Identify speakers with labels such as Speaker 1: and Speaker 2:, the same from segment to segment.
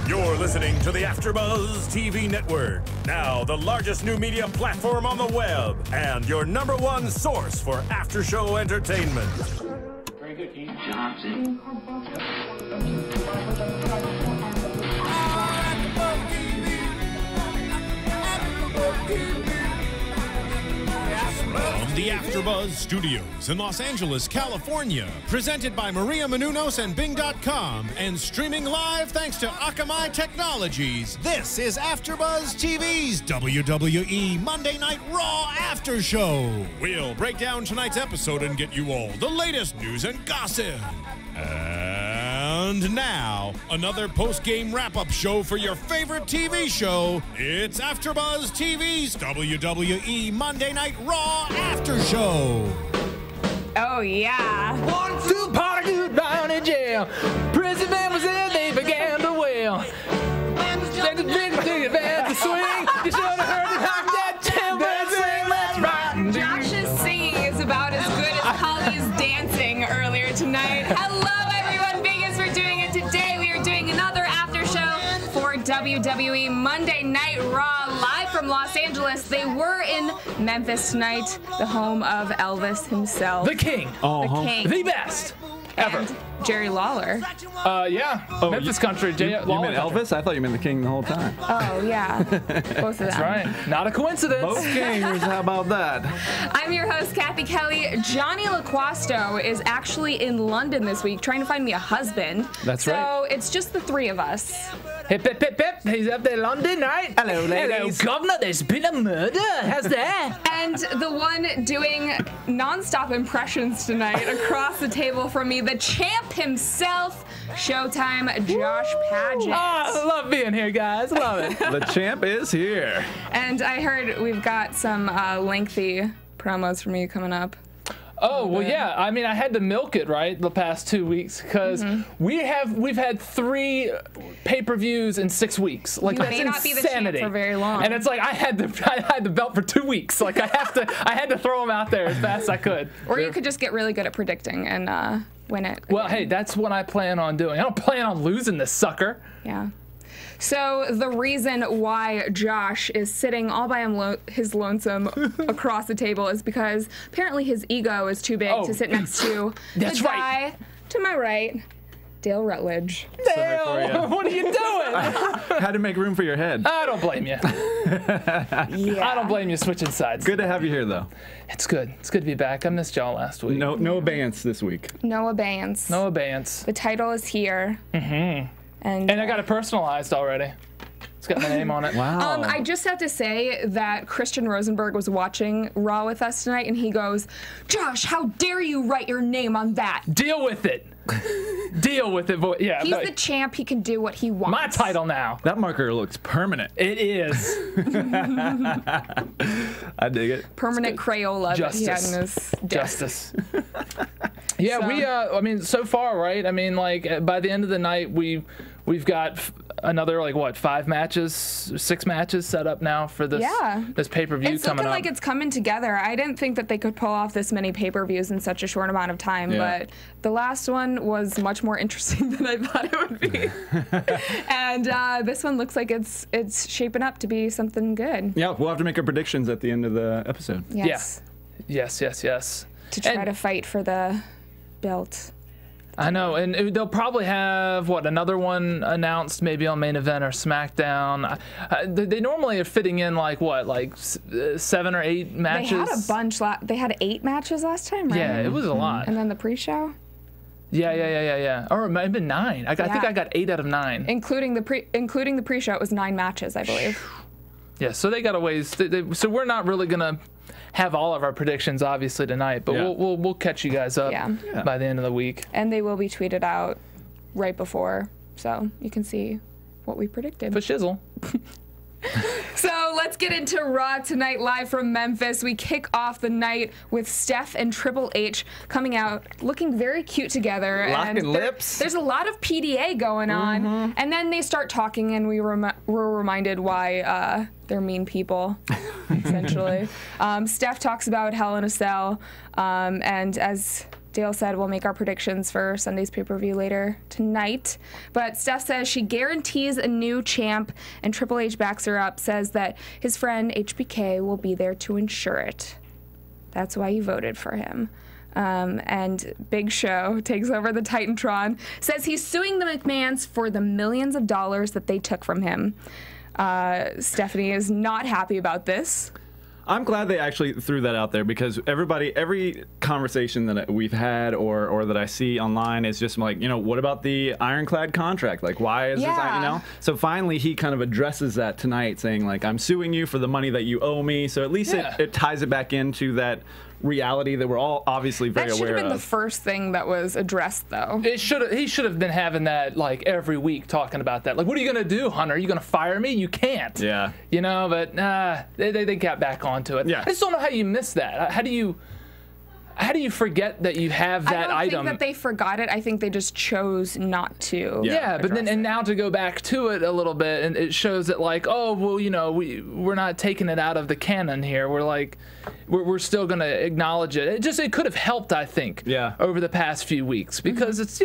Speaker 1: You're listening to the AfterBuzz TV network, now the largest new media platform on the web, and your #1 source for after-show entertainment.
Speaker 2: Very good, Keith Johnson.
Speaker 3: From the AfterBuzz Studios in Los Angeles, California, presented by Maria Menounos and Bing.com, and streaming live thanks to Akamai Technologies, this is AfterBuzz TV's WWE Monday Night Raw After Show. We'll break down tonight's episode and get you all the latest news and gossip. And now, another post-game wrap-up show for your favorite TV show. It's AfterBuzz TV's WWE Monday Night Raw After Show.
Speaker 4: Oh, yeah.
Speaker 5: 1, 2, party good down in jail. Prison man was there, they began to wail. Take the big advance to swing. You should have heard it like that timber swing. That's right.
Speaker 4: Josh's singing is about as good as Holly's dancing earlier tonight. Hello, everyone. Vegas for doing it today. We are doing another after show for WWE Monday Night Raw, live from Los Angeles. They were in Memphis tonight, the home of Elvis himself.
Speaker 5: The king.
Speaker 4: The king.
Speaker 5: The best ever.
Speaker 4: And Jerry Lawler.
Speaker 5: Yeah. Memphis country.
Speaker 6: You meant Elvis? I thought you meant the king the whole time.
Speaker 4: Oh, yeah. Both of them.
Speaker 5: That's right. Not a coincidence.
Speaker 6: Both kings. How about that?
Speaker 4: I'm your host, Cathy Kelley. Johnny LaQuasto is actually in London this week trying to find me a husband.
Speaker 5: That's right.
Speaker 4: So it's just the three of us.
Speaker 5: Hip, hip, hip, hip. He's up there in London, right?
Speaker 6: Hello, ladies.
Speaker 5: Hello, governor. There's been a murder. How's that?
Speaker 4: And the one doing nonstop impressions tonight across the table from me, the champ himself, Showtime, Josh Padgett.
Speaker 5: Oh, I love being here, guys. Love it.
Speaker 6: The champ is here.
Speaker 4: And I heard we've got some lengthy promos from you coming up.
Speaker 5: Oh, well, yeah. I mean, I had to milk it, right, the past 2 weeks, because we've had 3 pay-per-views in 6 weeks. Like,
Speaker 4: You
Speaker 5: that's
Speaker 4: may not be the
Speaker 5: insanity.
Speaker 4: champ for very long.
Speaker 5: And it's like I had the belt for 2 weeks. Like I had to throw them out there as fast as I could.
Speaker 4: Or you could just get really good at predicting and win it.
Speaker 5: Well, hey, that's what I plan on doing. I don't plan on losing this sucker.
Speaker 4: Yeah. So the reason why Josh is sitting all by his lonesome across the table is because apparently his ego is too big to sit next to
Speaker 5: That's
Speaker 4: the
Speaker 5: right.
Speaker 4: guy to my right, Dale Rutledge.
Speaker 5: Dale, what are you doing?
Speaker 6: Had to make room for your head.
Speaker 5: I don't blame you.
Speaker 4: Yeah.
Speaker 5: I don't blame you switching sides.
Speaker 6: Good to have you here, though.
Speaker 5: It's good. It's good to be back. I missed y'all last week.
Speaker 6: No abeyance this week.
Speaker 4: No abeyance.
Speaker 5: No abeyance.
Speaker 4: The title is here.
Speaker 5: Mm-hmm.
Speaker 4: And
Speaker 5: I got it personalized already. It's got my name on it.
Speaker 6: Wow.
Speaker 4: I just have to say that Christian Rosenberg was watching Raw with us tonight, and he goes, "Josh, how dare you write your name on that?"
Speaker 5: Deal with it. Deal with it. Yeah.
Speaker 4: He's the champ. He can do what he wants.
Speaker 5: My title now.
Speaker 6: That marker looks permanent.
Speaker 5: It is.
Speaker 6: I dig it.
Speaker 4: Permanent Crayola that he had in his desk.
Speaker 5: Justice. Yeah,
Speaker 4: So-
Speaker 5: we. I mean, so far, right? I mean, like by the end of the night, we've got another 5 matches, 6 matches set up now for this this pay-per-view
Speaker 4: It's
Speaker 5: coming
Speaker 4: looking
Speaker 5: up.
Speaker 4: like it's coming together. I didn't think that they could pull off this many pay-per-views in such a short amount of time, but the last one was much more interesting than I thought it would be. And this one looks like it's shaping up to be something good.
Speaker 6: Yeah, we'll have to make our predictions at the end of the episode.
Speaker 4: Yes.
Speaker 5: Yes.
Speaker 4: To try to fight for the belt.
Speaker 5: I know, and they'll probably have another one announced, maybe on Main Event or SmackDown. They normally are fitting in 7 or 8 matches.
Speaker 4: They had a bunch. They had 8 matches last time, right?
Speaker 5: Yeah, it was a lot.
Speaker 4: And then the pre-show,
Speaker 5: Yeah. Or it might have been 9. I think I got 8 out of 9.
Speaker 4: including the pre-show, it was 9 matches, I believe.
Speaker 5: Yeah, so they got a ways. So we're not really gonna have all of our predictions obviously tonight, but we'll catch you guys up by the end of the week.
Speaker 4: And they will be tweeted out right before, so you can see what we predicted.
Speaker 5: For shizzle.
Speaker 4: So let's get into Raw tonight, live from Memphis. We kick off the night with Steph and Triple H coming out looking very cute together.
Speaker 6: Locking lips.
Speaker 4: There's a lot of PDA going on, and then they start talking, and we're reminded why they're mean people, essentially. Steph talks about Hell in a Cell, and as Dale said we'll make our predictions for Sunday's pay-per-view later tonight. But Steph says she guarantees a new champ, and Triple H backs her up, says that his friend HBK will be there to ensure it. That's why you voted for him. And Big Show takes over the Titantron, says he's suing the McMahons for the millions of dollars that they took from him. Stephanie is not happy about this.
Speaker 6: I'm glad they actually threw that out there, because every conversation that we've had or that I see online is just like, what about the ironclad contract? Like, why is this, So finally he kind of addresses that tonight, saying like, I'm suing you for the money that you owe me. So at least it ties it back into that reality that we're all obviously very aware of.
Speaker 4: That should have been the first thing that was addressed, though.
Speaker 5: He should have been having that like every week, talking about that. Like, what are you gonna do, Hunter? Are you gonna fire me? You can't.
Speaker 6: Yeah.
Speaker 5: But they got back onto it.
Speaker 6: Yeah.
Speaker 5: I just don't know how you miss that. How do you forget that you have that item?
Speaker 4: I don't think that they forgot it. I think they just chose not to.
Speaker 5: Yeah, but then now to go back to it a little bit, and it shows that like, oh well, we're not taking it out of the canon here. We're like, we're still gonna acknowledge it. It could have helped, I think.
Speaker 6: Yeah.
Speaker 5: Over the past few weeks, because it's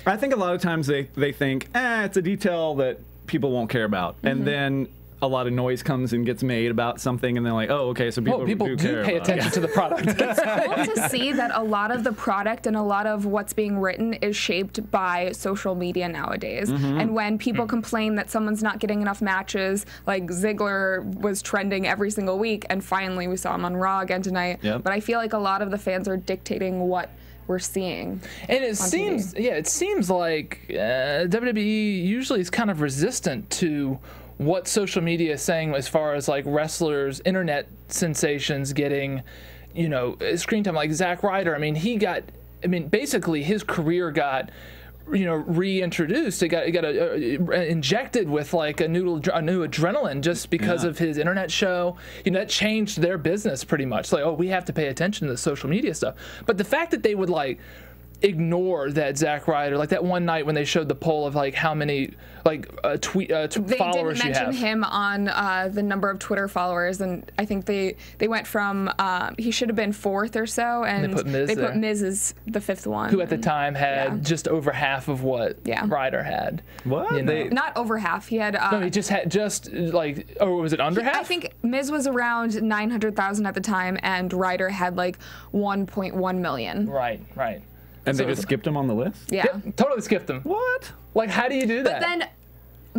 Speaker 6: I think a lot of times they think, it's a detail that people won't care about, and then a lot of noise comes and gets made about something, and they're like, oh, okay, so people
Speaker 5: do
Speaker 6: care
Speaker 5: pay
Speaker 6: about
Speaker 5: attention to the product.
Speaker 4: It's cool to see that a lot of the product and a lot of what's being written is shaped by social media nowadays. And when people complain that someone's not getting enough matches, like Ziggler was trending every single week, and finally we saw him on Raw again tonight.
Speaker 6: Yep.
Speaker 4: But I feel like a lot of the fans are dictating what we're seeing.
Speaker 5: And it seems like WWE usually is kind of resistant to what social media is saying as far as like wrestlers, internet sensations getting, screen time. Like Zack Ryder, basically his career got, reintroduced. It got injected with like a new adrenaline just because of his internet show. That changed their business pretty much. Like, oh, we have to pay attention to the social media stuff. But the fact that they would like ignore that Zack Ryder, like that one night when they showed the poll of like how many like followers you have.
Speaker 4: They didn't mention him on the number of Twitter followers, and I think they went from he should have been 4th or so, and they put Miz as the 5th one,
Speaker 5: who at the time had just over half of what Ryder had.
Speaker 6: What?
Speaker 4: Not over half. He had
Speaker 5: no, he just had or was it under half?
Speaker 4: I think Miz was around 900,000 at the time, and Ryder had like 1.1 million.
Speaker 5: Right.
Speaker 6: And they just skipped him on the list?
Speaker 4: Yeah.
Speaker 5: Totally skipped him.
Speaker 6: What?
Speaker 5: Like, how do you do that?
Speaker 4: But then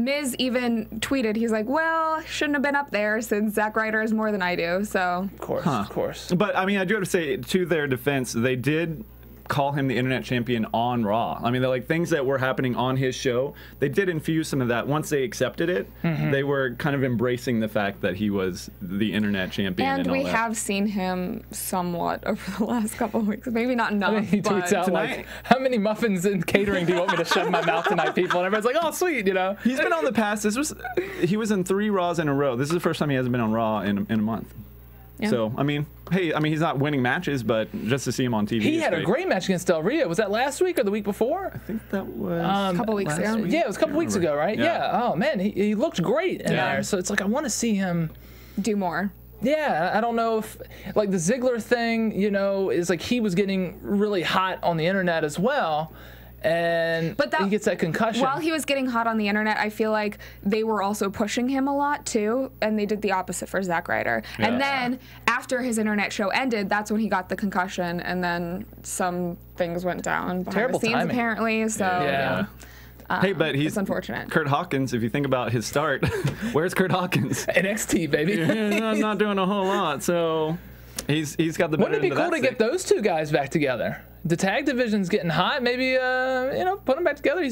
Speaker 4: Miz even tweeted, he's like, well, shouldn't have been up there since Zack Ryder is more than I do, so.
Speaker 5: Of course.
Speaker 6: But, I do have to say, to their defense, they did call him the internet champion on Raw. They're like things that were happening on his show. They did infuse some of that. Once they accepted it, they were kind of embracing the fact that he was the internet champion.
Speaker 4: And we have seen him somewhat over the last couple of weeks. Maybe not enough.
Speaker 5: He tweets out like, how many muffins and catering do you want me to shove in my mouth tonight, people? And everyone's like, oh, sweet, He's
Speaker 6: been on the past. He was in 3 Raws in a row. This is the first time he hasn't been on Raw in a month. Yeah. So, he's not winning matches, but just to see him on TV.
Speaker 5: He had a great match against Del Rio. Was that last week or the week before?
Speaker 6: I think that was
Speaker 4: a couple weeks ago.
Speaker 5: Yeah, it was a couple weeks ago, right? Yeah. Oh, man, he looked great in there. So it's like, I want to see him
Speaker 4: do more.
Speaker 5: Yeah, I don't know if, like, the Ziggler thing, is like he was getting really hot on the internet as well. And he gets that concussion.
Speaker 4: While he was getting hot on the internet, I feel like they were also pushing him a lot too, and they did the opposite for Zack Ryder. Yeah. And then after his internet show ended, that's when he got the concussion, and then some things went down behind the scenes timing. Apparently. So yeah.
Speaker 6: Hey, but
Speaker 4: it's unfortunate.
Speaker 6: Kurt Hawkins, if you think about his start, where's Kurt Hawkins?
Speaker 5: NXT, baby.
Speaker 6: Yeah, not doing a whole lot. So he's got the.
Speaker 5: Wouldn't it be cool to get those two guys back together? The tag division's getting hot. Maybe put them back together.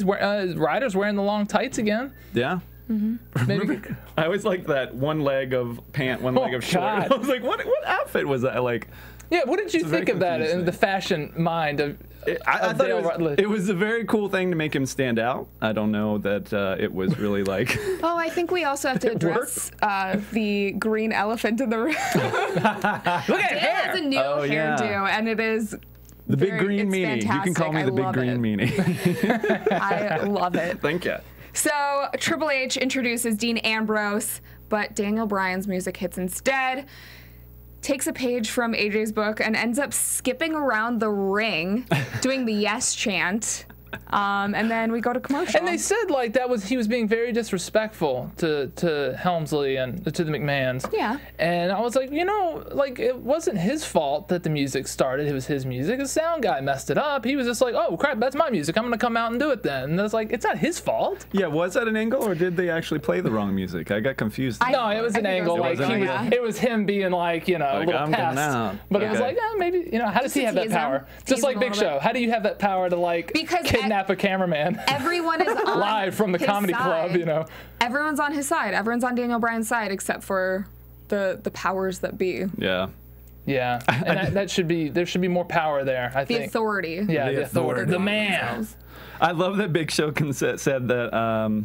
Speaker 5: Ryder's wearing the long tights again.
Speaker 6: Yeah.
Speaker 5: Maybe.
Speaker 6: I always liked that one leg of pant, one leg of short. I was like, what outfit was that? Like.
Speaker 5: Yeah, what did you think of that in the fashion mind of Dale Rutledge?
Speaker 6: It was a very cool thing to make him stand out. I don't know that it was really like.
Speaker 4: Oh, I think we also have to address the green elephant in the room.
Speaker 5: Look at
Speaker 4: Dale has a new hairdo, and it is.
Speaker 6: The big green meanie.
Speaker 4: Fantastic.
Speaker 6: You can call me the big green meanie.
Speaker 4: I love it.
Speaker 6: Thank you.
Speaker 4: So Triple H introduces Dean Ambrose, but Daniel Bryan's music hits instead. takes a page from AJ's book and ends up skipping around the ring, doing the yes chant. And then we go to commercial.
Speaker 5: And they said like he was being very disrespectful to Helmsley and to the McMahons.
Speaker 4: Yeah.
Speaker 5: And I was like, like it wasn't his fault that the music started. It was his music. The sound guy messed it up. He was just like, oh crap, that's my music. I'm gonna come out and do it then. And I was like, it's not his fault.
Speaker 6: Yeah, was that an angle or did they actually play the wrong music? I got confused.
Speaker 5: No, it was an angle. It was him being like, a little
Speaker 6: I'm
Speaker 5: pest.
Speaker 6: coming out.
Speaker 5: But it was like, maybe, how does he have that power? Just like Big Show. How do you have that power to like kidnap a cameraman?
Speaker 4: Everyone is on
Speaker 5: live from the comedy club,
Speaker 4: Everyone's on his side. Everyone's on Daniel Bryan's side except for the powers that be.
Speaker 6: Yeah.
Speaker 5: Yeah. And there should be more power there, I think.
Speaker 4: The authority.
Speaker 5: Yeah, the authority. The man.
Speaker 6: I love that Big Show said that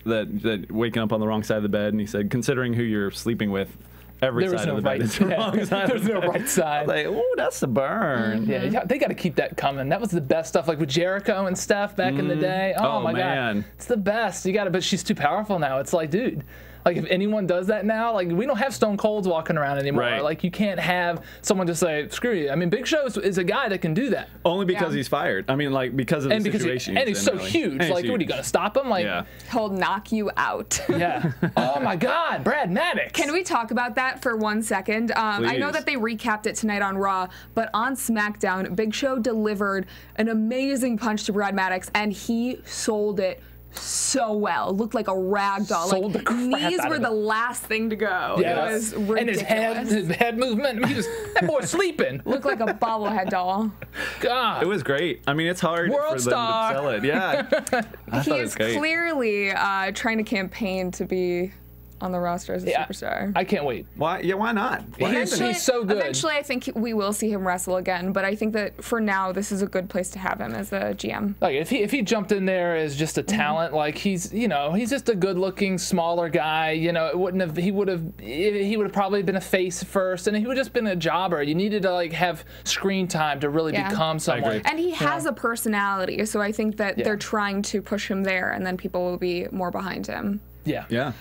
Speaker 6: that waking up on the wrong side of the bed, and he said, considering who you're sleeping with, every side of the bed is the wrong side.
Speaker 5: There's no right side.
Speaker 6: Like, oh, that's the burn.
Speaker 5: Mm-hmm. Yeah, they got to keep that coming. That was the best stuff, like with Jericho and stuff back in the day. Oh my God, it's the best. You got to, but she's too powerful now. It's like, dude. Like, if anyone does that now, like, we don't have Stone Colds walking around anymore.
Speaker 6: Right.
Speaker 5: Like, you can't have someone just say, screw you. I mean, Big Show is a guy that can do that.
Speaker 6: Only because he's fired. I mean, like, because of the situation.
Speaker 5: And he's so huge. Like, what are you going to stop him? Like,
Speaker 4: he'll knock you out.
Speaker 5: Yeah. Oh, my God. Brad Maddox.
Speaker 4: Can we talk about that for 1 second? I know that they recapped it tonight on Raw, but on SmackDown, Big Show delivered an amazing punch to Brad Maddox, and he sold it so well. Looked like a rag doll.
Speaker 5: Sold the crap
Speaker 4: knees
Speaker 5: out
Speaker 4: were
Speaker 5: of
Speaker 4: the
Speaker 5: it.
Speaker 4: last thing to go.
Speaker 5: Yes.
Speaker 4: It was ridiculous.
Speaker 5: And his head movement. I mean, that boy's sleeping.
Speaker 4: Looked like a bobblehead doll.
Speaker 5: God.
Speaker 6: It was great. I mean, it's hard
Speaker 5: World
Speaker 6: for
Speaker 5: star.
Speaker 6: them to sell it. Yeah. I thought it
Speaker 4: He
Speaker 6: was
Speaker 4: is
Speaker 6: great.
Speaker 4: clearly trying to campaign to be on the roster as a superstar.
Speaker 5: I can't wait.
Speaker 6: Why? Yeah, why not?
Speaker 5: He's so good.
Speaker 4: Eventually, I think we will see him wrestle again, but I think that for now, this is a good place to have him as a GM.
Speaker 5: Like, if he jumped in there as just a talent, like he's just a good-looking, smaller guy. He would have probably been a face first, and he would have just been a jobber. You needed to like have screen time to really become someone.
Speaker 4: And he has a personality, so I think that they're trying to push him there, and then people will be more behind him.
Speaker 5: Yeah.
Speaker 6: Yeah.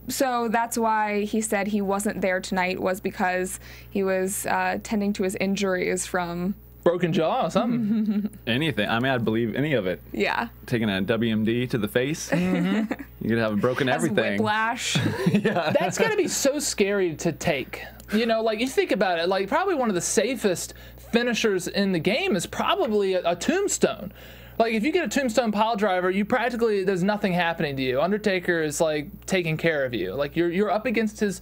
Speaker 4: So that's why he said he wasn't there tonight, was because he was tending to his injuries from
Speaker 5: broken jaw or something.
Speaker 6: Anything. I mean, I'd believe any of it.
Speaker 4: Yeah.
Speaker 6: Taking a WMD to the face. You could have broken everything.
Speaker 4: Whiplash.
Speaker 6: Yeah.
Speaker 5: That's got to be so scary to take. Like you think about it, like probably one of the safest finishers in the game is probably a tombstone. Like, if you get a tombstone pile driver, there's nothing happening to you. Undertaker is, like, taking care of you. Like, you're up against his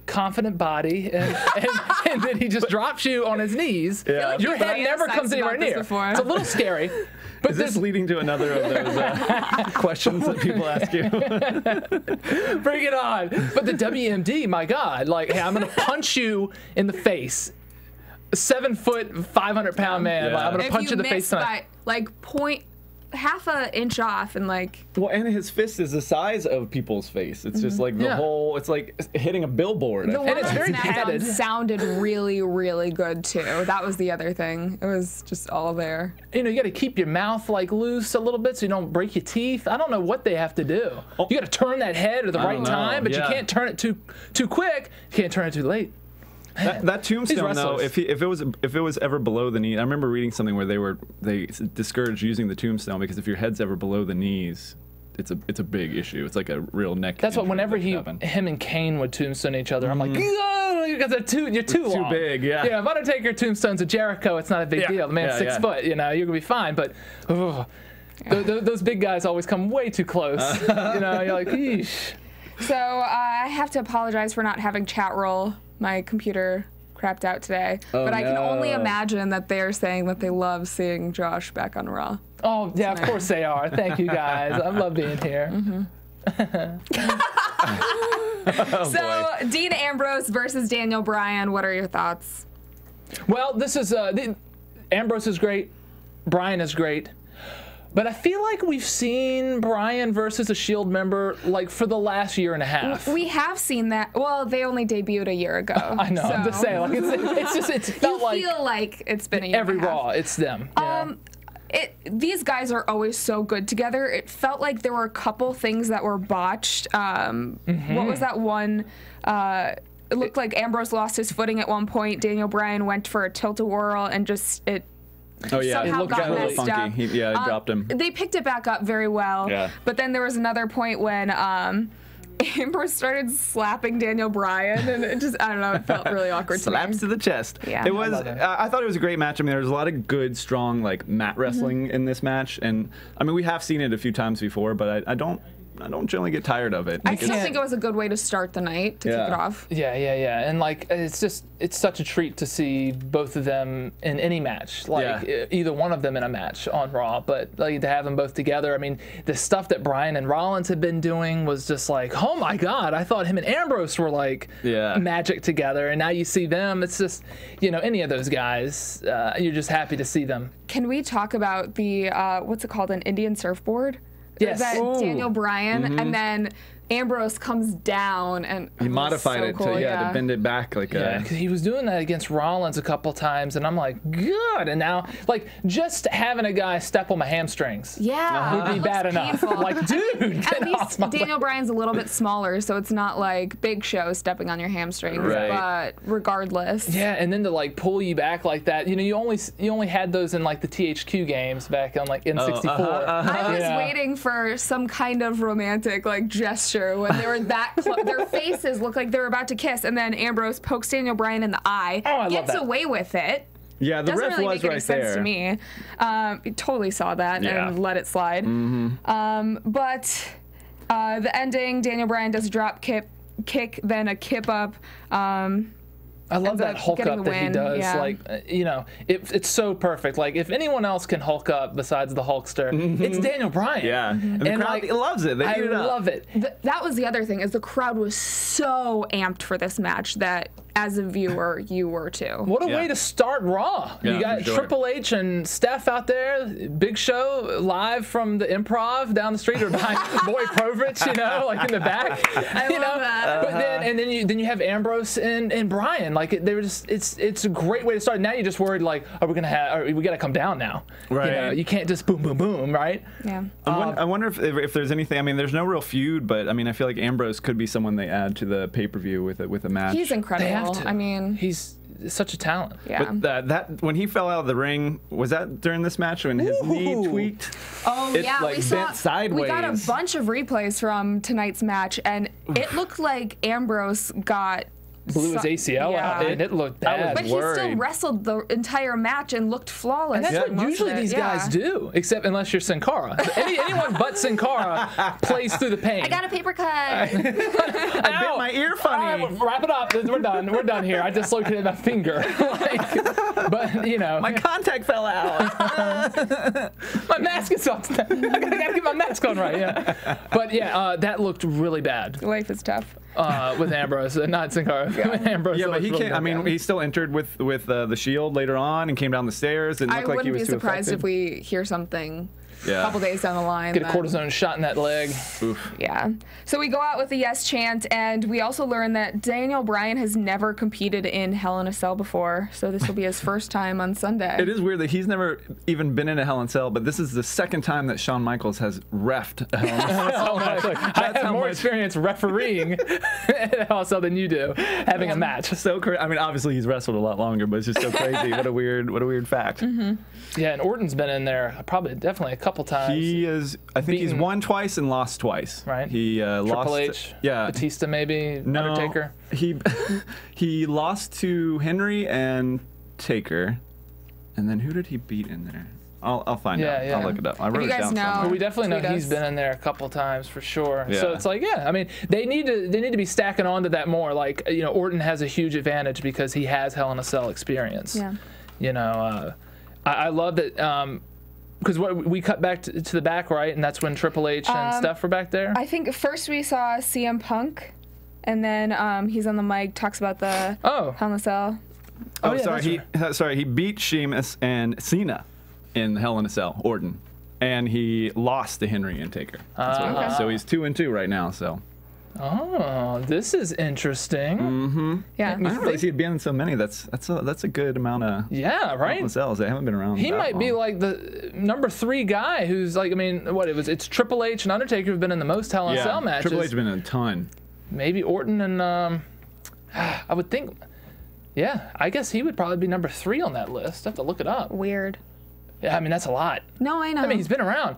Speaker 5: confident body, and then he just drops you on his knees.
Speaker 6: Yeah.
Speaker 4: Like
Speaker 5: Your head never comes anywhere near. It's a little scary. But
Speaker 6: is this leading to another of those questions that people ask you?
Speaker 5: Bring it on. But the WMD, my God. Like, hey, I'm going to punch you in the face. 7 foot, 500-pound man.
Speaker 6: Yeah.
Speaker 5: Like, I'm going to punch you in the face tonight.
Speaker 4: Like half an inch off, and like.
Speaker 6: Well, and his fist is the size of people's face. It's just like the whole. It's like hitting a billboard.
Speaker 4: The one
Speaker 5: it's
Speaker 4: on
Speaker 5: very
Speaker 4: SmackDown
Speaker 5: padded.
Speaker 4: sounded really, really good too. That was the other thing. It was just all there.
Speaker 5: You got to keep your mouth like loose a little bit so you don't break your teeth. I don't know what they have to do. You got to turn that head at the right time, but you can't turn it too quick. You can't turn it too late.
Speaker 6: That tombstone though, if it was ever below the knee, I remember reading something where they discouraged using the tombstone because if your head's ever below the knees, it's a big issue. It's like a real neck.
Speaker 5: That's what whenever him and Kane would tombstone each other, I'm like, because you're too long.
Speaker 6: Too big, yeah.
Speaker 5: Yeah, if Undertaker tombstones a Jericho, it's not a big deal. The man's 6 foot, you're gonna be fine. But those big guys always come way too close. You're like, eesh.
Speaker 4: So I have to apologize for not having chat roll. My computer crapped out today. But I can only imagine that they're saying that they love seeing Josh back on Raw.
Speaker 5: Oh, yeah, of course they are. Thank you, guys. I love being here.
Speaker 4: So, Dean Ambrose versus Daniel Bryan. What are your thoughts?
Speaker 5: Well, this is Ambrose is great. Bryan is great. But I feel like we've seen Bryan versus a Shield member like for the last year and a half.
Speaker 4: We have seen that. Well, they only debuted a year ago.
Speaker 5: I know. So. I'm just saying. Like it's felt like
Speaker 4: you feel like it's been a year
Speaker 5: every
Speaker 4: and a half.
Speaker 5: Raw. It's them.
Speaker 4: These guys are always so good together. It felt like there were a couple things that were botched. What was that one? it looked like Ambrose lost his footing at one point. Daniel Bryan went for a tilt-a-whirl and just
Speaker 6: Oh yeah,
Speaker 4: somehow
Speaker 6: it got a little funky. He dropped him.
Speaker 4: They picked it back up very well.
Speaker 6: Yeah.
Speaker 4: But then there was another point when Ambrose started slapping Daniel Bryan, and it just, I don't know, it felt really awkward to me.
Speaker 6: Slaps to the chest.
Speaker 4: Yeah.
Speaker 6: It was. I thought it was a great match. I mean, there was a lot of good, strong like mat wrestling in this match, and I mean, we have seen it a few times before, but I don't generally get tired of it.
Speaker 4: I still think it was a good way to start the night, to kick it off.
Speaker 5: Yeah. And like, it's such a treat to see both of them in any match, like either one of them in a match on Raw, but like to have them both together. I mean, the stuff that Bryan and Rollins had been doing was just like, oh my God, I thought him and Ambrose were like magic together, and now you see them, it's just, any of those guys, you're just happy to see them.
Speaker 4: Can we talk about the, what's it called, an Indian surfboard?
Speaker 5: Yes.
Speaker 4: That Daniel Bryan, and then Ambrose comes down and
Speaker 6: he modified it
Speaker 4: cool,
Speaker 6: to bend it back like
Speaker 5: because he was doing that against Rollins a couple times, and I'm like, good. And now, like, just having a guy step on my hamstrings, would be bad enough. Like, dude,
Speaker 4: at least Daniel Bryan's a little bit smaller, so it's not like Big Show stepping on your hamstrings.
Speaker 6: Right.
Speaker 4: But regardless,
Speaker 5: and then to like pull you back like that, you only had those in like the THQ games back on like N64.
Speaker 4: I was waiting for some kind of romantic like gesture when they were that close. Their faces looked like they were about to kiss, and then Ambrose pokes Daniel Bryan in the eye, gets away with it.
Speaker 6: Yeah, the
Speaker 4: Doesn't
Speaker 6: ref
Speaker 4: really
Speaker 6: was
Speaker 4: make any
Speaker 6: right
Speaker 4: sense
Speaker 6: there.
Speaker 4: to me. Totally saw that and let it slide. But the ending, Daniel Bryan does a drop kick, then a kip up.
Speaker 5: I love that Hulk up that he does.
Speaker 4: Yeah.
Speaker 5: Like, it's so perfect. Like, if anyone else can Hulk up besides the Hulkster, it's Daniel Bryan.
Speaker 6: Yeah, and the crowd loves it. They eat it up.
Speaker 5: I love it.
Speaker 4: That was the other thing, is the crowd was so amped for this match that as a viewer, you were too.
Speaker 5: What a way to start Raw.
Speaker 6: Yeah,
Speaker 5: you got Triple H and Steph out there, Big Show live from the Improv down the street, or behind Boy Provich, like in the back.
Speaker 4: I love that.
Speaker 5: But then you have Ambrose and Bryan. Like, it's a great way to start. Now you're just worried, like, we got to come down now.
Speaker 6: Right.
Speaker 5: You can't just boom, boom, boom, right?
Speaker 4: Yeah.
Speaker 6: I wonder if there's anything. I mean, there's no real feud, but I mean, I feel like Ambrose could be someone they add to the pay-per-view with a match.
Speaker 4: He's incredible. I mean,
Speaker 5: he's such a talent.
Speaker 4: Yeah.
Speaker 6: But that when he fell out of the ring, was that during this match when his knee tweaked?
Speaker 4: Oh
Speaker 6: it,
Speaker 4: yeah,
Speaker 6: like,
Speaker 4: we saw.
Speaker 6: bent sideways.
Speaker 4: We got a bunch of replays from tonight's match, and it looked like Ambrose
Speaker 5: blew his ACL out, and it looked bad.
Speaker 4: But he still wrestled the entire match and looked flawless.
Speaker 5: And that's what usually these guys do, except unless you're Sin Cara. Anyone but Sin Cara plays through the pain.
Speaker 4: I got a paper cut.
Speaker 6: I bit my ear funny.
Speaker 5: All right, wrap it up. We're done. We're done here. I dislocated my finger. But
Speaker 6: my contact fell out.
Speaker 5: My mask is on. I gotta get my mask on right. Yeah. But that looked really bad.
Speaker 4: Life is tough.
Speaker 5: With Ambrose, not Sin Cara. Ambrose.
Speaker 6: Yeah, but he can't. I mean, he still entered with the Shield later on and came down the stairs. And looked like he was too
Speaker 4: I wouldn't be surprised
Speaker 6: affected.
Speaker 4: if we hear something a couple days down the line.
Speaker 5: Get a cortisone shot in that leg.
Speaker 6: Oof.
Speaker 4: Yeah. So we go out with a yes chant, and we also learn that Daniel Bryan has never competed in Hell in a Cell before, so this will be his first time on Sunday.
Speaker 6: It is weird that he's never even been in a Hell in a Cell, but this is the second time that Shawn Michaels has reffed a Hell in a Cell.
Speaker 5: I have more experience refereeing at Hell in a Cell than you do having a match.
Speaker 6: So crazy. I mean, obviously he's wrestled a lot longer, but it's just so crazy. What a weird fact.
Speaker 5: Yeah, and Orton's been in there definitely a couple times.
Speaker 6: He is. I think he's won twice and lost twice.
Speaker 5: Right.
Speaker 6: He lost.
Speaker 5: Triple H.
Speaker 6: Yeah.
Speaker 5: Batista maybe.
Speaker 6: No,
Speaker 5: Undertaker.
Speaker 6: He lost to Henry and Taker, and then who did he beat in there? I'll find out.
Speaker 5: Yeah.
Speaker 6: I'll look it up. I wrote
Speaker 4: you
Speaker 6: it
Speaker 4: guys
Speaker 6: down
Speaker 4: know-
Speaker 6: somewhere.
Speaker 5: But we definitely know
Speaker 4: Tweet
Speaker 5: he's
Speaker 4: us.
Speaker 5: been in there a couple times for sure.
Speaker 6: Yeah.
Speaker 5: So it's like, I mean, they need to be stacking onto that more. Like, Orton has a huge advantage because he has Hell in a Cell experience.
Speaker 4: Yeah.
Speaker 5: I love that because we cut back to the back, right? And that's when Triple H and Steph were back there.
Speaker 4: I think first we saw CM Punk, and then he's on the mic, talks about the Hell in a Cell.
Speaker 6: Oh,
Speaker 5: yeah,
Speaker 6: sorry. He beat Sheamus and Cena in Hell in a Cell, Orton, and he lost to Henry and Taker. That's what it was. So he's 2-2 right now. So.
Speaker 5: Oh, this is interesting.
Speaker 6: Mm-hmm.
Speaker 4: Yeah.
Speaker 6: I didn't realize he'd been in so many. That's a good amount of
Speaker 5: right.
Speaker 6: Hell in Cells. They haven't been around.
Speaker 5: He
Speaker 6: that
Speaker 5: might be
Speaker 6: long.
Speaker 5: like the number 3 guy who's like, I mean, it's Triple H and Undertaker who've been in the most Hell in a Cell matches.
Speaker 6: Triple H has been in a ton.
Speaker 5: Maybe Orton and I would think, yeah, I guess he would probably be number 3 on that list. I have to look it up.
Speaker 4: Weird.
Speaker 5: Yeah, I mean, that's a lot.
Speaker 4: No, I know.
Speaker 5: I mean, he's been around.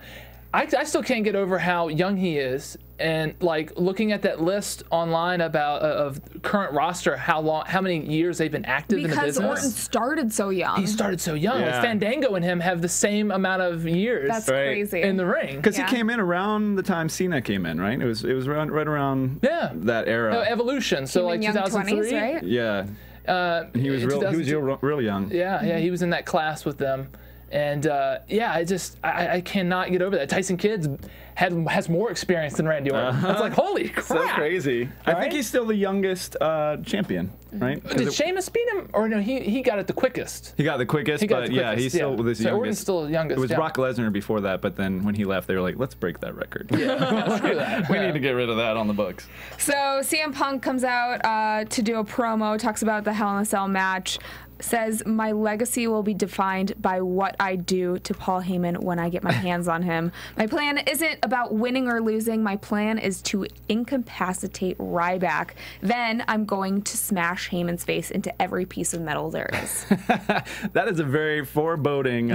Speaker 5: I still can't get over how young he is, and like looking at that list online about of current roster, how many years they've been active in the business.
Speaker 4: Because Orton started so young.
Speaker 5: He started so young.
Speaker 6: Yeah.
Speaker 5: Like Fandango and him have the same amount of years.
Speaker 4: That's crazy.
Speaker 5: In the ring.
Speaker 6: Because he came in around the time Cena came in, right? It was right around that era.
Speaker 5: Evolution. So like
Speaker 4: young
Speaker 5: 2003,
Speaker 4: 20s, right?
Speaker 6: Yeah. He was real young.
Speaker 5: Yeah, he was in that class with them. And I cannot get over that. Tyson Kidd has more experience than Randy Orton. It's like, holy crap.
Speaker 6: So crazy.
Speaker 5: Right?
Speaker 6: I think he's still the youngest champion, right?
Speaker 5: Did Sheamus beat him? Or no, he got it the quickest.
Speaker 6: He got the quickest, he's still with his youngest.
Speaker 5: Orton's still the youngest.
Speaker 6: It was Brock Lesnar before that, but then when he left, they were like, let's break that record.
Speaker 5: Yeah, screw that.
Speaker 6: We need to get rid of that on the books.
Speaker 4: So CM Punk comes out to do a promo, talks about the Hell in a Cell match, says, my legacy will be defined by what I do to Paul Heyman when I get my hands on him. My plan isn't about winning or losing. My plan is to incapacitate Ryback. Then I'm going to smash Heyman's face into every piece of metal there is.
Speaker 6: That is a very foreboding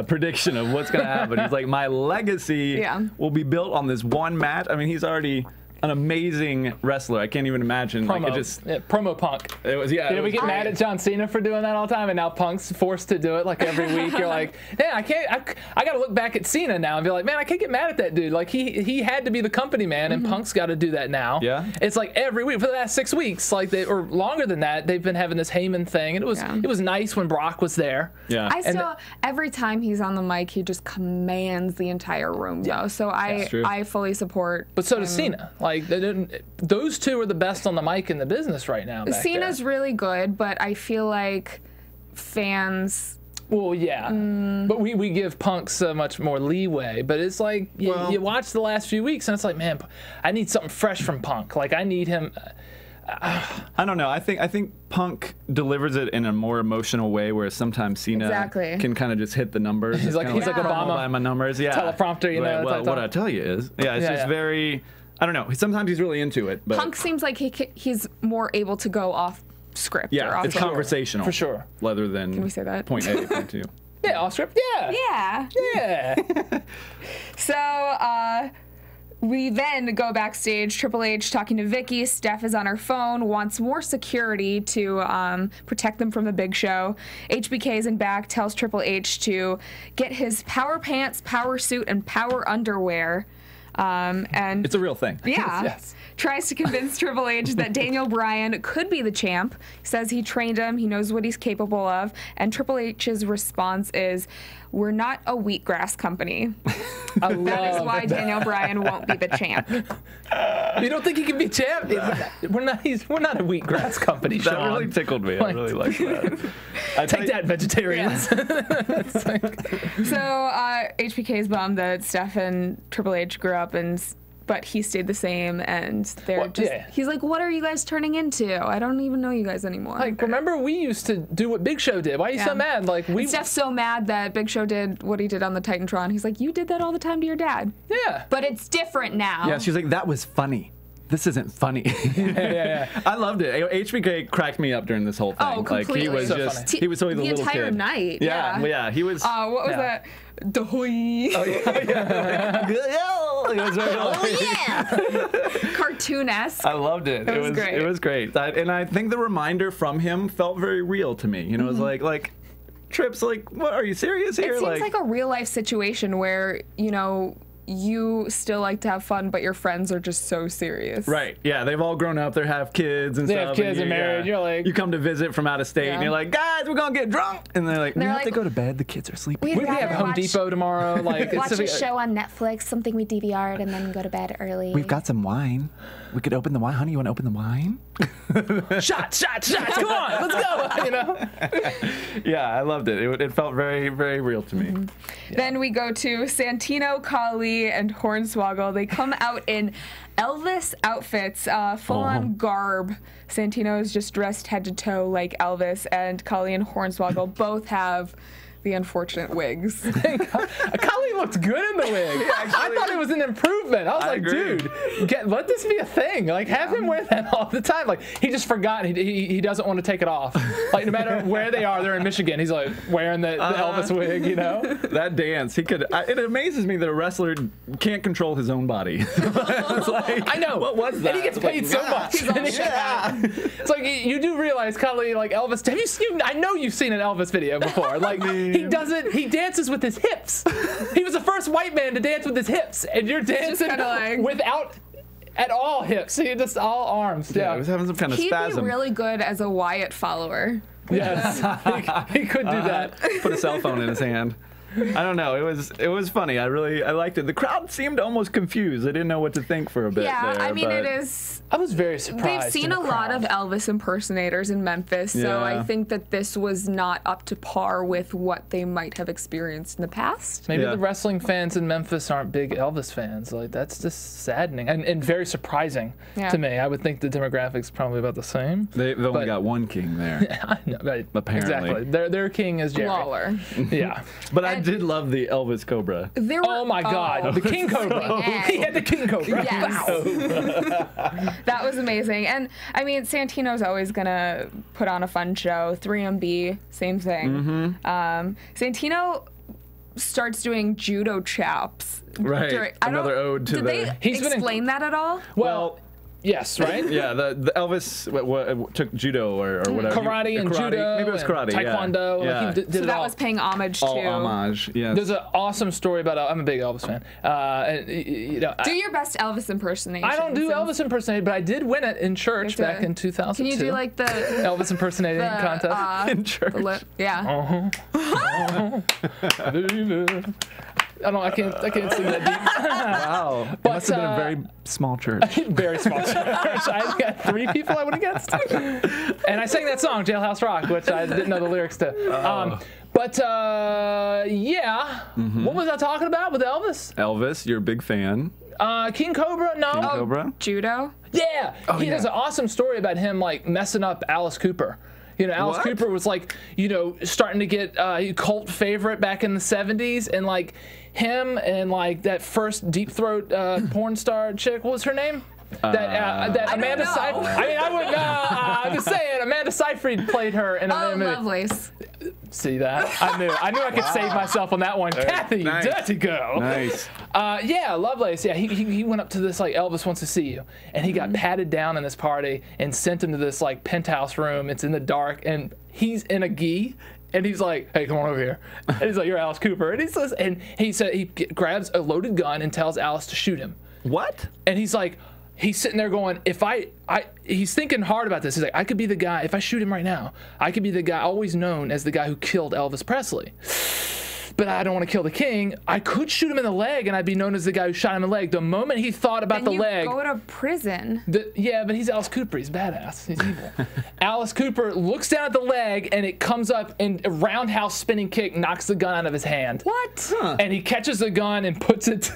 Speaker 6: prediction of what's going to happen. He's like, my legacy will be built on this one match. I mean, he's already an amazing wrestler. I can't even imagine.
Speaker 5: Promo.
Speaker 6: Like,
Speaker 5: Promo Punk.
Speaker 6: It was, yeah.
Speaker 5: We get mad at John Cena for doing that all the time, and now Punk's forced to do it like every week. You're like, man, I got to look back at Cena now and be like, man, I can't get mad at that dude. Like he had to be the company man, and Punk's got to do that now.
Speaker 6: Yeah.
Speaker 5: It's like every week for the last 6 weeks, or longer than that, they've been having this Heyman thing, and it was nice when Brock was there.
Speaker 6: Yeah.
Speaker 4: Every time he's on the mic, he just commands the entire room, though. So I fully support.
Speaker 5: But so does Cena. Like those two are the best on the mic in the business right now.
Speaker 4: Cena's really good, but I feel like fans.
Speaker 5: Well, yeah, but we give Punk so much more leeway. But it's like you watch the last few weeks, and it's like, man, I need something fresh from Punk. Like I need him.
Speaker 6: I don't know. I think Punk delivers it in a more emotional way, whereas sometimes Cena can kind of just hit the numbers.
Speaker 5: He's like Obama
Speaker 6: by my numbers. Yeah,
Speaker 5: teleprompter. You know.
Speaker 6: Well, what I tell you is, it's just very. I don't know. Sometimes he's really into it. But
Speaker 4: Punk seems like he's more able to go off script.
Speaker 6: Yeah, it's conversational
Speaker 5: for sure,
Speaker 6: rather than
Speaker 4: can we say that?
Speaker 6: Point A, point 2.
Speaker 5: Yeah, off script. Yeah.
Speaker 4: So we then go backstage. Triple H talking to Vicky. Steph is on her phone. Wants more security to protect them from the Big Show. HBK is in back. Tells Triple H to get his power pants, power suit, and power underwear. And
Speaker 6: it's a real thing.
Speaker 4: Yeah.
Speaker 5: Yes.
Speaker 4: Tries to convince Triple H that Daniel Bryan could be the champ. Says he trained him. He knows what he's capable of. And Triple H's response is, we're not a wheatgrass company. That is why Daniel Bryan won't be the champ.
Speaker 5: You don't think he can be champ? We're not a wheatgrass company, Sean.
Speaker 6: That really tickled me. I really like that.
Speaker 5: Take that, vegetarians.
Speaker 4: So HBK's bummed that Steph and Triple H grew up, but he stayed the same, and he's like, what are you guys turning into? I don't even know you guys anymore.
Speaker 5: Like, remember we used to do what Big Show did. Why are you so mad? Like
Speaker 4: Steph's so mad that Big Show did what he did on the Titantron. He's like, you did that all the time to your dad.
Speaker 5: Yeah.
Speaker 4: But it's different now.
Speaker 6: Yeah, she's like, that was funny. This isn't funny.
Speaker 5: Yeah.
Speaker 6: I loved it. HBK cracked me up during this whole thing.
Speaker 4: Oh, completely.
Speaker 6: Like he was he was always a little kid.
Speaker 4: The entire night.
Speaker 6: Yeah, he was.
Speaker 4: What was that? Dahoy.
Speaker 6: Oh yeah.
Speaker 4: Cartoon-esque.
Speaker 6: I loved it.
Speaker 4: It was great.
Speaker 6: It was great. And I think the reminder from him felt very real to me. You know, it was like Tripp's like, what, are you serious here?
Speaker 4: It seems like a real life situation where, you know, you still like to have fun, but your friends are just so serious.
Speaker 6: Right. Yeah. They've all grown up. They have kids and stuff.
Speaker 5: They have kids and married. You're like,
Speaker 6: you come to visit from out of state, and you're like, guys, we're gonna get drunk, and they're like, we have to go to bed. The kids are sleeping.
Speaker 5: We have Home Depot tomorrow. Like,
Speaker 7: watch a show on Netflix, something we DVR'd, and then go to bed early.
Speaker 8: We've got some wine. We could open the wine. Honey, you want to open the wine?
Speaker 5: Shots. Come on, let's go. You know.
Speaker 6: Yeah, I loved it. It felt very, very real to me.
Speaker 4: Mm-hmm. Yeah. Then we go to Santino, Khali, and Hornswoggle. They come out in Elvis outfits, full-on garb. Santino is just dressed head to toe like Elvis, and Khali and Hornswoggle both have the unfortunate wigs.
Speaker 5: Khali looked good in the wig. I thought it was an improvement. I was like,
Speaker 6: agree.
Speaker 5: dude, let this be a thing. Like, have him wear that all the time. Like, he just forgot. He doesn't want to take it off. Like, no matter where they are, they're in Michigan. He's like wearing the Elvis wig, you know.
Speaker 6: That dance, he could. It amazes me that a wrestler can't control his own body. It's like,
Speaker 5: I know.
Speaker 6: What was that?
Speaker 5: And he gets paid so much. It's like you do realize, Kelley, like Elvis. Have you seen? I know you've seen an Elvis video before. Like he doesn't. He dances with his hips. He was the first white man to dance with his hips, and you're dancing
Speaker 4: like,
Speaker 5: without at all hips. He just all arms.
Speaker 6: Yeah, he was having some kind of spasm.
Speaker 4: He'd be really good as a Wyatt follower.
Speaker 5: Yes, he could do that.
Speaker 6: Put a cell phone in his hand. I don't know. It was funny. I liked it. The crowd seemed almost confused. They didn't know what to think for a bit.
Speaker 4: Yeah,
Speaker 6: there,
Speaker 4: I mean, it is.
Speaker 5: I was very surprised.
Speaker 4: They've seen a lot of Elvis impersonators in Memphis, so I think that this was not up to par with what they might have experienced in the past.
Speaker 5: Maybe the wrestling fans in Memphis aren't big Elvis fans. Like, that's just saddening and very surprising to me. I would think the demographics probably about the same.
Speaker 6: They've only got one king there.
Speaker 5: I know, right.
Speaker 6: Apparently.
Speaker 5: Exactly. Their king is Jerry.
Speaker 4: Lawler.
Speaker 5: Yeah.
Speaker 6: But I did love the Elvis Cobra.
Speaker 5: Oh my God, the King Cobra. He had the King Cobra.
Speaker 4: Yes. That was amazing. And I mean, Santino's always gonna put on a fun show. 3MB, same thing. Santino starts doing judo chops.
Speaker 6: Right. Another ode to
Speaker 4: did they explain that at all?
Speaker 5: Well, yes, right?
Speaker 6: Yeah, the Elvis took judo or whatever.
Speaker 5: Karate and judo.
Speaker 6: Maybe it was karate.
Speaker 5: Taekwondo.
Speaker 6: Yeah.
Speaker 5: Like he did
Speaker 4: So
Speaker 5: it
Speaker 4: that
Speaker 5: all.
Speaker 4: was paying homage
Speaker 6: All
Speaker 4: to.
Speaker 6: homage, yes.
Speaker 5: There's an awesome story about. I'm a big Elvis fan. And, you know,
Speaker 4: Do your best Elvis impersonation.
Speaker 5: I don't do Elvis impersonation, but I did win it in church back in 2002.
Speaker 4: Can you do like the
Speaker 5: Elvis impersonating contest
Speaker 6: in church?
Speaker 4: Yeah.
Speaker 5: I can't sing that deep.
Speaker 8: Wow. It must have been a very small church.
Speaker 5: Very small church. I got 3 people I went against. And I sang that song, Jailhouse Rock, which I didn't know the lyrics to. What was I talking about with Elvis?
Speaker 6: Elvis, you're a big fan.
Speaker 5: King Cobra? No.
Speaker 6: King Cobra?
Speaker 4: Judo?
Speaker 5: Yeah. He has an awesome story about him like messing up Alice Cooper. You know, Alice Cooper was like, you know, starting to get cult favorite back in the 70s, and like him and like that first deep throat porn star chick, what was her name? That Amanda Seyfried. I mean, I wouldn't know. I'm just saying, Amanda Seyfried played her in a movie.
Speaker 4: Lovelace.
Speaker 5: See that? I knew I could save myself on that one. Kathy,
Speaker 6: nice.
Speaker 5: dirty girl.
Speaker 6: Nice.
Speaker 5: Yeah, Lovelace. Yeah, he went up to this like Elvis wants to see you, and he got patted down in this party and sent him to this like penthouse room. It's in the dark, and he's in a gi. And he's like, "Hey, come on over here." And he's like, "You're Alice Cooper." And he said he grabs a loaded gun and tells Alice to shoot him.
Speaker 6: What?
Speaker 5: And he's like, he's sitting there going, he's thinking hard about this. He's like, I could be the guy, if I shoot him right now, I could be the guy always known as the guy who killed Elvis Presley. But I don't want to kill the king. I could shoot him in the leg, and I'd be known as the guy who shot him in the leg. The moment he thought about the leg...
Speaker 4: go to prison.
Speaker 5: Yeah, but he's Alice Cooper. He's badass. He's evil. Alice Cooper looks down at the leg, and it comes up, and a roundhouse spinning kick knocks the gun out of his hand.
Speaker 4: What?
Speaker 5: And he catches the gun and puts it...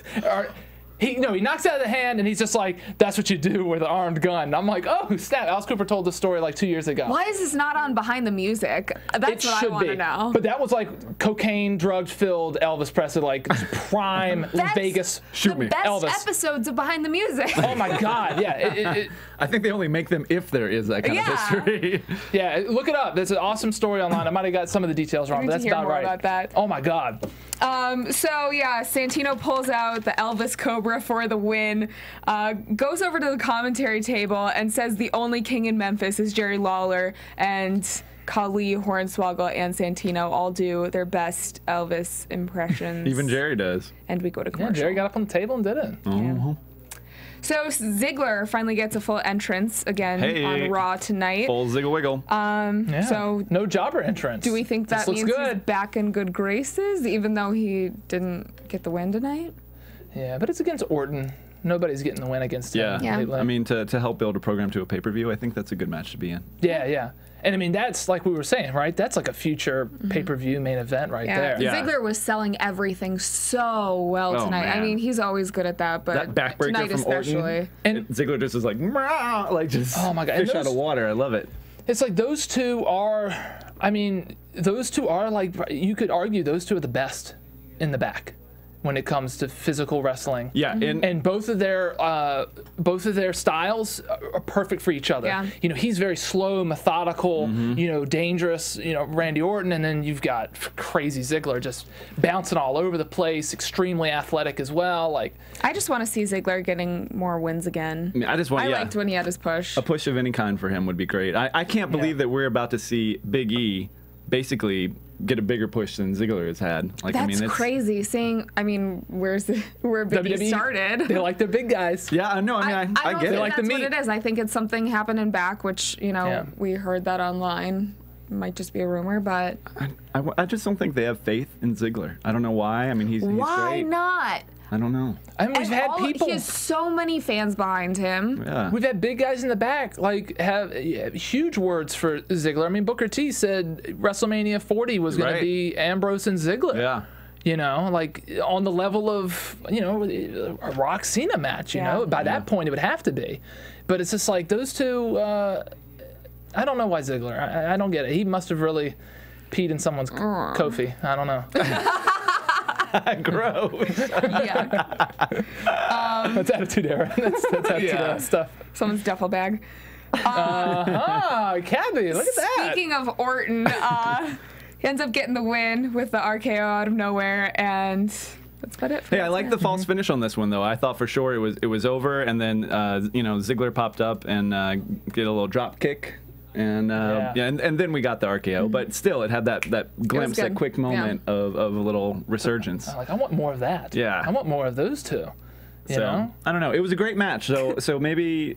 Speaker 5: He knocks it out of the hand, and he's just like, that's what you do with an armed gun. And I'm like, oh, snap. Alice Cooper told this story like 2 years ago.
Speaker 4: Why is this not on Behind the Music? That's what I want to know.
Speaker 5: But that was like cocaine, drug-filled Elvis Presley, like prime Vegas.
Speaker 6: Shoot me.
Speaker 4: Best
Speaker 5: Elvis.
Speaker 4: episodes of Behind the Music.
Speaker 5: Oh, my God. Yeah.
Speaker 6: I think they only make them if there is that kind of history.
Speaker 5: Yeah, look it up. There's an awesome story online. I might have got some of the details wrong, but that's about right.
Speaker 4: About that.
Speaker 5: Oh, my God.
Speaker 4: So yeah, Santino pulls out the Elvis Cobra for the win, goes over to the commentary table and says the only king in Memphis is Jerry Lawler, and Khali, Hornswoggle, and Santino all do their best Elvis impressions.
Speaker 6: Even Jerry does.
Speaker 4: And we go to commercial.
Speaker 5: Yeah, Jerry got up on the table and did it.
Speaker 4: Yeah. So Ziggler finally gets a full entrance again on Raw tonight.
Speaker 6: Full Ziggle Wiggle.
Speaker 4: So
Speaker 5: no jobber entrance.
Speaker 4: Do we think that means he's back in good graces, even though he didn't get the win tonight?
Speaker 5: Yeah, but it's against Orton. Nobody's getting the win against him.
Speaker 6: Yeah. I mean, to help build a program to a pay-per-view, I think that's a good match to be in.
Speaker 5: Yeah. And I mean, that's like we were saying, right? That's like a future pay-per-view main event right there.
Speaker 4: Yeah. Ziggler was selling everything so well tonight.
Speaker 6: Man.
Speaker 4: I mean, he's always good at that, but
Speaker 6: that backbreaker
Speaker 4: tonight
Speaker 6: from
Speaker 4: especially.
Speaker 6: Orton, and Ziggler just is like, just
Speaker 5: oh my God.
Speaker 6: fish out of water. I love it.
Speaker 5: It's like those two are like, you could argue those two are the best in the back. when it comes to physical wrestling.
Speaker 6: Yeah,
Speaker 5: and both of their styles are perfect for each other.
Speaker 4: Yeah.
Speaker 5: You know, he's very slow, methodical, you know, dangerous, you know, Randy Orton, and then you've got crazy Ziggler just bouncing all over the place, extremely athletic as well. Like,
Speaker 4: I just want to see Ziggler getting more wins again.
Speaker 6: I just want,
Speaker 4: I liked when he had his push.
Speaker 6: A push of any kind for him would be great. I can't believe that we're about to see Big E basically get a bigger push than Ziggler has had. Like,
Speaker 4: That's
Speaker 6: I mean, it's
Speaker 4: crazy. Seeing, I mean, where Big
Speaker 5: WWE,
Speaker 4: E started.
Speaker 5: They like their big guys.
Speaker 6: Yeah, I know. I mean, I
Speaker 4: don't
Speaker 6: get
Speaker 4: think
Speaker 6: it.
Speaker 5: like the
Speaker 4: that's what
Speaker 5: meat.
Speaker 4: it is. I think it's something happening back, which, you know, we heard that online. Might just be a rumor, but
Speaker 6: I just don't think they have faith in Ziggler. I don't know why. I mean, he's
Speaker 4: why
Speaker 6: great.
Speaker 4: not?
Speaker 6: I don't know.
Speaker 5: I mean, we've had people.
Speaker 4: He has so many fans behind him.
Speaker 6: Yeah.
Speaker 5: We've had big guys in the back like have huge words for Ziggler. I mean, Booker T said WrestleMania 40 was going to be Ambrose and Ziggler.
Speaker 6: Yeah.
Speaker 5: You know, like on the level of, you know, a Rock Cena match, you know. By that point, it would have to be. But it's just like those two, I don't know why Ziggler. I don't get it. He must have really peed in someone's Kofi. I don't know.
Speaker 6: Gross.
Speaker 4: Yeah.
Speaker 5: That's Attitude Era. That's Attitude Era stuff.
Speaker 4: Someone's duffel bag.
Speaker 5: Cathy, look at that.
Speaker 4: Speaking of Orton, he ends up getting the win with the RKO out of nowhere, and that's about it.
Speaker 6: Hey, I like the false finish on this one though. I thought for sure it was over, and then you know, Ziggler popped up and get a little drop kick. And and then we got the RKO, but still, it had that glimpse, that quick moment of a little resurgence.
Speaker 5: Like, I want more of that.
Speaker 6: Yeah,
Speaker 5: I want more of those two. You know?
Speaker 6: I don't know. It was a great match. So maybe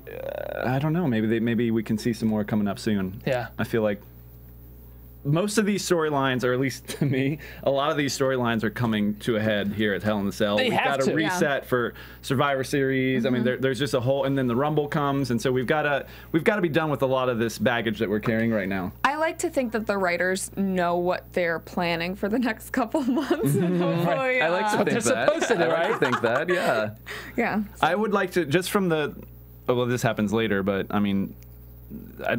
Speaker 6: I don't know. Maybe we can see some more coming up soon.
Speaker 5: Yeah.
Speaker 6: I feel like most of these storylines, or at least to me, a lot of these storylines are coming to a head here at Hell in the Cell. We've got to reset for Survivor Series. I mean, there's just a whole, and then the Rumble comes, and so we've got to be done with a lot of this baggage that we're carrying right now.
Speaker 4: I like to think that the writers know what they're planning for the next couple months. And hopefully,
Speaker 6: I like to think
Speaker 5: they're supposed to do,
Speaker 6: I like
Speaker 5: right?
Speaker 6: to think that, yeah.
Speaker 4: Yeah.
Speaker 6: I would like to, just from the, well, this happens later, but I mean,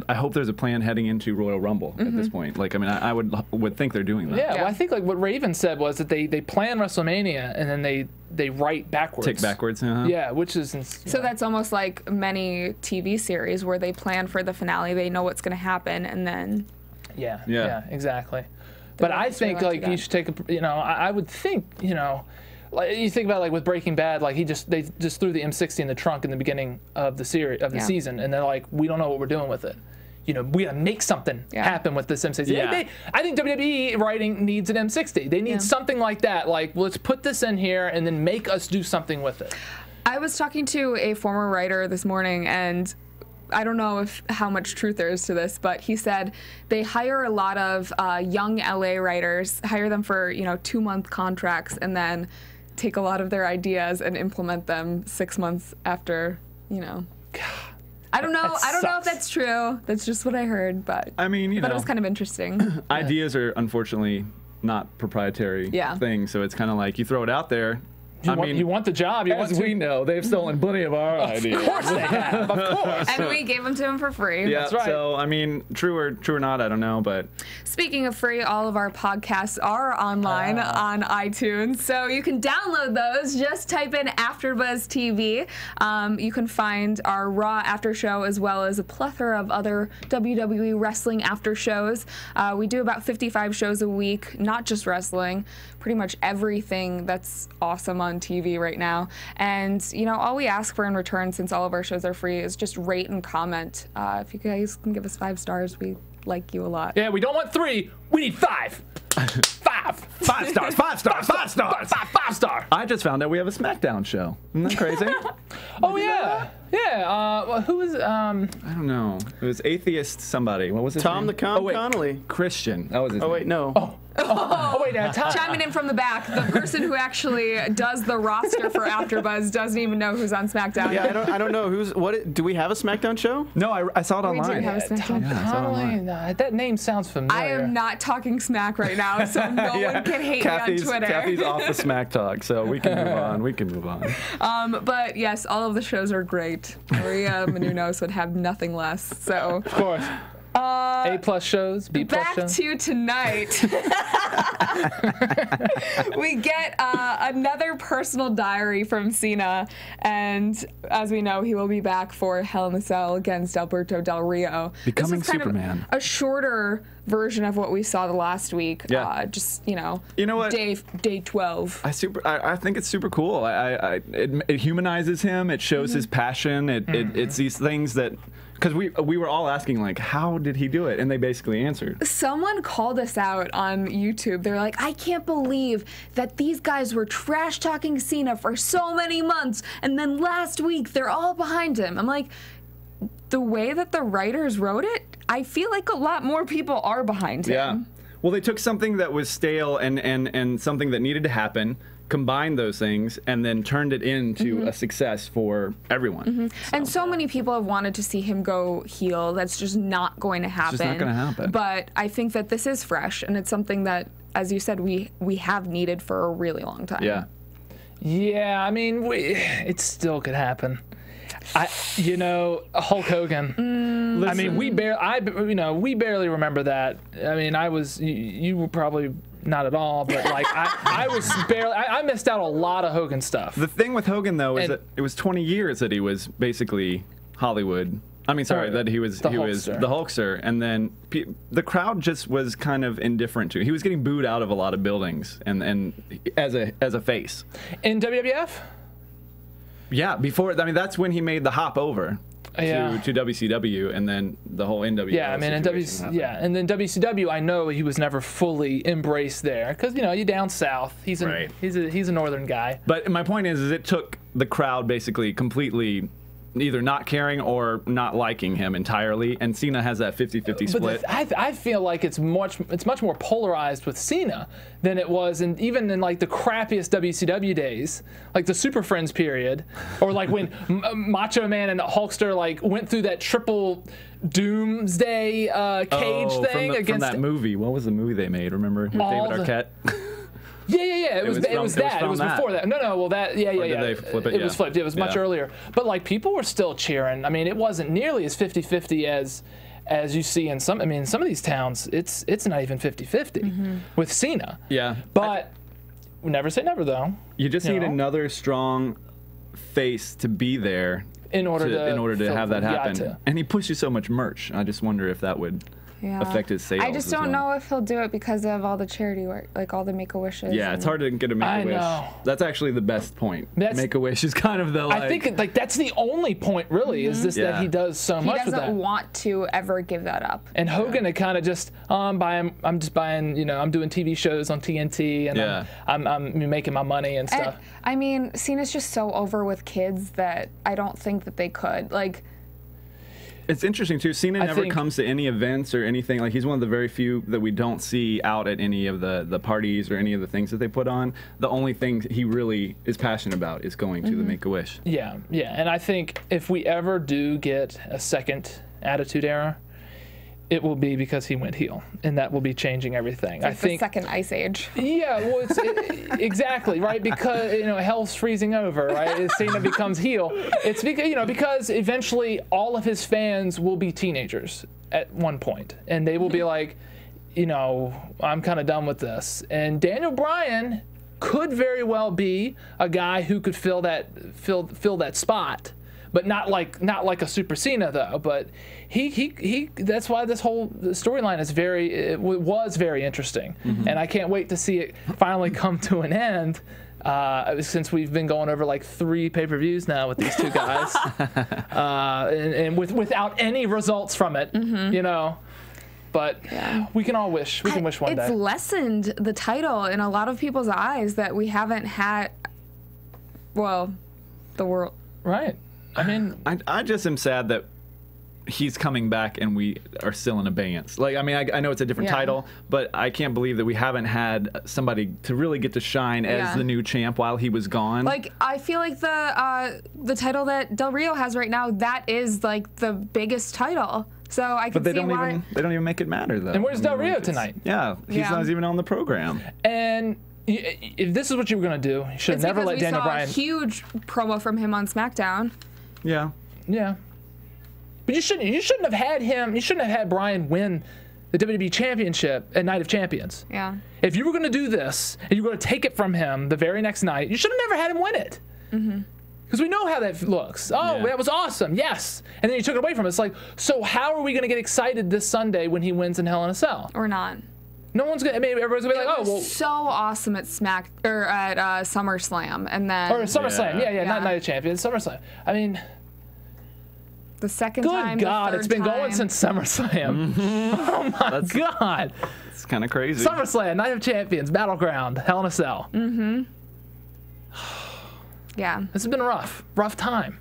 Speaker 6: I hope there's a plan heading into Royal Rumble at this point. Like, I mean, I would think they're doing that.
Speaker 5: Yeah, well, I think like what Raven said was that they plan WrestleMania and then they write backwards.
Speaker 6: Tick backwards.
Speaker 5: Yeah, which is
Speaker 4: so that's almost like many TV series where they plan for the finale. They know what's going to happen, and then
Speaker 5: yeah, exactly. But I think like you should take a, you know, I would think, you know, like you think about like with Breaking Bad, like they just threw the M60 in the trunk in the beginning of the series of the season, and they're like, we don't know what we're doing with it. You know, we gotta make something happen with this M60.
Speaker 6: Yeah.
Speaker 5: I think WWE writing needs an M60. They need something like that. Like, let's put this in here and then make us do something with it.
Speaker 4: I was talking to a former writer this morning, and I don't know how much truth there is to this, but he said they hire a lot of young LA writers, hire them for 2-month contracts, and then take a lot of their ideas and implement them 6 months after, God. I don't know. I don't know if that's true. That's just what I heard, but
Speaker 6: I mean,
Speaker 4: it was kind of interesting.
Speaker 6: Ideas are unfortunately not proprietary things, so it's kind of like you throw it out there.
Speaker 5: You want the job.
Speaker 6: As we know, they've stolen plenty of our ideas.
Speaker 5: Of course they have. Of course.
Speaker 4: And we gave them to him for free.
Speaker 6: Yeah,
Speaker 5: that's right.
Speaker 6: So, I mean, true or not, I don't know, but...
Speaker 4: Speaking of free, all of our podcasts are online on iTunes, so you can download those. Just type in AfterBuzz TV. You can find our Raw after show as well as a plethora of other WWE wrestling after shows. We do about 55 shows a week, not just wrestling, pretty much everything that's awesome on TV right now. And, all we ask for in return, since all of our shows are free, is just rate and comment. If you guys can give us 5 stars, we like you a lot.
Speaker 5: Yeah, we don't want 3. We need 5. 5.
Speaker 6: 5 stars. 5 stars. 5 stars.
Speaker 5: 5 star.
Speaker 6: I just found out we have a SmackDown show. Isn't that crazy?
Speaker 5: Oh, yeah. Yeah. Well, who was...
Speaker 6: I don't know. It was Atheist somebody. What was his
Speaker 9: Tom
Speaker 6: name?
Speaker 9: Connolly.
Speaker 6: Christian. That was his name.
Speaker 9: Oh, wait, no.
Speaker 5: Oh, wait, Tom.
Speaker 4: Chiming in from the back, the person who actually does the roster for AfterBuzz doesn't even know who's on SmackDown.
Speaker 9: Yeah, I don't know do we have a SmackDown show?
Speaker 6: No, I saw it online.
Speaker 4: We do have a SmackDown.
Speaker 6: Yeah, I saw it online.
Speaker 5: That name sounds familiar.
Speaker 4: I am not talking smack right now, so no one can hate me on Twitter.
Speaker 6: Kathy's off the smack talk, so we can move on.
Speaker 4: But yes, all of the shows are great. Maria Menounos would have nothing less. So
Speaker 5: of course. A+ shows, B+
Speaker 4: Back
Speaker 5: shows.
Speaker 4: to tonight. We get another personal diary from Cena, and as we know, he will be back for Hell in a Cell against Alberto Del Rio.
Speaker 6: Becoming
Speaker 4: this was kind
Speaker 6: Superman.
Speaker 4: of a shorter version of what we saw the last week.
Speaker 6: Yeah.
Speaker 4: Just
Speaker 6: You know what?
Speaker 4: Day 12.
Speaker 6: I think it's super cool. It humanizes him. It shows his passion. It's these things that, because we were all asking, like, how did he do it? And they basically answered.
Speaker 4: Someone called us out on YouTube. They're like, I can't believe that these guys were trash talking Cena for so many months, and then last week they're all behind him. I'm like, the way that the writers wrote it, I feel like a lot more people are behind him.
Speaker 6: Yeah. Well, they took something that was stale and something that needed to happen, combined those things, and then turned it into a success for everyone.
Speaker 4: And so many people have wanted to see him go heel. That's just not going to happen.
Speaker 6: It's just not going to happen.
Speaker 4: But I think that this is fresh, and it's something that, as you said, we have needed for a really long time.
Speaker 6: Yeah.
Speaker 5: Yeah, I mean, it still could happen. Hulk Hogan. I mean, we barely remember that. I mean, you were probably not at all, but like I missed out a lot of Hogan stuff.
Speaker 6: The thing with Hogan though is that it was 20 years that he was basically Hollywood. I mean, sorry, that he was the Hulkster, and then the crowd just was kind of indifferent to. He was getting booed out of a lot of buildings, and as a face
Speaker 5: in WWF.
Speaker 6: Yeah, that's when he made the hop over to WCW, and then the whole NWO.
Speaker 5: Yeah, I mean, and then WCW, I know he was never fully embraced there because you're down south. He's a northern guy.
Speaker 6: But my point is it took the crowd basically completely either not caring or not liking him entirely, and Cena has that 50-50 split.
Speaker 5: But I feel like it's much more polarized with Cena than it was, and even in like the crappiest WCW days, like the Super Friends period, or like when Macho Man and Hulkster like went through that triple Doomsday cage thing
Speaker 6: from that movie. What was the movie they made? Remember with David Arquette?
Speaker 5: Yeah. It was before that. No. Well, that. Yeah.
Speaker 6: Did they flip it?
Speaker 5: It was flipped. It was much earlier. But like people were still cheering. I mean, it wasn't nearly as 50-50 as you see in some. I mean, some of these towns, it's not even 50-50 with Cena.
Speaker 6: Yeah.
Speaker 5: But never say never, though.
Speaker 6: You just need another strong face to be there
Speaker 5: in order
Speaker 6: to have that happen. And he pushes so much merch. I just wonder if that would affect his sales.
Speaker 4: I just don't know if he'll do it because of all the charity work, like all the Make-A-Wishes.
Speaker 6: Yeah, it's hard to get a Make-A-Wish. That's actually the best point. Make-A-Wish is kind of the
Speaker 5: I think like that's the only point really is this that he does so much with that.
Speaker 4: He doesn't want to ever give that up.
Speaker 5: And Hogan had kind of just I'm just buying, I'm doing TV shows on TNT and I'm making my money and stuff.
Speaker 4: And, I mean, Cena's just so over with kids that I don't think that they could. Like,
Speaker 6: it's interesting too. Cena never comes to any events or anything. Like he's one of the very few that we don't see out at any of the parties or any of the things that they put on. The only thing he really is passionate about is going to the Make-A-Wish.
Speaker 5: Yeah. And I think if we ever do get a second Attitude Era, it will be because he went heel, and that will be changing everything.
Speaker 4: It's like I think the second Ice Age.
Speaker 5: Yeah, well, exactly right because hell's freezing over, right? As Cena becomes heel, it's because eventually all of his fans will be teenagers at one point, and they will be like, I'm kind of done with this. And Daniel Bryan could very well be a guy who could fill that spot. But not like a Super Cena though. But he that's why this whole storyline was very interesting, and I can't wait to see it finally come to an end. Since we've been going over like 3 pay-per-views now with these two guys, and without any results from it, But we can all wish. We can wish one day.
Speaker 4: It's lessened the title in a lot of people's eyes that we haven't had. Well, the world.
Speaker 5: Right. I mean,
Speaker 6: I just am sad that he's coming back and we are still in abeyance. Like, I mean, I know it's a different title, but I can't believe that we haven't had somebody to really get to shine as the new champ while he was gone.
Speaker 4: Like, I feel like the title that Del Rio has right now, that is like the biggest title. So I can see why.
Speaker 6: They don't even make it matter though.
Speaker 5: And where's Del Rio tonight?
Speaker 6: Yeah, he's not even on the program.
Speaker 5: And if this is what you were gonna do, you should have never let Daniel Bryan.
Speaker 4: We saw a huge promo from him on SmackDown.
Speaker 6: Yeah.
Speaker 5: But you shouldn't have had him. You shouldn't have had Bryan win the WWE Championship at Night of Champions.
Speaker 4: Yeah.
Speaker 5: If you were going to do this and you were going to take it from him the very next night, you should have never had him win it. Because we know how that looks. Oh, that was awesome. Yes. And then you took it away from us. It's like, so how are we going to get excited this Sunday when he wins in Hell in a Cell?
Speaker 4: Or not.
Speaker 5: No one's gonna. I mean, everyone's gonna be like, "Oh, well."
Speaker 4: So awesome at SummerSlam, and then
Speaker 5: SummerSlam, yeah, not Night of Champions, SummerSlam. I mean,
Speaker 4: the second
Speaker 5: good
Speaker 4: time.
Speaker 5: Good God, it's been going since SummerSlam. Oh my God,
Speaker 6: it's kind of crazy.
Speaker 5: SummerSlam, Night of Champions, Battleground, Hell in a Cell.
Speaker 4: Yeah,
Speaker 5: this has been a rough time.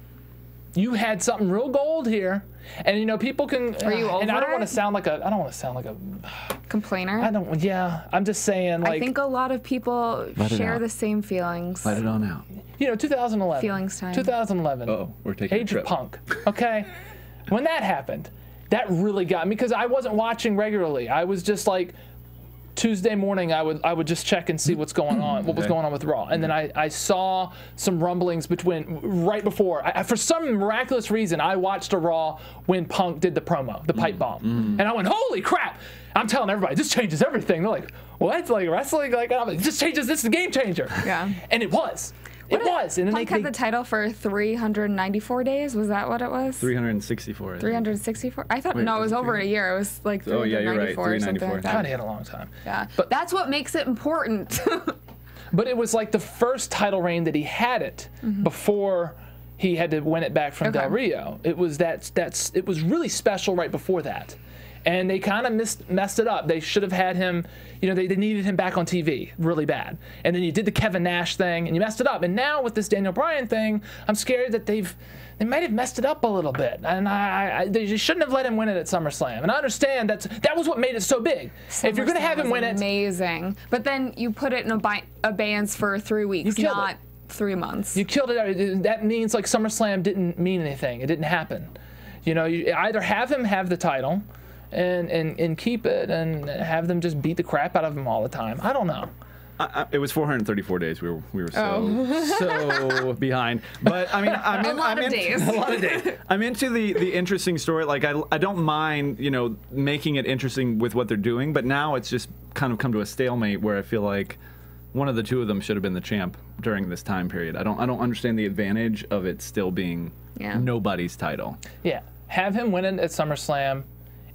Speaker 5: You had something real gold here, and you know people can.
Speaker 4: Are you over
Speaker 5: and I don't
Speaker 4: it?
Speaker 5: want to sound like a
Speaker 4: complainer.
Speaker 5: I'm just saying. Like,
Speaker 4: I think a lot of people share the same feelings.
Speaker 8: Let it on out.
Speaker 5: You know, 2011.
Speaker 4: Feelings time.
Speaker 5: 2011.
Speaker 6: Oh, we're taking
Speaker 5: Age
Speaker 6: a trip.
Speaker 5: of Punk. Okay, when that happened, that really got me because I wasn't watching regularly. I was just like. Tuesday morning, I would just check and see what's going on, what was going on with Raw, and then I saw some rumblings right before. For some miraculous reason, I watched a Raw when Punk did the promo, the pipe bomb, and I went, "Holy crap!" I'm telling everybody, this changes everything. They're like, "What? Like wrestling? Like this changes? This is a game changer." Yeah, and it was. It was. And then
Speaker 4: Punk had the title for 394 days. Was that what it was?
Speaker 6: 364.
Speaker 4: 364. I thought no, it was over a year. It was like 394
Speaker 6: Oh yeah, you're right.
Speaker 4: or something like that.
Speaker 5: God, he had a long time.
Speaker 4: Yeah, but that's what makes it important.
Speaker 5: But it was like the first title reign that he had it before he had to win it back from Del Rio. It was it was really special right before that. And they kind of messed it up. They should have had him, you know, they needed him back on TV really bad. And then you did the Kevin Nash thing and you messed it up. And now with this Daniel Bryan thing, I'm scared that they might have messed it up a little bit. And they shouldn't have let him win it at SummerSlam. And I understand that was what made it so big. If you're going to have him win it.
Speaker 4: Amazing. But then you put it in abeyance for 3 weeks, not 3 months.
Speaker 5: You killed it. That means like SummerSlam didn't mean anything. It didn't happen. You know, you either have him have the title and keep it and have them just beat the crap out of him all the time. I don't know.
Speaker 6: It was 434 days. We were so behind. But I mean,
Speaker 4: a lot of days.
Speaker 6: I'm into the interesting story. Like I don't mind, you know, making it interesting with what they're doing. But now it's just kind of come to a stalemate where I feel like one of the two of them should have been the champ during this time period. I don't understand the advantage of it still being nobody's title.
Speaker 5: Yeah, have him win it at SummerSlam.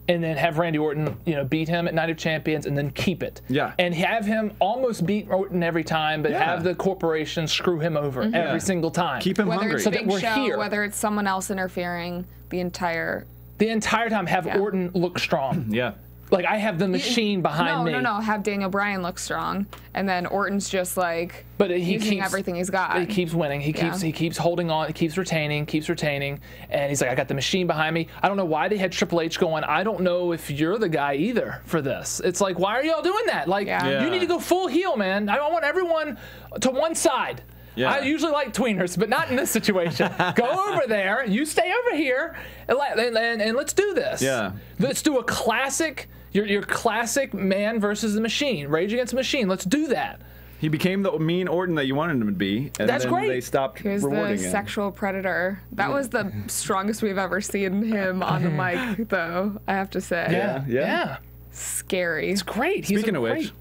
Speaker 5: And then have Randy Orton, you know, beat him at Night of Champions, and then keep it. Yeah. And have him almost beat Orton every time, but have the corporation screw him over every single time.
Speaker 6: Keep him hungry.
Speaker 4: Whether it's Big Show, whether it's someone else interfering, the entire
Speaker 5: time have Orton look strong.
Speaker 6: Yeah.
Speaker 5: Like I have the machine behind me.
Speaker 4: No. Have Daniel Bryan look strong, and then Orton's just like using everything he's got.
Speaker 5: He keeps winning. He keeps holding on. He keeps retaining, and he's like, I got the machine behind me. I don't know why they had Triple H going. I don't know if you're the guy either for this. It's like, why are y'all doing that? Like, you need to go full heel, man. I want everyone to one side. Yeah. I usually like tweeners, but not in this situation. Go over there. You stay over here, and let's do this. Yeah. Let's do a classic. Your classic man versus the machine, Rage Against the Machine. Let's do that.
Speaker 6: He became the mean Orton that you wanted him to be, and
Speaker 5: That's
Speaker 6: then
Speaker 5: great.
Speaker 6: They stopped
Speaker 4: Here's
Speaker 6: rewarding
Speaker 4: the
Speaker 6: him.
Speaker 4: sexual predator. That was the strongest we've ever seen him on the mic, though. I have to say.
Speaker 5: Yeah.
Speaker 4: Scary.
Speaker 5: It's great.
Speaker 6: Speaking of which.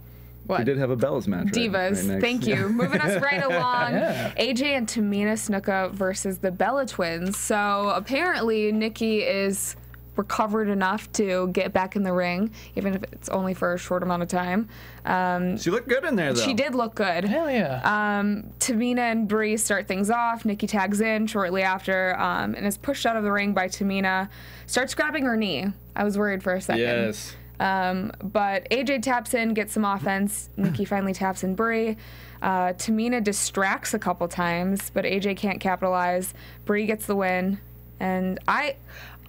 Speaker 4: What?
Speaker 6: We did have a Bellas match.
Speaker 4: Divas.
Speaker 6: Right
Speaker 4: Thank you. Moving us right along. AJ and Tamina Snuka versus the Bella Twins. So apparently Nikki is recovered enough to get back in the ring, even if it's only for a short amount of time.
Speaker 6: She looked good in there, though.
Speaker 4: She did look good.
Speaker 5: Hell yeah.
Speaker 4: Tamina and Brie start things off. Nikki tags in shortly after and is pushed out of the ring by Tamina. Starts grabbing her knee. I was worried for a second.
Speaker 6: Yes.
Speaker 4: But AJ taps in, gets some offense. Nikki finally taps in Brie. Tamina distracts a couple times, but AJ can't capitalize. Brie gets the win. And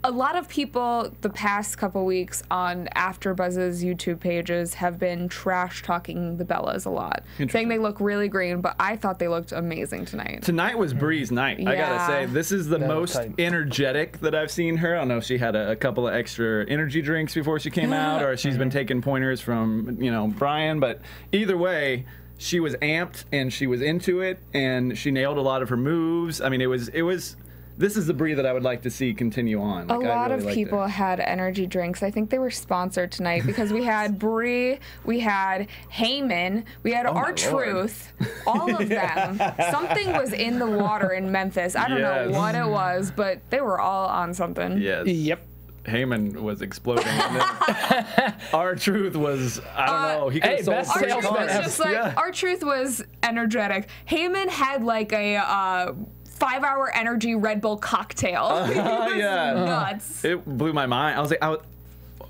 Speaker 4: a lot of people the past couple weeks on AfterBuzz's YouTube pages have been trash talking the Bellas a lot, saying they look really green, but I thought they looked amazing tonight.
Speaker 6: Tonight was Brie's night. I gotta say, this is the most energetic that I've seen her. I don't know if she had a couple of extra energy drinks before she came out, or she's been taking pointers from Bryan, but either way, she was amped and she was into it, and she nailed a lot of her moves. I mean, it was this is the Brie that I would like to see continue on. Like,
Speaker 4: A lot
Speaker 6: I really
Speaker 4: of
Speaker 6: liked
Speaker 4: people
Speaker 6: her.
Speaker 4: had energy drinks. I think they were sponsored tonight because we had Brie, we had Heyman, we had R-Truth, all of them. Something was in the water in Memphis. I don't know what it was, but they were all on something.
Speaker 6: Yes.
Speaker 5: Yep.
Speaker 6: Heyman was exploding. And then R-Truth was, I don't know. He could have sold
Speaker 5: best
Speaker 6: 3
Speaker 5: salesman
Speaker 6: cars.
Speaker 5: ever.
Speaker 4: Just like R-Truth was energetic. Heyman had like a 5-hour energy Red Bull cocktail. It was nuts.
Speaker 6: It blew my mind. I was like,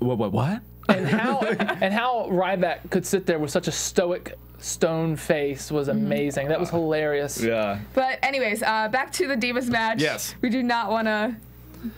Speaker 6: what?
Speaker 5: And how Ryback could sit there with such a stoic stone face was amazing. That was hilarious.
Speaker 6: Yeah.
Speaker 4: But anyways, back to the Divas match.
Speaker 6: Yes.
Speaker 4: We do not want to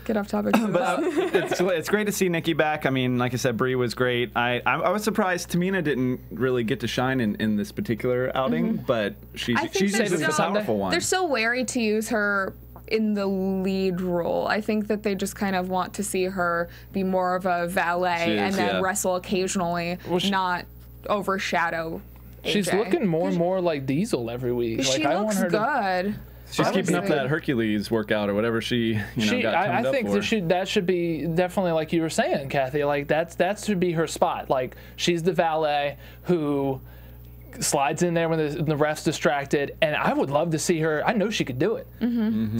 Speaker 4: get off topic.
Speaker 6: But it's great to see Nikki back. I mean, like I said, Brie was great. I was surprised Tamina didn't really get to shine in this particular outing, but she's a powerful one.
Speaker 4: They're so wary to use her in the lead role. I think that they just kind of want to see her be more of a valet and then wrestle occasionally, not overshadow AJ.
Speaker 5: She's looking more and more like Diesel every week.
Speaker 4: She
Speaker 5: like,
Speaker 4: looks good.
Speaker 6: She's keeping up that Hercules workout or whatever she got
Speaker 5: I
Speaker 6: up
Speaker 5: think
Speaker 6: for.
Speaker 5: that should be definitely, like you were saying, Kathy. Like that should be her spot. Like she's the valet who slides in there when the ref's distracted, and I would love to see her. I know she could do it.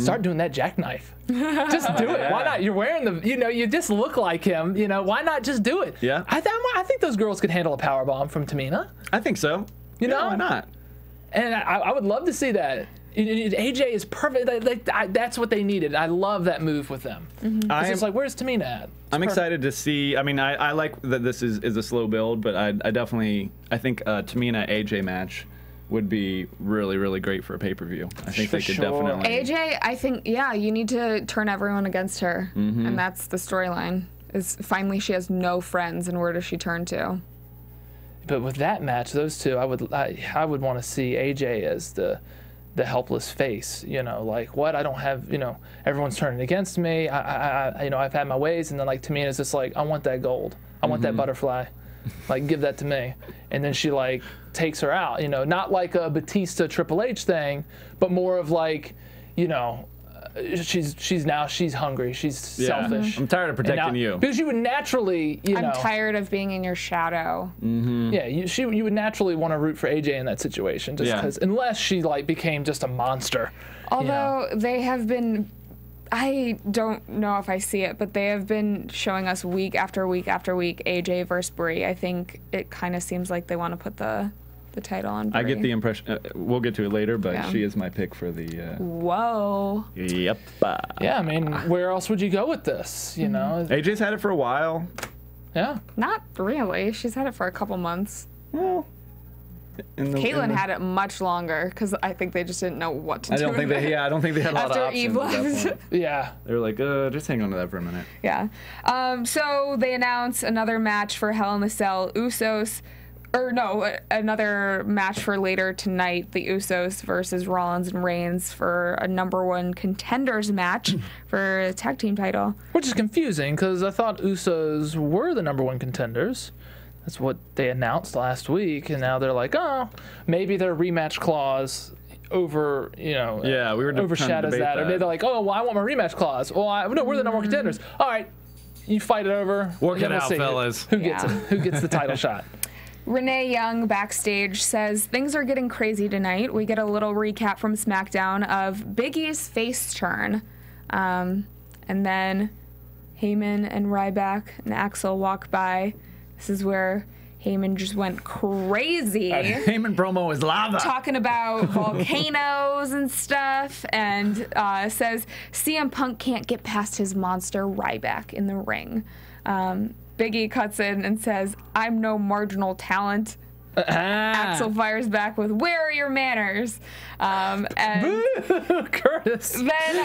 Speaker 5: Start doing that jackknife. Just do it. Why not? You're wearing you just look like him. Why not just do it?
Speaker 6: Yeah.
Speaker 5: I think those girls could handle a power bomb from Tamina.
Speaker 6: I think so.
Speaker 5: You know,
Speaker 6: why not?
Speaker 5: And I would love to see that. AJ is perfect. That's what they needed. I love that move with them. It's just like, where's Tamina at?
Speaker 6: I'm excited to see. I mean, I like that this is a slow build, but I think a Tamina AJ match would be really, really great for a pay-per-view. I think they could definitely.
Speaker 4: AJ, I think, you need to turn everyone against her, and that's the storyline. Is finally she has no friends, and where does she turn to?
Speaker 5: But with that match, those two, I would want to see AJ as the helpless face, like what I don't have, everyone's turning against me. I've had my ways, and then like Tamina's just like, I want that gold, I want that butterfly, like give that to me, and then she like takes her out, not like a Batista Triple H thing, but more of like, she's hungry, she's selfish.
Speaker 6: I'm tired of protecting you
Speaker 5: because you would naturally,
Speaker 4: I'm tired of being in your shadow.
Speaker 5: Yeah, you would naturally want to root for AJ in that situation, just because unless she like became just a monster.
Speaker 4: Although they have been, I don't know if I see it, but they have been showing us week after week after week AJ versus Brie. I think it kind of seems like they want to put the title on Brie.
Speaker 6: I get the impression, we'll get to it later, but she is my pick for the...
Speaker 4: Whoa.
Speaker 6: Yep.
Speaker 5: Yeah, I mean, where else would you go with this,
Speaker 6: AJ's had it for a while.
Speaker 5: Yeah.
Speaker 4: Not really. She's had it for a couple months.
Speaker 6: Well...
Speaker 4: Caitlyn had it much longer because I think they just didn't know what to do.
Speaker 6: I don't think they had a lot of
Speaker 4: after
Speaker 6: options
Speaker 4: Eve
Speaker 6: at that
Speaker 4: left.
Speaker 6: point.
Speaker 5: Yeah.
Speaker 6: They were like, just hang on to that for a minute.
Speaker 4: Yeah. So they announced another match for Hell in the Cell. Another match for later tonight. The Usos versus Rollins and Reigns for a #1 contenders match for the tag team title.
Speaker 5: Which is confusing because I thought Usos were the #1 contenders. That's what they announced last week, and now they're like, oh, maybe their rematch clause
Speaker 6: we were
Speaker 5: overshadows that. Or maybe they're like, oh, well, I want my rematch clause. Well, no, we're the #1 contenders. All right, you fight it over.
Speaker 6: Work it out, fellas.
Speaker 5: Who gets it? Who gets the title shot?
Speaker 4: Renee Young backstage says things are getting crazy tonight. We get a little recap from SmackDown of Big E's face turn. And then Heyman and Ryback and Axel walk by. This is where Heyman just went crazy.
Speaker 6: Heyman promo was lava.
Speaker 4: Talking about volcanoes and stuff, and says CM Punk can't get past his monster Ryback in the ring. Big E cuts in and says, I'm no marginal talent. Axel fires back with, where are your manners? And
Speaker 5: Curtis.
Speaker 4: Then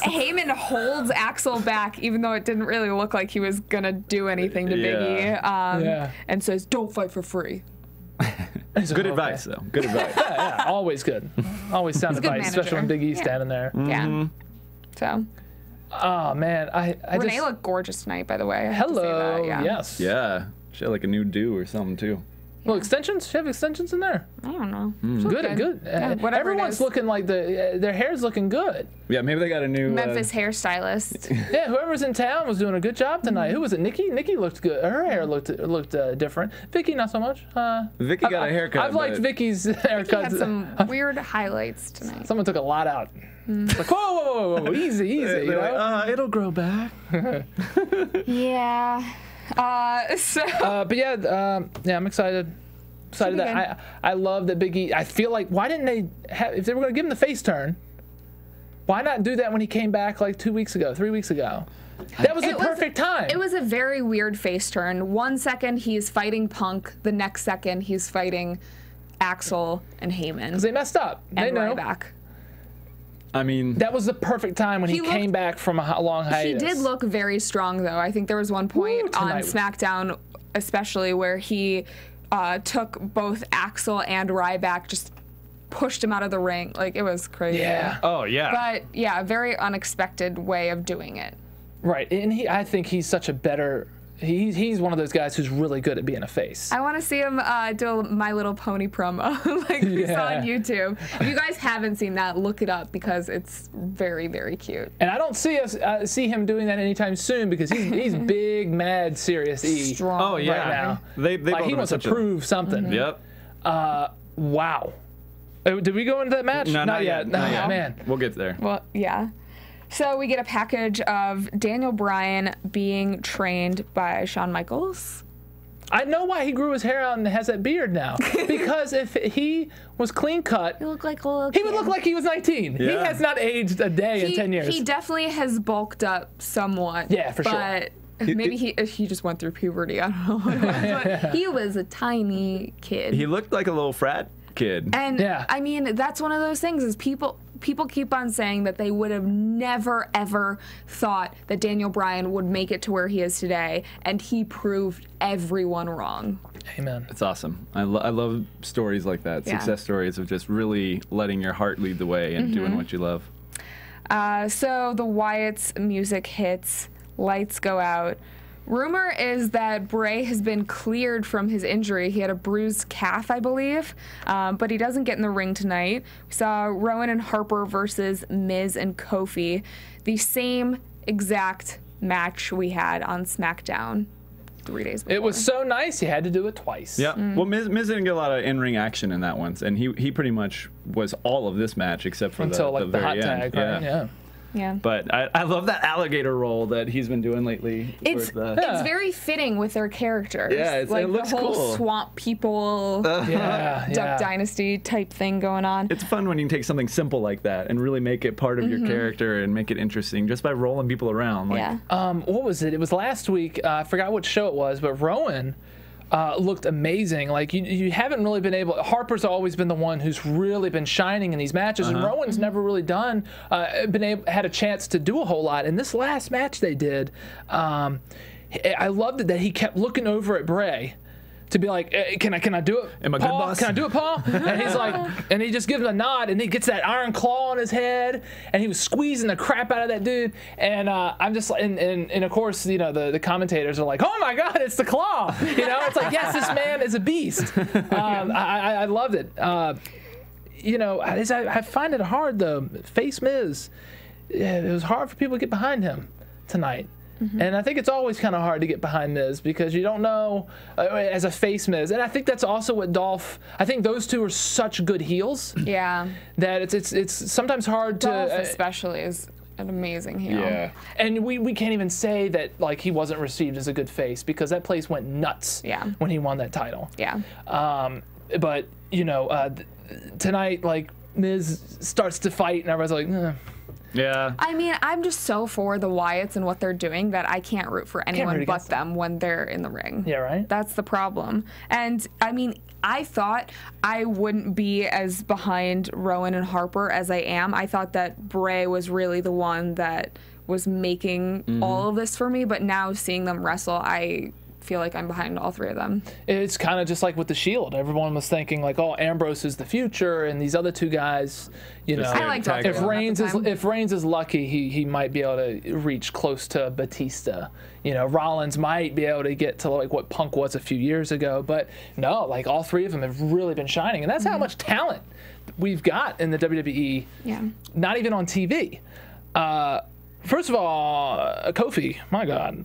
Speaker 4: Heyman holds Axel back, even though it didn't really look like he was going to do anything to Big E, and says, don't fight for free.
Speaker 6: Good advice, though. Good advice.
Speaker 5: Yeah, always good. Always sound advice, especially when Big E's standing there.
Speaker 4: Yeah. So...
Speaker 5: Oh, man.
Speaker 4: Renee looked gorgeous tonight, by the way.
Speaker 5: Hello.
Speaker 4: Yeah.
Speaker 5: Yes.
Speaker 6: Yeah. She had like a new do or something, too.
Speaker 5: Well, extensions? You have extensions in there?
Speaker 7: I don't know.
Speaker 5: Good.
Speaker 7: Yeah, whatever it
Speaker 5: Everyone's
Speaker 7: is.
Speaker 5: looking like their hair's looking good.
Speaker 6: Yeah, maybe they got a new
Speaker 7: Memphis hairstylist.
Speaker 5: Yeah, whoever's in town was doing a good job tonight. Who was it? Nikki? Nikki looked good. Her hair looked different. Vicky, not so much.
Speaker 6: Vicky got a haircut.
Speaker 5: I've liked
Speaker 6: but-
Speaker 5: Vicky's
Speaker 7: He
Speaker 5: haircuts.
Speaker 7: had some weird highlights tonight.
Speaker 5: Someone took a lot out. It's like, whoa, easy,
Speaker 6: They're
Speaker 5: you know?
Speaker 6: like, it'll grow back.
Speaker 7: Yeah.
Speaker 5: But yeah, I'm excited.
Speaker 7: Should be
Speaker 5: That I love that Big E. I feel like, why didn't they have, if they were going to give him the face turn, why not do that when he came back like 3 weeks ago? That was the perfect time.
Speaker 4: It was a very weird face turn. 1 second he's fighting Punk, the next second he's fighting Axel and Heyman.
Speaker 5: Because they messed up. They
Speaker 4: And
Speaker 5: know.
Speaker 4: Ryback.
Speaker 6: I mean,
Speaker 5: That was the perfect time when he came back from a long
Speaker 4: He
Speaker 5: hiatus.
Speaker 4: did look very strong, though. I think there was one point on
Speaker 5: tonight.
Speaker 4: SmackDown, especially, where he took both Axel and Ryback, just pushed him out of the ring. Like, it was crazy.
Speaker 5: Yeah.
Speaker 6: oh yeah.
Speaker 4: But, yeah, a very unexpected way of doing it.
Speaker 5: Right, and I think he's such a better. He's one of those guys who's really good at being a face.
Speaker 4: I want to see him do a My Little Pony promo like we saw on YouTube. If you guys haven't seen that, look it up because it's very, very cute.
Speaker 5: And I don't see him doing that anytime soon because he's big, mad, serious E
Speaker 4: Strong.
Speaker 6: Oh yeah.
Speaker 5: right now.
Speaker 6: They
Speaker 5: Like he
Speaker 6: both
Speaker 5: wants to
Speaker 6: such a-
Speaker 5: prove something.
Speaker 6: Yep.
Speaker 5: Wow. Did we go into that match?
Speaker 6: No, not yet.
Speaker 5: No,
Speaker 6: Not yet.
Speaker 5: man.
Speaker 6: We'll get there.
Speaker 4: Well, yeah. So we get a package of Daniel Bryan being trained by Shawn Michaels.
Speaker 5: I know why he grew his hair out and has that beard now. Because if he was clean cut,
Speaker 7: You look like a little
Speaker 5: he would look like he was 19. He
Speaker 6: Yeah.
Speaker 5: has not aged a day in 10 years.
Speaker 4: He definitely has bulked up somewhat.
Speaker 5: Yeah, for sure.
Speaker 4: But maybe he just went through puberty. I don't know what it was. But he was a tiny kid.
Speaker 6: He looked like a little frat kid.
Speaker 4: And
Speaker 5: Yeah.
Speaker 4: I mean, that's one of those things is people keep on saying that they would have never ever thought that Daniel Bryan would make it to where he is today, and he proved everyone wrong.
Speaker 5: Amen.
Speaker 6: It's awesome. I love stories like that.
Speaker 4: Yeah.
Speaker 6: Success stories of just really letting your heart lead the way and doing what you love.
Speaker 4: So the Wyatt's music hits, lights go out. Rumor is that Bray has been cleared from his injury. He had a bruised calf, I believe, but he doesn't get in the ring tonight. We saw Rowan and Harper versus Miz and Kofi, the same exact match we had on SmackDown 3 days before.
Speaker 5: It was so nice, you had to do it twice.
Speaker 6: Yeah. Well, Miz didn't get a lot of in-ring action in that one, and he pretty much was all of this match except for
Speaker 5: Until
Speaker 6: the
Speaker 5: like the
Speaker 6: very
Speaker 5: hot
Speaker 6: end.
Speaker 5: tag, right? Yeah.
Speaker 4: Yeah.
Speaker 6: But I love that alligator roll that he's been doing lately.
Speaker 4: It's
Speaker 6: with,
Speaker 4: very fitting with their characters.
Speaker 6: Yeah, it
Speaker 4: like
Speaker 6: looks
Speaker 4: the whole
Speaker 6: cool.
Speaker 4: swamp people,
Speaker 5: Yeah.
Speaker 4: Duck Dynasty type thing going on.
Speaker 6: It's fun when you can take something simple like that and really make it part of your character and make it interesting just by rolling people around. Like,
Speaker 4: Yeah.
Speaker 5: What was it? It was last week. I forgot what show it was, but Rowan looked amazing. Like you haven't really been able. Harper's always been the one who's really been shining in these matches, and Rowan's never really had a chance to do a whole lot. In this last match they did, I loved it that he kept looking over at Bray. To be like, can I do it?
Speaker 6: Am I good,
Speaker 5: Paul?
Speaker 6: boss?
Speaker 5: Can I do it, Paul? And he's like, and he just gives him a nod, and he gets that iron claw on his head, and he was squeezing the crap out of that dude. And I'm just like, and of course, you know, the commentators are like, oh my God, it's the claw. You know, it's like, yes, this man is a beast. I loved it. You know, I find it hard though. Face Miz, it was hard for people to get behind him tonight. And I think it's always kind of hard to get behind Miz because you don't know as a face Miz. And I think that's also what Dolph. I think those two are such good heels.
Speaker 4: Yeah.
Speaker 5: That it's sometimes hard
Speaker 4: Dolph
Speaker 5: to.
Speaker 4: especially is an amazing heel.
Speaker 6: Yeah.
Speaker 5: And we can't even say that like he wasn't received as a good face because that place went nuts.
Speaker 4: Yeah.
Speaker 5: When he won that title.
Speaker 4: Yeah.
Speaker 5: But you know, tonight like Miz starts to fight and everybody's like.
Speaker 6: Yeah.
Speaker 4: I mean, I'm just so for the Wyatts and what they're doing that I can't root for anyone
Speaker 5: root
Speaker 4: but
Speaker 5: against
Speaker 4: them when they're in the ring.
Speaker 5: Yeah, right?
Speaker 4: That's the problem. And I mean, I thought I wouldn't be as behind Rowan and Harper as I am. I thought that Bray was really the one that was making all of this for me, but now seeing them wrestle, I feel like I'm behind all three of them.
Speaker 5: It's kind of just like with the Shield. Everyone was thinking like, oh, Ambrose is the future, and these other two guys, you know,
Speaker 4: I liked all three of them at the time.
Speaker 5: if Reigns is lucky, he might be able to reach close to Batista. You know, Rollins might be able to get to like what Punk was a few years ago, but no, like all three of them have really been shining, and that's how much talent we've got in the WWE.
Speaker 4: Yeah.
Speaker 5: Not even on TV. First of all, Kofi, my God.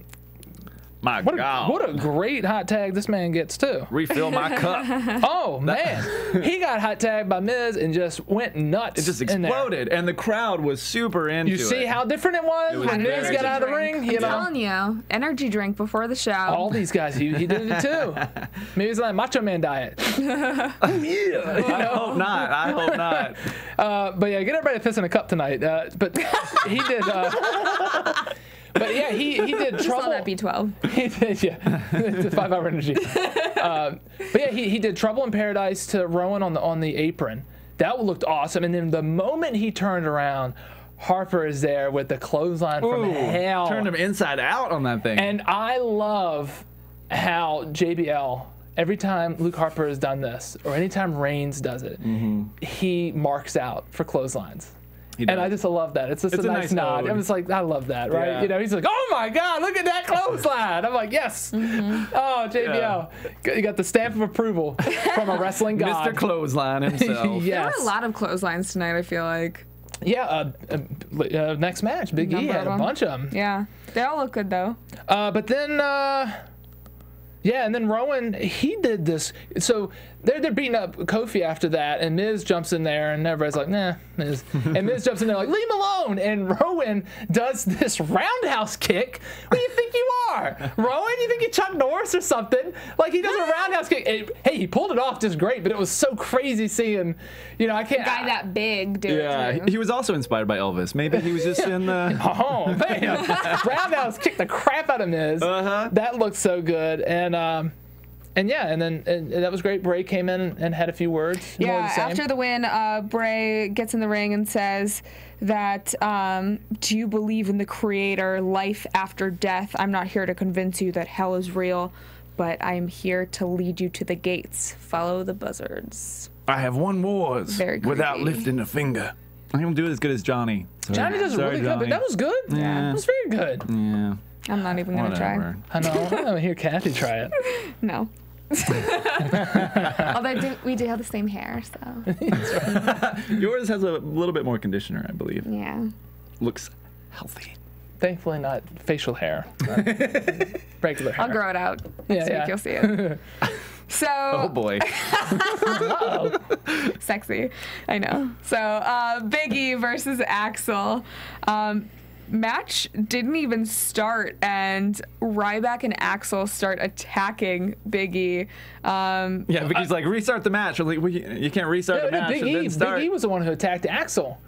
Speaker 6: My God.
Speaker 5: What a great hot tag this man gets, too.
Speaker 6: Refill my cup.
Speaker 5: Oh, man. He got hot tagged by Miz and just went nuts.
Speaker 6: It just exploded, and the crowd was super into it.
Speaker 5: You see how different it was when Miz got out of the ring?
Speaker 4: I'm telling you, energy drink before the show.
Speaker 5: All these guys, he did it, too. Maybe it's like Macho Man diet.
Speaker 6: Yeah. I hope not. I hope not.
Speaker 5: But yeah, get everybody to piss in a cup tonight. But he did... But yeah, he did trouble.
Speaker 4: Saw that B12.
Speaker 5: He did, yeah. It's a 5-hour energy. But yeah, he did Trouble in Paradise to Rowan on the apron. That looked awesome. And then the moment he turned around, Harper is there with the clothesline from hell.
Speaker 6: Turned him inside out on that thing.
Speaker 5: And I love how JBL, every time Luke Harper has done this, or anytime Reigns does it, he marks out for clotheslines. And I just love that. It's just a nice nod. I'm just like, I love that, right?
Speaker 6: Yeah.
Speaker 5: You know, he's like, oh my God, look at that clothesline. I'm like, yes. Oh, JBL. Yeah. You got the stamp of approval from a wrestling god.
Speaker 6: Mr. Clothesline himself.
Speaker 5: Yes.
Speaker 4: There were a lot of clotheslines tonight, I feel like.
Speaker 5: Yeah, next match, Big E had a bunch of them.
Speaker 4: Yeah, they all look good though.
Speaker 5: But then, yeah, and then Rowan, he did this. So they're beating up Kofi after that, and Miz jumps in there, and everybody's like, nah, Miz. And Miz jumps in there like, leave him alone. And Rowan does this roundhouse kick. What do you think you are? Rowan, you think you're Chuck Norris or something? Like, he does a roundhouse kick. Hey, he pulled it off just great, but it was so crazy seeing, you know, I can't.
Speaker 4: A guy that big, dude.
Speaker 6: Yeah, he was also inspired by Elvis. Maybe he was just in the...
Speaker 5: Oh, man. Roundhouse kicked the crap out of Miz. That looked so good. And yeah, and then that was great. Bray came in and had a few words.
Speaker 4: Yeah, after the win, Bray gets in the ring and says that, do you believe in the creator, life after death? I'm not here to convince you that hell is real, but I'm here to lead you to the gates. Follow the buzzards.
Speaker 6: I have won wars without lifting a finger. I don't do it as good as Johnny.
Speaker 5: Johnny does it really good, but that was good.
Speaker 6: Yeah.
Speaker 5: That was very good.
Speaker 6: Yeah.
Speaker 4: I'm not even going to try.
Speaker 5: I know. I want to hear Cathy try it.
Speaker 4: No. Although we do have the same hair, so.
Speaker 6: Yours has a little bit more conditioner, I believe.
Speaker 4: Yeah.
Speaker 6: Looks healthy.
Speaker 5: Thankfully, not facial hair. Regular hair.
Speaker 4: I'll grow it out.
Speaker 5: Yeah,
Speaker 4: You'll see it. So.
Speaker 6: Oh boy.
Speaker 4: Sexy. I know. So Big E versus Axel. Match didn't even start, and Ryback and Axel start attacking Big E.
Speaker 6: Yeah, Big E's like, restart the match. Like, you can't restart the match. Big
Speaker 5: E was the one who attacked Axel.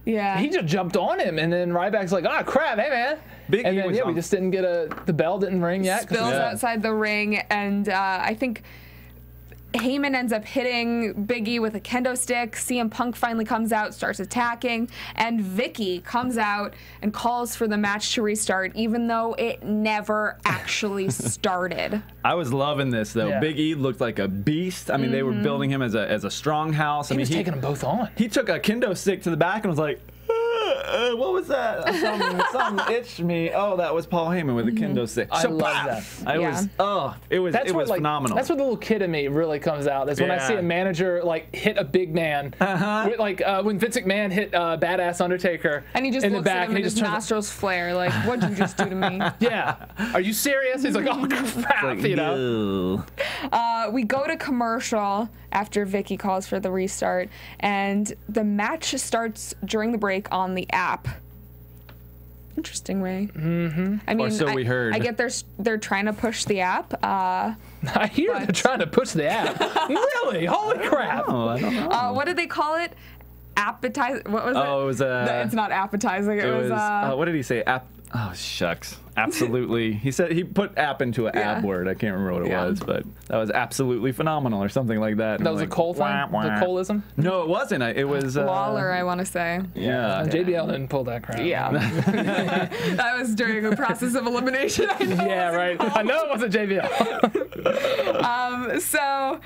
Speaker 4: Yeah.
Speaker 5: He just jumped on him, and then Ryback's like, ah, crap, hey, man. And then, we just didn't get the bell didn't ring yet.
Speaker 4: Spills outside the ring, and I think Heyman ends up hitting Big E with a kendo stick. CM Punk finally comes out, starts attacking, and Vicky comes out and calls for the match to restart, even though it never actually started.
Speaker 6: I was loving this, though.
Speaker 5: Yeah.
Speaker 6: Big E looked like a beast. I mean, they were building him as a strong house.
Speaker 5: He was taking them both on.
Speaker 6: He took a kendo stick to the back and was like, what was that? Something itched me. Oh, that was Paul Heyman with a kendo stick.
Speaker 5: I love that.
Speaker 6: It was phenomenal.
Speaker 5: That's where the little kid in me really comes out. Is when I see a manager like hit a big man. With, like when Vince McMahon hit Badass Undertaker.
Speaker 4: And he just
Speaker 5: in
Speaker 4: looks
Speaker 5: the back,
Speaker 4: at him and his nostrils flare. Like, what'd you just do to me?
Speaker 5: Yeah. Are you serious? He's like, oh crap,
Speaker 6: like,
Speaker 5: you know.
Speaker 4: We go to commercial after Vicky calls for the restart, and the match starts during the break on the app. Interesting way. I mean,
Speaker 6: or so we heard.
Speaker 4: I get they're trying to push the app.
Speaker 5: I hear they're trying to push the app. Really? Holy crap!
Speaker 6: Oh, I don't know.
Speaker 4: What did they call it? Appetizer. What was it?
Speaker 6: Oh, it was
Speaker 4: it's not appetizing. It was
Speaker 6: what did he say? Oh, shucks. Absolutely. He said he put app into an ab word. I can't remember what it was, but that was absolutely phenomenal or something like that.
Speaker 5: That was a Cole thing? The Coleism?
Speaker 6: No, it wasn't. It was...
Speaker 4: Lawler, I want to say.
Speaker 6: Yeah.
Speaker 5: JBL didn't pull that crap.
Speaker 4: Yeah. That was during a process of elimination.
Speaker 5: Yeah, right. I know it wasn't JBL.
Speaker 4: So...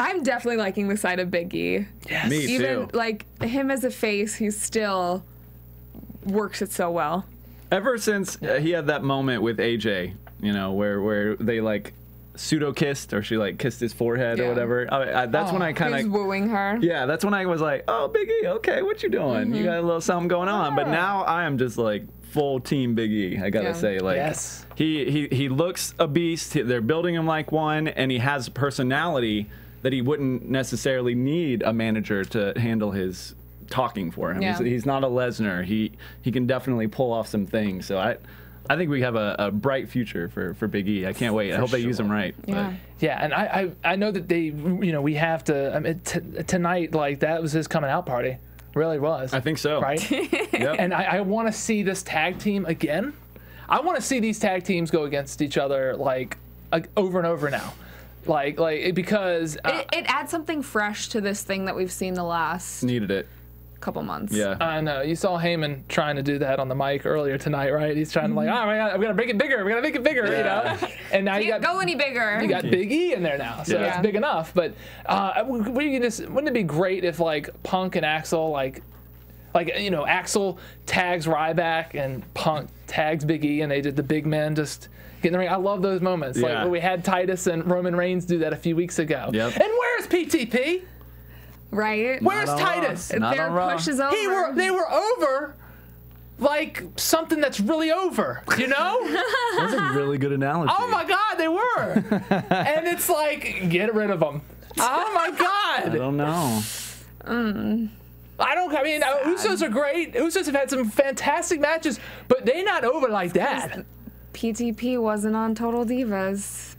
Speaker 4: I'm definitely liking the side of Big E.
Speaker 6: Yes. Me
Speaker 4: Even,
Speaker 6: too.
Speaker 4: like, him as a face, he still works it so well.
Speaker 6: Ever since he had that moment with AJ, you know, where they, like, pseudo-kissed, or she, like, kissed his forehead or whatever. That's when I kind of...
Speaker 4: He was wooing her.
Speaker 6: Yeah, that's when I was like, oh, Big E, okay, what you doing? You got a little something going on. But now I am just, like, full team Big E, I gotta say. Like, he looks a beast. They're building him like one, and he has personality that he wouldn't necessarily need a manager to handle his talking for him.
Speaker 4: Yeah.
Speaker 6: He's not a Lesnar. He can definitely pull off some things. So I think we have a bright future for Big E. I can't wait. I hope they use him right.
Speaker 4: Yeah.
Speaker 5: Yeah, and I know that they, you know, we have to, I mean, tonight, like, that was his coming out party. Really was.
Speaker 6: I think so.
Speaker 5: Right?
Speaker 6: Yep.
Speaker 5: And I want to see this tag team again. I want to see these tag teams go against each other, like over and over now. Like because
Speaker 4: it adds something fresh to this thing that we've seen the last
Speaker 6: needed it
Speaker 4: couple months.
Speaker 6: Yeah,
Speaker 5: I know. You saw Heyman trying to do that on the mic earlier tonight, right? He's trying to like, oh my God, I'm gonna make it bigger. We're gonna make it bigger, you know. And now
Speaker 4: Can't go any bigger.
Speaker 5: You got Big E in there now, so it's big enough. But wouldn't it be great if like Punk and Axel like you know, Axel tags Ryback and Punk tags Big E, and they did the big men just get in the ring. I love those moments. Like when we had Titus and Roman Reigns do that a few weeks ago.
Speaker 6: Yep.
Speaker 5: And where's PTP?
Speaker 4: Right?
Speaker 5: Where's Titus?
Speaker 4: Their push is over.
Speaker 5: They were over like something that's really over, you know?
Speaker 6: That's a really good analogy.
Speaker 5: Oh my God, they were. And it's like, get rid of them. Oh my God.
Speaker 6: I don't know.
Speaker 5: I mean, Usos are great. Usos have had some fantastic matches, but they're not over like that.
Speaker 4: PTP wasn't on Total Divas.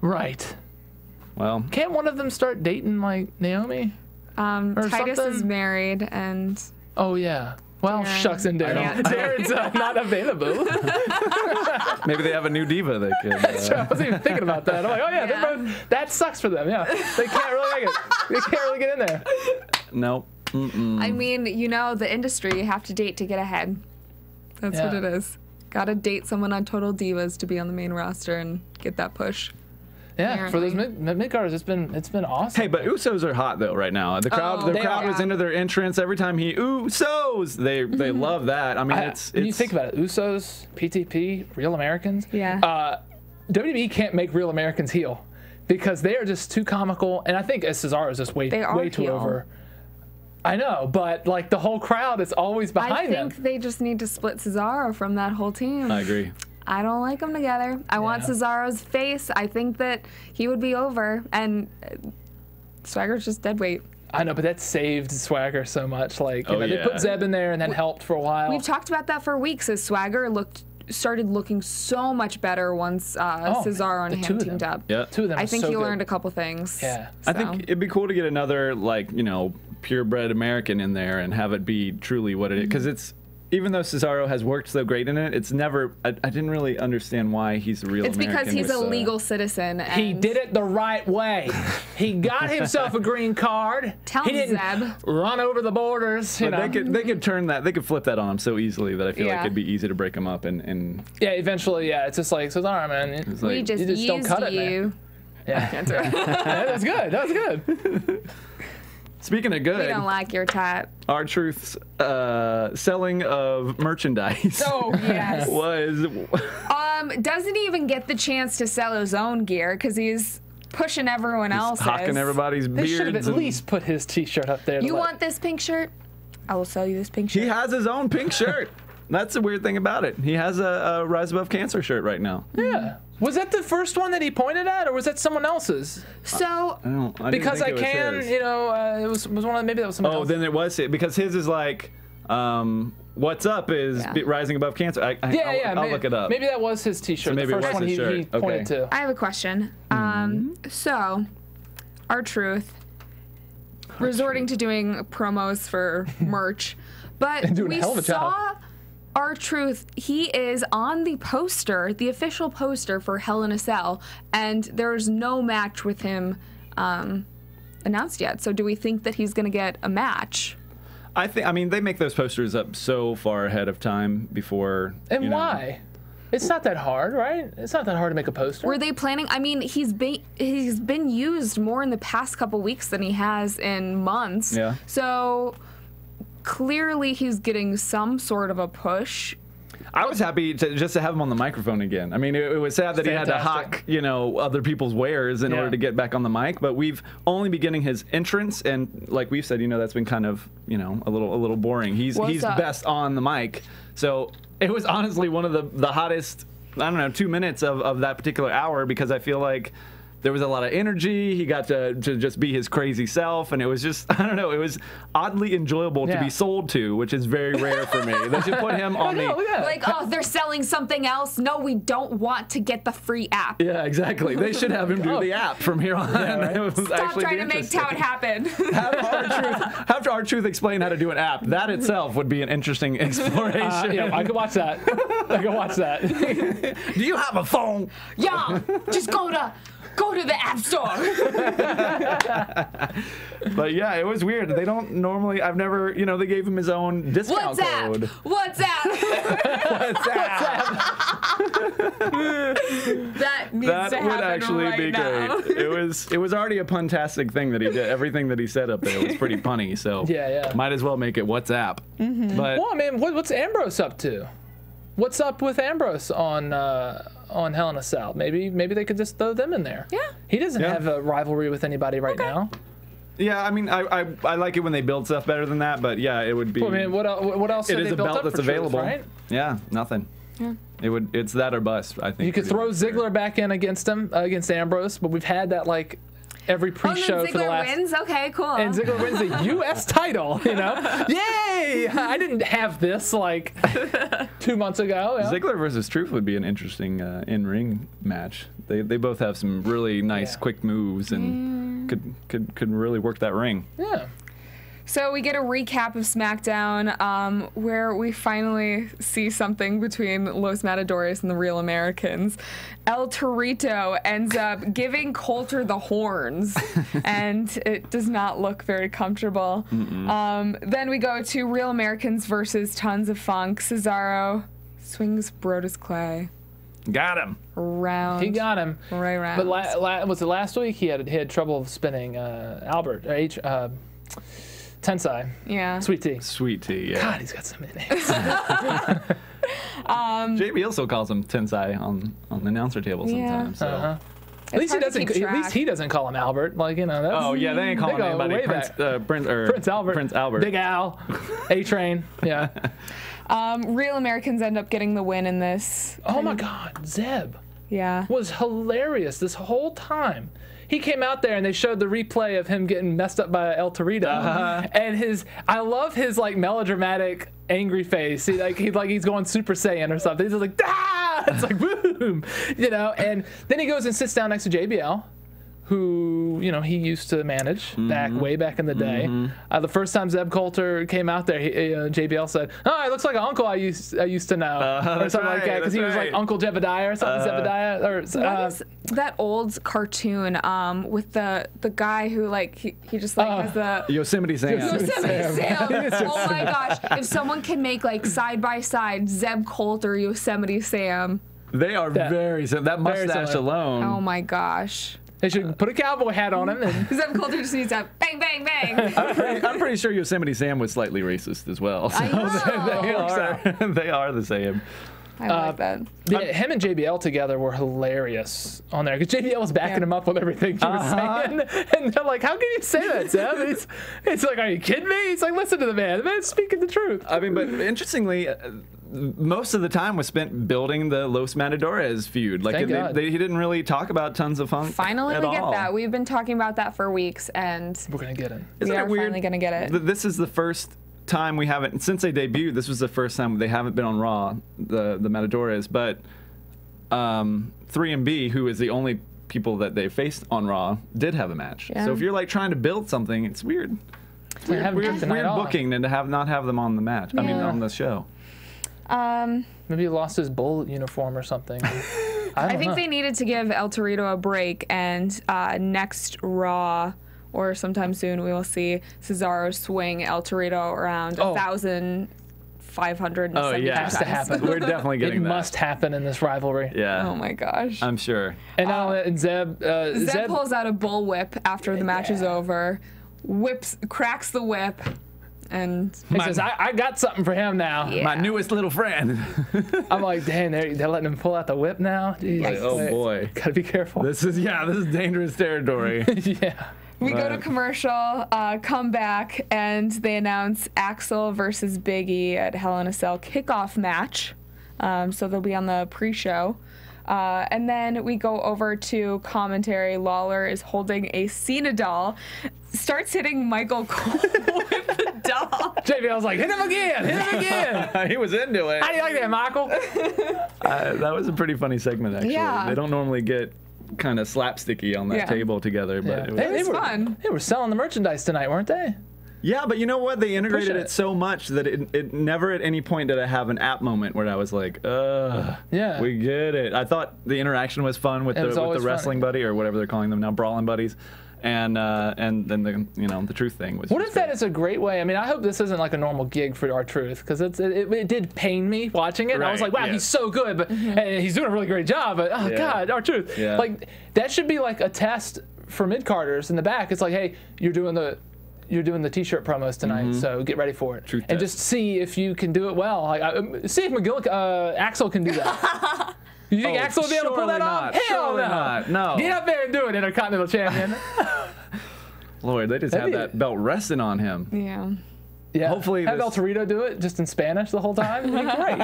Speaker 5: Right.
Speaker 6: Well,
Speaker 5: can't one of them start dating like Naomi?
Speaker 4: Titus is married, and
Speaker 5: oh yeah. Well, shucks and Darren. Darren's not available.
Speaker 6: Maybe they have a new diva they could.
Speaker 5: I wasn't even thinking about that. I'm like, oh yeah, that sucks for them. Yeah, they can't really make it. They can't really get in there.
Speaker 6: Nope.
Speaker 4: I mean, you know, the industry, you have to date to get ahead. That's what it is. Gotta date someone on Total Divas to be on the main roster and get that push.
Speaker 5: Yeah,
Speaker 4: apparently.
Speaker 5: for those mid-carders, it's been awesome.
Speaker 6: Hey, but Usos are hot though right now. The crowd was into their entrance every time he Usos. They love that. I mean, it's
Speaker 5: you think about it, Usos, PTP, Real Americans.
Speaker 4: Yeah.
Speaker 5: WWE can't make Real Americans heel because they are just too comical, and I think Cesaro is just way too over. I know, but like the whole crowd is always behind them.
Speaker 4: I think they just need to split Cesaro from that whole team.
Speaker 6: I agree.
Speaker 4: I don't like them together. I want Cesaro's face. I think that he would be over, and Swagger's just dead weight.
Speaker 5: I know, but that saved Swagger so much. Like, you know, they put Zeb in there and then helped for a while.
Speaker 4: We've talked about that for weeks as Swagger started looking so much better once Cesaro and him teamed up.
Speaker 6: Yeah,
Speaker 5: two of them.
Speaker 4: I think he learned a couple things.
Speaker 5: Yeah,
Speaker 6: I think it'd be cool to get another, like, you know, purebred American in there and have it be truly what it is, because it's. Even though Cesaro has worked so great in it, it's never. I didn't really understand why he's a real American.
Speaker 4: It's because he's a legal citizen. And
Speaker 5: he did it the right way. He got himself a green card. He didn't run over the borders. You know.
Speaker 6: They could turn that. They could flip that on him so easily that I feel like it'd be easy to break him up and.
Speaker 5: Yeah, eventually, it's just like Cesaro, man.
Speaker 4: We just used
Speaker 5: don't cut
Speaker 4: you.
Speaker 5: Yeah, that's good. That was good.
Speaker 6: Speaking of good,
Speaker 4: we don't like your type.
Speaker 6: R-Truth's selling of merchandise.
Speaker 4: Oh yes,
Speaker 6: was
Speaker 4: doesn't even get the chance to sell his own gear because he's pushing everyone else's.
Speaker 6: Hawking everybody's beards.
Speaker 5: They should have at least put his T-shirt up there.
Speaker 4: You want this pink shirt? I will sell you this pink shirt.
Speaker 6: He has his own pink shirt. That's the weird thing about it. He has a Rise Above Cancer shirt right now.
Speaker 5: Yeah. Was that the first one that he pointed at, or was that someone else's?
Speaker 4: So,
Speaker 5: because I can, you know, it was one of maybe that was someone else.
Speaker 6: Oh, then it was it because his is like, what's up is Rising Above Cancer. I'll look it up.
Speaker 5: Maybe that was his T-shirt.
Speaker 6: So maybe
Speaker 5: the first one he pointed to.
Speaker 4: I have a question. So, R-Truth resorting to doing promos for merch, but we saw R-Truth, he is on the poster, the official poster for Hell in a Cell, and there's no match with him announced yet. So do we think that he's going to get a match?
Speaker 6: I mean, they make those posters up so far ahead of time before.
Speaker 5: And why? It's not that hard, right? It's not that hard to make a poster.
Speaker 4: Were they planning? I mean, he's been used more in the past couple weeks than he has in months.
Speaker 6: Yeah.
Speaker 4: So clearly he's getting some sort of a push.
Speaker 6: I was happy just to have him on the microphone again. I mean, it was sad that he had to hawk, other people's wares in order to get back on the mic. But we've only been getting his entrance, and like we've said, that's been kind of, a little boring. He's best on the mic. So it was honestly one of the hottest, 2 minutes of that particular hour, because I feel like there was a lot of energy. He got to just be his crazy self, and it was just, it was oddly enjoyable to be sold to, which is very rare for me. They should put him on
Speaker 4: Like, oh, they're selling something else. No, we don't want to get the free app.
Speaker 6: Yeah, exactly. They should have him do the app from here on.
Speaker 5: Yeah, right?
Speaker 6: It was
Speaker 4: Stop trying to make Tout happen.
Speaker 6: Have R-Truth explain how to do an app. That itself would be an interesting exploration.
Speaker 5: Yeah, I could watch that. I could watch that.
Speaker 6: Do you have a phone?
Speaker 4: Yeah, just go to the App Store.
Speaker 6: But yeah, it was weird. They don't normally. I've never. They gave him his own discount code.
Speaker 4: WhatsApp. That needs to happen
Speaker 6: would actually
Speaker 4: right
Speaker 6: be
Speaker 4: now.
Speaker 6: great. It was already a puntastic thing that he did. Everything that he said up there was pretty punny. So
Speaker 5: yeah.
Speaker 6: Might as well make it WhatsApp.
Speaker 4: Mm-hmm.
Speaker 6: But
Speaker 5: well, I mean, what's Ambrose up to? What's up with Ambrose on Hell in a Cell? Maybe they could just throw them in there.
Speaker 4: Yeah.
Speaker 5: He doesn't have a rivalry with anybody right now.
Speaker 6: Yeah, I mean, I like it when they build stuff better than that, but yeah, it would be.
Speaker 5: Well, I mean, what else?
Speaker 6: It
Speaker 5: have
Speaker 6: is
Speaker 5: they
Speaker 6: a
Speaker 5: built
Speaker 6: belt
Speaker 5: up
Speaker 6: that's
Speaker 5: for Truth,
Speaker 6: available,
Speaker 5: right?
Speaker 6: Yeah, nothing.
Speaker 4: Yeah.
Speaker 6: It's that or bust. I think
Speaker 5: you could throw Ziggler back in against Ambrose, but we've had that like every pre-show for the last.
Speaker 4: Ziggler wins. Okay, cool.
Speaker 5: And Ziggler wins the U.S. title. Yay! I didn't have this like 2 months ago. Yeah.
Speaker 6: Ziggler versus Truth would be an interesting in-ring match. They both have some really nice quick moves and could really work that ring.
Speaker 5: Yeah.
Speaker 4: So we get a recap of SmackDown where we finally see something between Los Matadores and the Real Americans. El Torito ends up giving Coulter the horns, and it does not look very comfortable. Then we go to Real Americans versus Tons of Funk. Cesaro swings Brodus Clay.
Speaker 6: Got him.
Speaker 4: Round.
Speaker 5: He got him.
Speaker 4: Right round.
Speaker 5: But was it last week? He had trouble spinning Albert Tensai.
Speaker 4: Yeah.
Speaker 5: Sweet Tea.
Speaker 6: Sweet Tea, yeah.
Speaker 5: God, he's got so many names.
Speaker 6: JBL also calls him Tensai on the announcer table sometimes. So.
Speaker 5: At least he doesn't call him Albert. Like, that's,
Speaker 6: oh yeah, they ain't calling anybody Prince Albert.
Speaker 5: Prince Albert. Big Al. A-Train. Yeah.
Speaker 4: Real Americans end up getting the win in this.
Speaker 5: Oh my God, Zeb.
Speaker 4: Yeah.
Speaker 5: Was hilarious this whole time. He came out there and they showed the replay of him getting messed up by El Torito, and I love his like melodramatic angry face. He's going Super Saiyan or something. He's like, ah! It's like boom, And then he goes and sits down next to JBL, who he used to manage way back in the day. The first time Zeb Coulter came out there, JBL said, "Oh, it looks like an uncle I used to know," or something like that, because he was like Uncle Jebediah or something. Zebediah or
Speaker 4: what is that old cartoon with the guy who he just has the
Speaker 6: Yosemite Sam.
Speaker 4: Yosemite Sam. Oh my gosh! If someone can make side by side Zeb Coulter, Yosemite Sam.
Speaker 6: They are very similar. That mustache alone.
Speaker 4: Oh my gosh.
Speaker 5: They should put a cowboy hat on him. And
Speaker 4: Zeb Coulter just needs to bang, bang, bang.
Speaker 6: I'm pretty sure Yosemite Sam was slightly racist as well. So
Speaker 4: I know.
Speaker 6: they are the same.
Speaker 4: I like that.
Speaker 5: Yeah, him and JBL together were hilarious on there, because JBL was backing him up with everything he was saying, and they're like, "How can you say that, Zeb?" It's like, "Are you kidding me?" He's like, "Listen to the man. The man's speaking the truth."
Speaker 6: I mean, but interestingly, most of the time was spent building the Los Matadores feud. Like he didn't really talk about Tons of Funk.
Speaker 4: Finally,
Speaker 6: at
Speaker 4: we get
Speaker 6: all.
Speaker 4: that. We've been talking about that for weeks, and
Speaker 5: we're gonna get it.
Speaker 4: We are finally gonna get it.
Speaker 6: This is the first time we haven't, since they debuted, this was the first time they haven't been on Raw, the Matadores, but 3MB, who is the only people that they faced on Raw, did have a match.
Speaker 4: Yeah.
Speaker 6: So if you're trying to build something, it's weird. Weird booking and to not have them on the match. I mean, on the show.
Speaker 5: Maybe he lost his bull uniform or something. I
Speaker 4: think they needed to give El Torito a break, and next Raw or sometime soon we will see Cesaro swing El Torito around 1,500.
Speaker 6: Oh yeah,
Speaker 5: has to happen.
Speaker 6: We're definitely getting
Speaker 5: it
Speaker 6: that.
Speaker 5: must happen in this rivalry.
Speaker 6: Yeah.
Speaker 4: Oh my gosh.
Speaker 6: I'm sure.
Speaker 5: And Zeb
Speaker 4: pulls out a bullwhip after the match is over, cracks the whip, and
Speaker 5: he says, I got something for him now.
Speaker 4: Yeah.
Speaker 6: My newest little friend.
Speaker 5: I'm like, dang, they're letting him pull out the whip now? Jeez.
Speaker 6: Like, oh boy.
Speaker 5: Gotta be careful.
Speaker 6: This is dangerous territory.
Speaker 5: Yeah.
Speaker 4: We go to commercial, come back, and they announce Axel versus Big E at Hell in a Cell kickoff match. So they'll be on the pre-show. And then we go over to commentary. Lawler is holding a Cena doll, starts hitting Michael Cole with the doll.
Speaker 5: JBL was like, hit him again.
Speaker 6: He was into it.
Speaker 5: How do you like that, Michael?
Speaker 6: That was a pretty funny segment, actually.
Speaker 4: Yeah.
Speaker 6: They don't normally get kind of slapsticky on that table together, but it was
Speaker 4: fun.
Speaker 5: They were selling the merchandise tonight, weren't they?
Speaker 6: Yeah, but you know what? They integrated
Speaker 5: Pushing
Speaker 6: it so much that it never at any point did I have an app moment where I was like,
Speaker 5: yeah,
Speaker 6: we get it. I thought the interaction was fun with the wrestling buddy or whatever they're calling them now, brawling buddies. And then the truth thing was.
Speaker 5: What if that is a great way? I mean, I hope this isn't like a normal gig for our truth, because it did pain me watching it. Right, I was like, wow, he's so good, but and he's doing a really great job. But God, our truth. Yeah. Like that should be like a test for mid-carders in the back. It's like, hey, you're doing the T-shirt promos tonight, so get ready for it,
Speaker 6: Truth
Speaker 5: and
Speaker 6: test.
Speaker 5: just see if you can do it well. Like, see if Axel can do that. You think Axel will be able to pull that off? Hell no.
Speaker 6: No.
Speaker 5: Get up there and do it, Intercontinental Champion.
Speaker 6: Lord, they just had that belt resting on him.
Speaker 4: Yeah.
Speaker 5: Yeah.
Speaker 6: Hopefully
Speaker 5: have El Torito do it just in Spanish the whole time. It'd be great.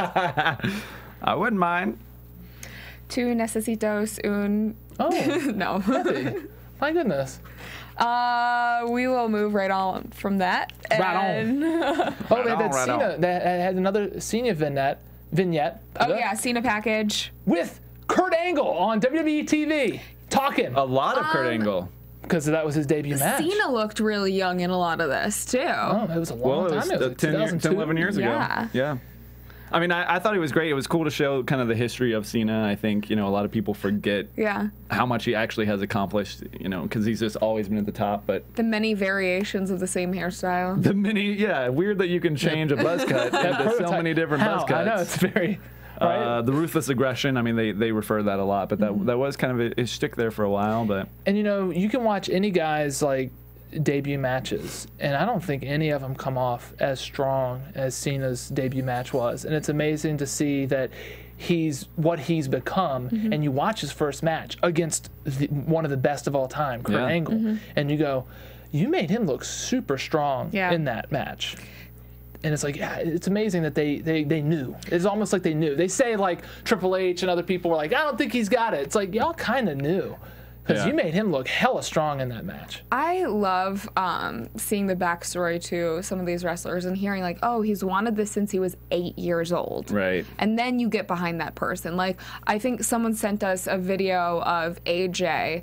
Speaker 6: I wouldn't mind.
Speaker 4: Two necesitos un.
Speaker 5: Oh
Speaker 4: no.
Speaker 5: My goodness.
Speaker 4: We will move right on from that.
Speaker 5: Right on. Oh, they had that Cena. They had another Cena vignette.
Speaker 4: Oh yeah, Cena package
Speaker 5: with Kurt Angle on WWE TV talking.
Speaker 6: A lot of Kurt Angle.
Speaker 5: Because that was his debut match.
Speaker 4: Cena looked really young in a lot of this too.
Speaker 5: Oh, it was a long time. It was like
Speaker 6: 10, 11 years ago. Yeah. I mean, I thought it was great. It was cool to show kind of the history of Cena. I think, a lot of people forget how much he actually has accomplished, because he's just always been at the top. But
Speaker 4: the many variations of the same hairstyle.
Speaker 6: Weird that you can change a buzz cut into so many different buzz cuts.
Speaker 5: I know, it's very... Right?
Speaker 6: The ruthless aggression, I mean, they refer to that a lot, but that was kind of a shtick there for a while. But
Speaker 5: and you can watch any guy's like debut matches, and I don't think any of them come off as strong as Cena's debut match was. And it's amazing to see that he's what he's become. And you watch his first match against one of the best of all time, Kurt Angle, and you go, you made him look super strong in that match. And it's like, it's amazing that they knew. It's almost like they knew. They say like Triple H and other people were like, I don't think he's got it. It's like, y'all kind of knew. Because you made him look hella strong in that match.
Speaker 4: I love seeing the backstory to some of these wrestlers and hearing like, oh, he's wanted this since he was 8 years old.
Speaker 6: Right.
Speaker 4: And then you get behind that person. Like, I think someone sent us a video of AJ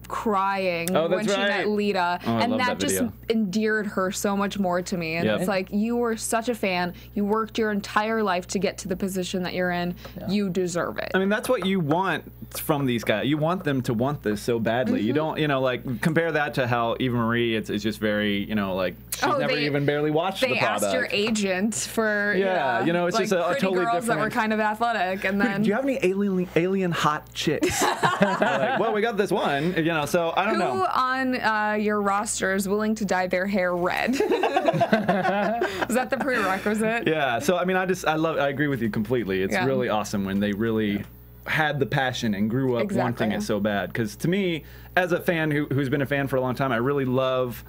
Speaker 4: crying when she met Lita, and that just endeared her so much more to me. And it's like, you were such a fan, you worked your entire life to get to the position that you're in, you deserve it.
Speaker 6: I mean, that's what you want from these guys. You want them to want this so badly. You don't, like, compare that to how Eva Marie, it's just very, like, she's never even barely watched the product.
Speaker 4: They asked your agent for,
Speaker 6: it's
Speaker 4: like,
Speaker 6: just a totally
Speaker 4: girls
Speaker 6: different...
Speaker 4: that were kind of athletic, and then...
Speaker 6: Do you have any alien hot chicks? Like, well, we got this one, so I don't know.
Speaker 4: Who on your roster is willing to dye their hair red? Is that the prerequisite?
Speaker 6: Yeah, so I mean, I agree with you completely. It's really awesome when they really had the passion and grew up wanting it so bad. Because to me, as a fan who's been a fan for a long time, I really love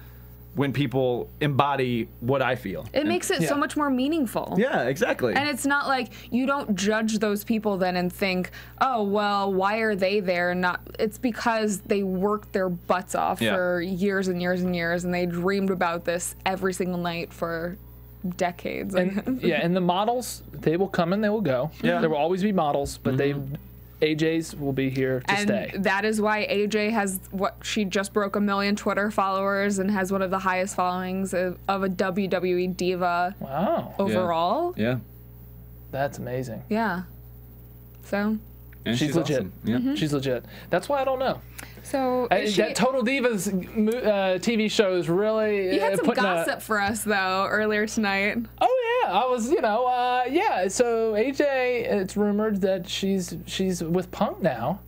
Speaker 6: when people embody what I feel.
Speaker 4: It makes it so much more meaningful.
Speaker 6: Yeah, exactly.
Speaker 4: And it's not like you don't judge those people then and think, oh, well, why are they there? It's because they worked their butts off for years and years and years, and they dreamed about this every single night for decades.
Speaker 5: And, and the models, they will come and they will go. Yeah. There will always be models, but AJ's will be here to stay.
Speaker 4: That is why AJ has she just broke 1 million Twitter followers and has one of the highest followings of a WWE diva overall.
Speaker 6: Yeah.
Speaker 5: That's amazing.
Speaker 4: Yeah. So.
Speaker 6: And
Speaker 5: she's legit.
Speaker 6: Awesome. Yeah.
Speaker 5: She's legit. That's why I don't know.
Speaker 4: So
Speaker 5: that Total Divas TV show is really.
Speaker 4: You had some gossip for us though earlier tonight.
Speaker 5: Oh yeah, I was. Yeah. So AJ, it's rumored that she's with Punk now.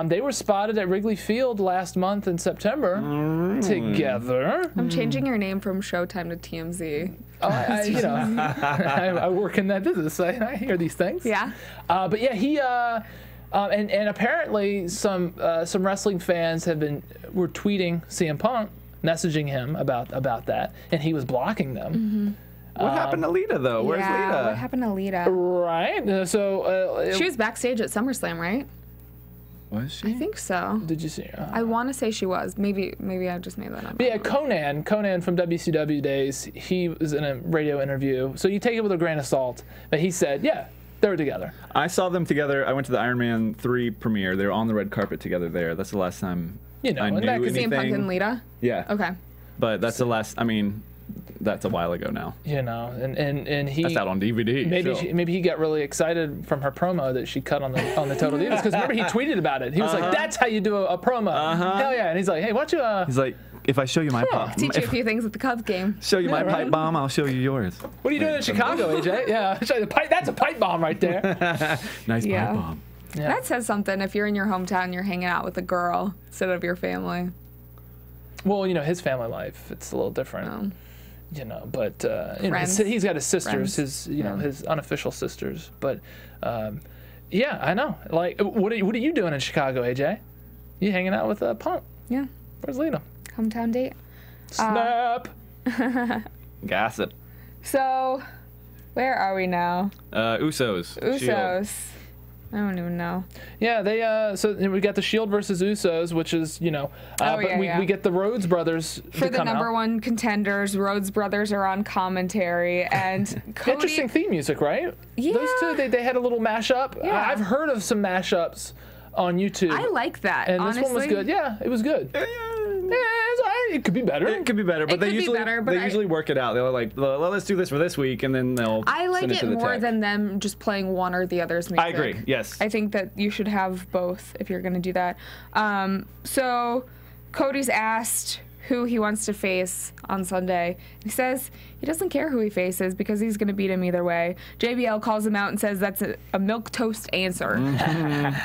Speaker 5: They were spotted at Wrigley Field last month in September together.
Speaker 4: I'm changing your name from Showtime to TMZ.
Speaker 5: Oh, I work in that business. I hear these things.
Speaker 4: Yeah.
Speaker 5: But yeah, he and apparently some wrestling fans were tweeting CM Punk, messaging him about that, and he was blocking them.
Speaker 4: Mm-hmm.
Speaker 6: What happened to Lita though? Where's Lita?
Speaker 4: What happened to Lita?
Speaker 5: Right. So
Speaker 4: she was backstage at SummerSlam, right?
Speaker 6: Was she?
Speaker 4: I think so.
Speaker 5: Did you see her?
Speaker 4: I want to say she was. Maybe I just made that up.
Speaker 5: Yeah, Conan from WCW days, he was in a radio interview. So you take it with a grain of salt. But he said, yeah, they were together.
Speaker 6: I saw them together. I went to the Iron Man 3 premiere. They were on the red carpet together there. That's the last time I knew anything.
Speaker 4: CM Punk and Lita?
Speaker 6: Yeah.
Speaker 4: Okay.
Speaker 6: But that's the last, that's a while ago now.
Speaker 5: And he.
Speaker 6: That's out on DVD.
Speaker 5: Maybe he got really excited from her promo that she cut on the Total Divas, because remember he tweeted about it. He was like, "That's how you do a promo." Hell yeah! And he's like, "Hey, why don't you?"
Speaker 6: He's like, "If I show you my pop,
Speaker 4: Teach you a few things at the Cubs game.
Speaker 6: Show you my pipe bomb, I'll show you yours."
Speaker 5: What are you doing in Chicago, AJ? Yeah, that's a pipe bomb right there.
Speaker 6: Nice pipe bomb.
Speaker 5: Yeah.
Speaker 4: That says something if you're in your hometown, you're hanging out with a girl instead of your family.
Speaker 5: Well, his family life, it's a little different. But he's got his sisters, his unofficial sisters. But yeah, I know. Like, what are you doing in Chicago, AJ? You hanging out with Punk?
Speaker 4: Yeah.
Speaker 5: Where's Lita?
Speaker 4: Hometown date.
Speaker 5: Snap.
Speaker 6: Gas it.
Speaker 4: So, where are we now?
Speaker 6: Usos.
Speaker 4: Usos.
Speaker 6: Shield.
Speaker 4: I don't even know.
Speaker 5: Yeah, they so we got the Shield versus Usos, which is we get the Rhodes brothers
Speaker 4: for the number one contenders. Rhodes brothers are on commentary, and Cody,
Speaker 5: interesting theme music, right?
Speaker 4: Yeah,
Speaker 5: those two they had a little mashup.
Speaker 4: Yeah.
Speaker 5: I've heard of some mashups on YouTube.
Speaker 4: I like that.
Speaker 5: And
Speaker 4: honestly.
Speaker 5: This one was good. Yeah, it was good. Yeah, it's all right. It could be better.
Speaker 6: It could be better, but they usually work it out. They're like, well, let's do this for this week, and then they'll.
Speaker 4: I like
Speaker 6: send
Speaker 4: it
Speaker 6: to the
Speaker 4: more
Speaker 6: tech.
Speaker 4: than them just playing one or the other's music.
Speaker 6: I agree. Yes.
Speaker 4: I think that you should have both if you're going to do that. So Cody's asked who he wants to face on Sunday. He says he doesn't care who he faces because he's going to beat him either way. JBL calls him out and says that's a milquetoast answer.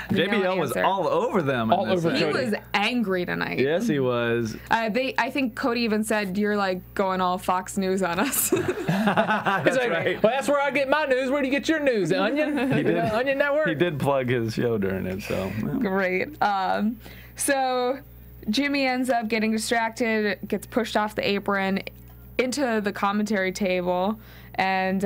Speaker 6: JBL was all over them.
Speaker 5: All over
Speaker 4: He
Speaker 5: Cody.
Speaker 4: was angry tonight.
Speaker 6: Yes, he was.
Speaker 4: I think Cody even said, "You're like going all Fox News on us."
Speaker 5: He's like,
Speaker 6: right.
Speaker 5: well, that's where I get my news. Where do you get your news? Onion?
Speaker 6: He did.
Speaker 5: Onion Network?
Speaker 6: He did plug his show during it, so. Yeah.
Speaker 4: Great. So Jimmy ends up getting distracted, gets pushed off the apron into the commentary table, and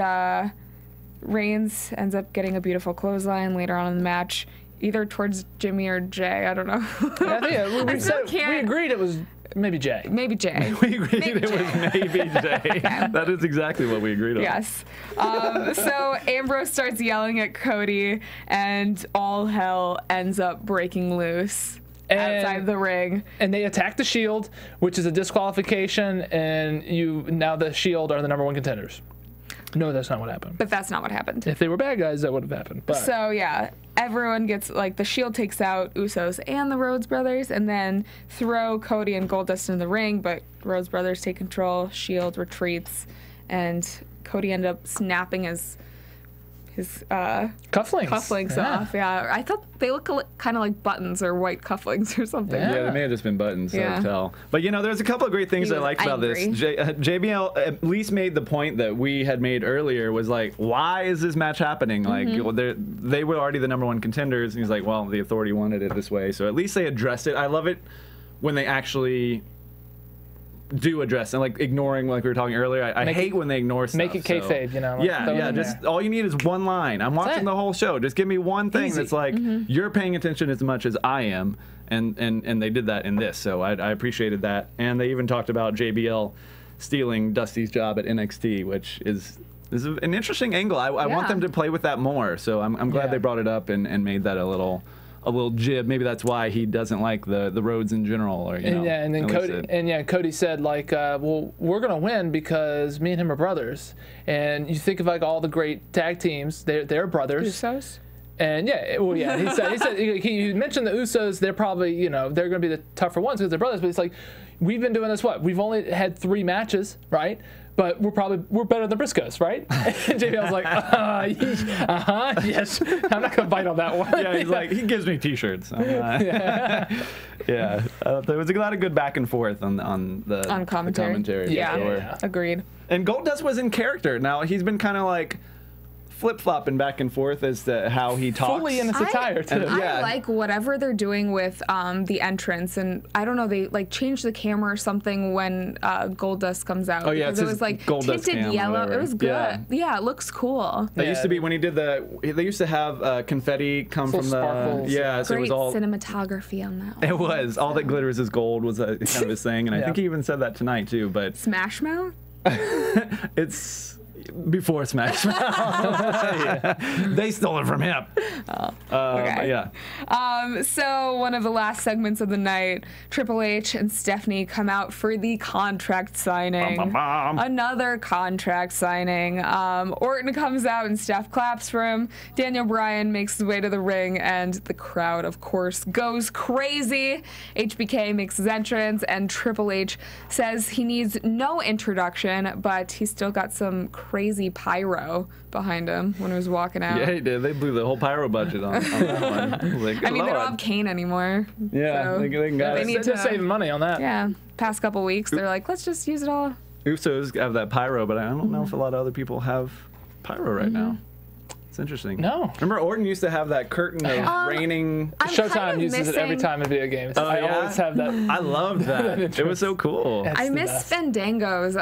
Speaker 4: Reigns ends up getting a beautiful clothesline later on in the match, either towards Jimmy or Jay. I don't know.
Speaker 5: We agreed it was maybe Jay.
Speaker 4: Maybe Jay.
Speaker 6: We agreed it was maybe Jay.
Speaker 4: Okay.
Speaker 6: That is exactly what we agreed on.
Speaker 4: Yes. So Ambrose starts yelling at Cody, and all hell ends up breaking loose outside the ring.
Speaker 5: And they attack the Shield, which is a disqualification, and now the Shield are the number one contenders. No, that's not what happened.
Speaker 4: But that's not what happened.
Speaker 5: If they were bad guys, that would have happened. But.
Speaker 4: So, yeah, everyone gets, the Shield takes out Usos and the Rhodes brothers, and then throw Cody and Goldust in the ring, but Rhodes brothers take control, Shield retreats, and Cody ended up snapping his cufflinks off. Yeah, I thought they look kind of like buttons or white cufflinks or something.
Speaker 6: Yeah, they may have just been buttons, so I tell. But there's a couple of great things I liked about this. JBL at least made the point that we had made earlier, was like, why is this match happening? Like, they were already the number one contenders, and he's like, well, the Authority wanted it this way, so at least they addressed it. I love it when they actually do address and ignoring, like we were talking earlier. I hate when they ignore stuff.
Speaker 5: Make it kayfabe,
Speaker 6: just all you need is one line. I'm watching the whole show. Just give me one thing that's like, you're paying attention as much as I am, and they did that in this. So I appreciated that, and they even talked about JBL stealing Dusty's job at NXT, which is an interesting angle. I want them to play with that more. So I'm glad they brought it up and made that a little a little jib. Maybe that's why he doesn't like the Rhodes in general. Or, you know,
Speaker 5: and then Cody said, like, well, we're going to win because me and him are brothers. And you think of, like, all the great tag teams, they're brothers.
Speaker 4: Usos?
Speaker 5: And he mentioned the Usos. They're probably, you know, they're going to be the tougher ones because they're brothers. But it's like, we've been doing this, we've only had 3 matches, right? But we're better than Briscoes, right? And JBL was like, yes. I'm not gonna bite on that one.
Speaker 6: Yeah, he's like, he gives me T-shirts. Yeah. There was a lot of good back and forth on commentary.
Speaker 4: The commentary.
Speaker 5: Yeah.
Speaker 4: Agreed.
Speaker 6: And Goldust was in character. Now he's been kind of like flip-flopping back and forth as to how he talks.
Speaker 5: Fully in his attire, too.
Speaker 4: I like whatever they're doing with the entrance, and I don't know, they like changed the camera or something when Goldust comes out.
Speaker 6: Oh, yeah,
Speaker 4: because it was like tinted yellow. It was good. Yeah, it looks cool.
Speaker 6: It used to be when he did they used to have confetti come from
Speaker 5: sparkles.
Speaker 6: so
Speaker 4: Great
Speaker 6: it was all
Speaker 4: cinematography on that one.
Speaker 6: It was. All that glitters is gold was kind of his thing, and I think he even said that tonight, too. But
Speaker 4: Smash Mouth?
Speaker 6: It's before Smash Mouth. They stole it from him.
Speaker 4: Okay.
Speaker 6: Yeah.
Speaker 4: So one of the last segments of the night, Triple H and Stephanie come out for the contract signing. Another contract signing. Orton comes out and Steph claps for him. Daniel Bryan makes his way to the ring, and the crowd, of course, goes crazy. HBK makes his entrance, and Triple H says he needs no introduction, but he's still got some crazy pyro behind him when he was walking out.
Speaker 6: Yeah, he did. They blew the whole pyro budget on that one. Like,
Speaker 4: I mean, they don't have Kane anymore.
Speaker 6: Yeah,
Speaker 4: so
Speaker 6: they
Speaker 5: need to save money on that.
Speaker 4: Yeah, past couple weeks, they're like, let's just use it all.
Speaker 6: Usos have that pyro, but I don't know if a lot of other people have pyro right now. It's interesting.
Speaker 5: No.
Speaker 6: Remember Orton used to have that curtain of raining.
Speaker 5: Showtime uses it every time in video games. I always have that.
Speaker 6: I loved that. It was so cool.
Speaker 4: I miss Fandango's,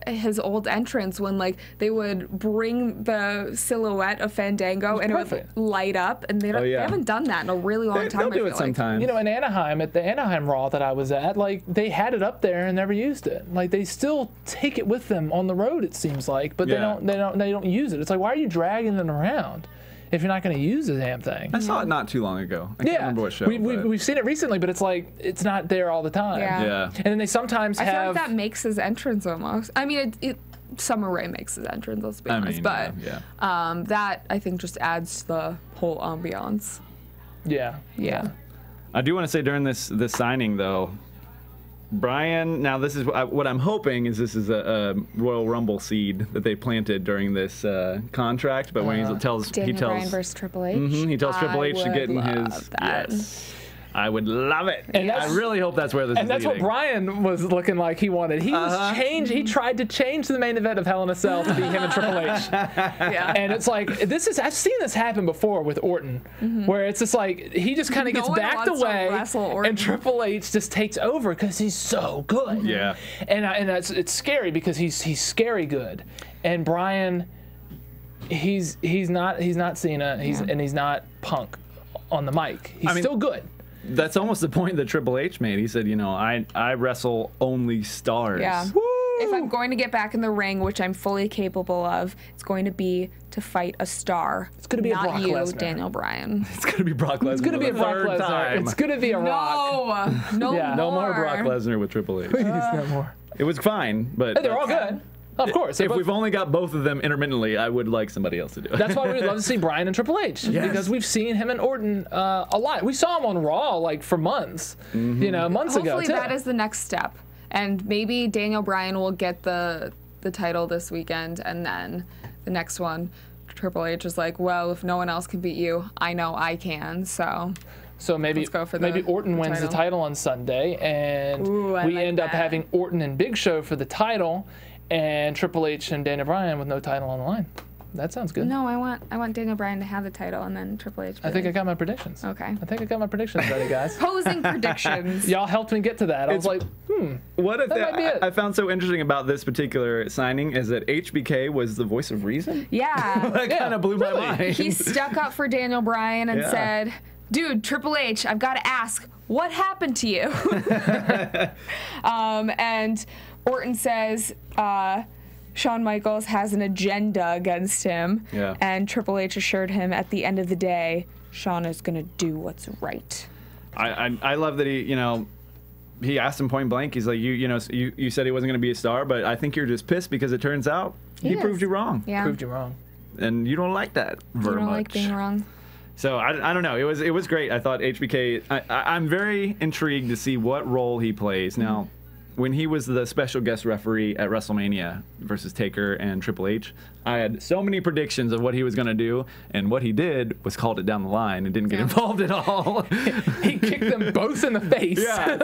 Speaker 4: his old entrance when like they would bring the silhouette of Fandango and it would light up, and they haven't done that in a really long time.
Speaker 6: They'll do it sometimes.
Speaker 5: You know, in Anaheim, at the Anaheim Raw that I was at, like they had it up there and never used it. Like they still take it with them on the road, it seems like, but they don't use it. It's like, why are you dragging it around if you're not going to use the damn thing?
Speaker 6: I saw it not too long ago. I can't remember what show.
Speaker 5: We've seen it recently, but it's like it's not there all the time.
Speaker 4: Yeah.
Speaker 5: And then they sometimes
Speaker 4: I feel like that makes his entrance almost. I mean, Summer Rae makes his entrance, let's be honest. But that, I think, just adds to the whole ambiance.
Speaker 5: Yeah.
Speaker 6: I do want to say during this signing, though, Bryan, now this is what I'm hoping is this is a Royal Rumble seed that they planted during this contract. But when he tells
Speaker 4: Bryan versus Triple H,
Speaker 6: he tells Triple H to get in his.
Speaker 4: That.
Speaker 6: Yes. I would love it.
Speaker 5: And
Speaker 6: I really hope that's where this is
Speaker 5: And that's
Speaker 6: leading.
Speaker 5: what Bryan was looking like he wanted. He was he tried to change the main event of Hell in a Cell to be him and Triple H. And it's like, I've seen this happen before with Orton, where it's just like, he just kind of gets backed away, and Triple H just takes over because he's so good.
Speaker 6: Yeah.
Speaker 5: And it's scary because he's scary good. And Bryan, he's not Cena, and he's not Punk on the mic. He's still good.
Speaker 6: That's almost the point that Triple H made. He said, you know, I wrestle only stars.
Speaker 4: Yeah. If I'm going to get back in the ring, which I'm fully capable of, it's going to be to fight a star.
Speaker 5: It's going to be
Speaker 4: not
Speaker 5: a Brock
Speaker 4: you,
Speaker 5: Lesnar.
Speaker 4: Daniel Bryan.
Speaker 6: It's going to be Brock Lesnar.
Speaker 5: It's going to be a Brock Lesnar. It's going to be a Rock.
Speaker 4: No more.
Speaker 6: No more Brock Lesnar with Triple H.
Speaker 5: Please, no more.
Speaker 6: It was fine, but
Speaker 5: They're all good. Of course.
Speaker 6: If we've only got both of them intermittently, I would like somebody else to do it.
Speaker 5: That's why we'd love to see Bryan and Triple H.
Speaker 6: Yes.
Speaker 5: Because we've seen him and Orton a lot. We saw him on Raw like for months, you know, months ago.
Speaker 4: Hopefully that is the next step. And maybe Daniel Bryan will get the title this weekend, and then the next one, Triple H is like, well, if no one else can beat you, I know I can. So
Speaker 5: maybe
Speaker 4: let's go for
Speaker 5: maybe Orton wins the title on Sunday, and we end up having Orton and Big Show for the title, and Triple H and Daniel Bryan with no title on the line. That sounds good.
Speaker 4: No, I want Daniel Bryan to have the title, and then Triple H.
Speaker 5: I think I got my predictions.
Speaker 4: Okay.
Speaker 5: I think I got my predictions ready, guys.
Speaker 4: Posing predictions.
Speaker 5: Y'all helped me get to that. I was like,
Speaker 6: What if
Speaker 5: that might be it.
Speaker 6: I found so interesting about this particular signing is that HBK was the voice of reason?
Speaker 4: Yeah.
Speaker 6: That kind of blew my mind.
Speaker 4: He stuck up for Daniel Bryan and said, dude, Triple H, I've got to ask, what happened to you? And Orton says, Shawn Michaels has an agenda against him.
Speaker 6: Yeah.
Speaker 4: And Triple H assured him at the end of the day, Shawn is going to do what's right.
Speaker 6: I love that he asked him point blank. He's like, you said he wasn't going to be a star, but I think you're just pissed because it turns out he proved you wrong.
Speaker 4: Yeah.
Speaker 5: Proved you wrong.
Speaker 6: And you don't like that very much.
Speaker 4: You don't like being wrong.
Speaker 6: So I don't know. It was great. I thought HBK. I'm very intrigued to see what role he plays now. When he was the special guest referee at WrestleMania versus Taker and Triple H, I had so many predictions of what he was going to do, and what he did was called it down the line and didn't get involved at all.
Speaker 5: He kicked them both in the face.
Speaker 6: Yeah,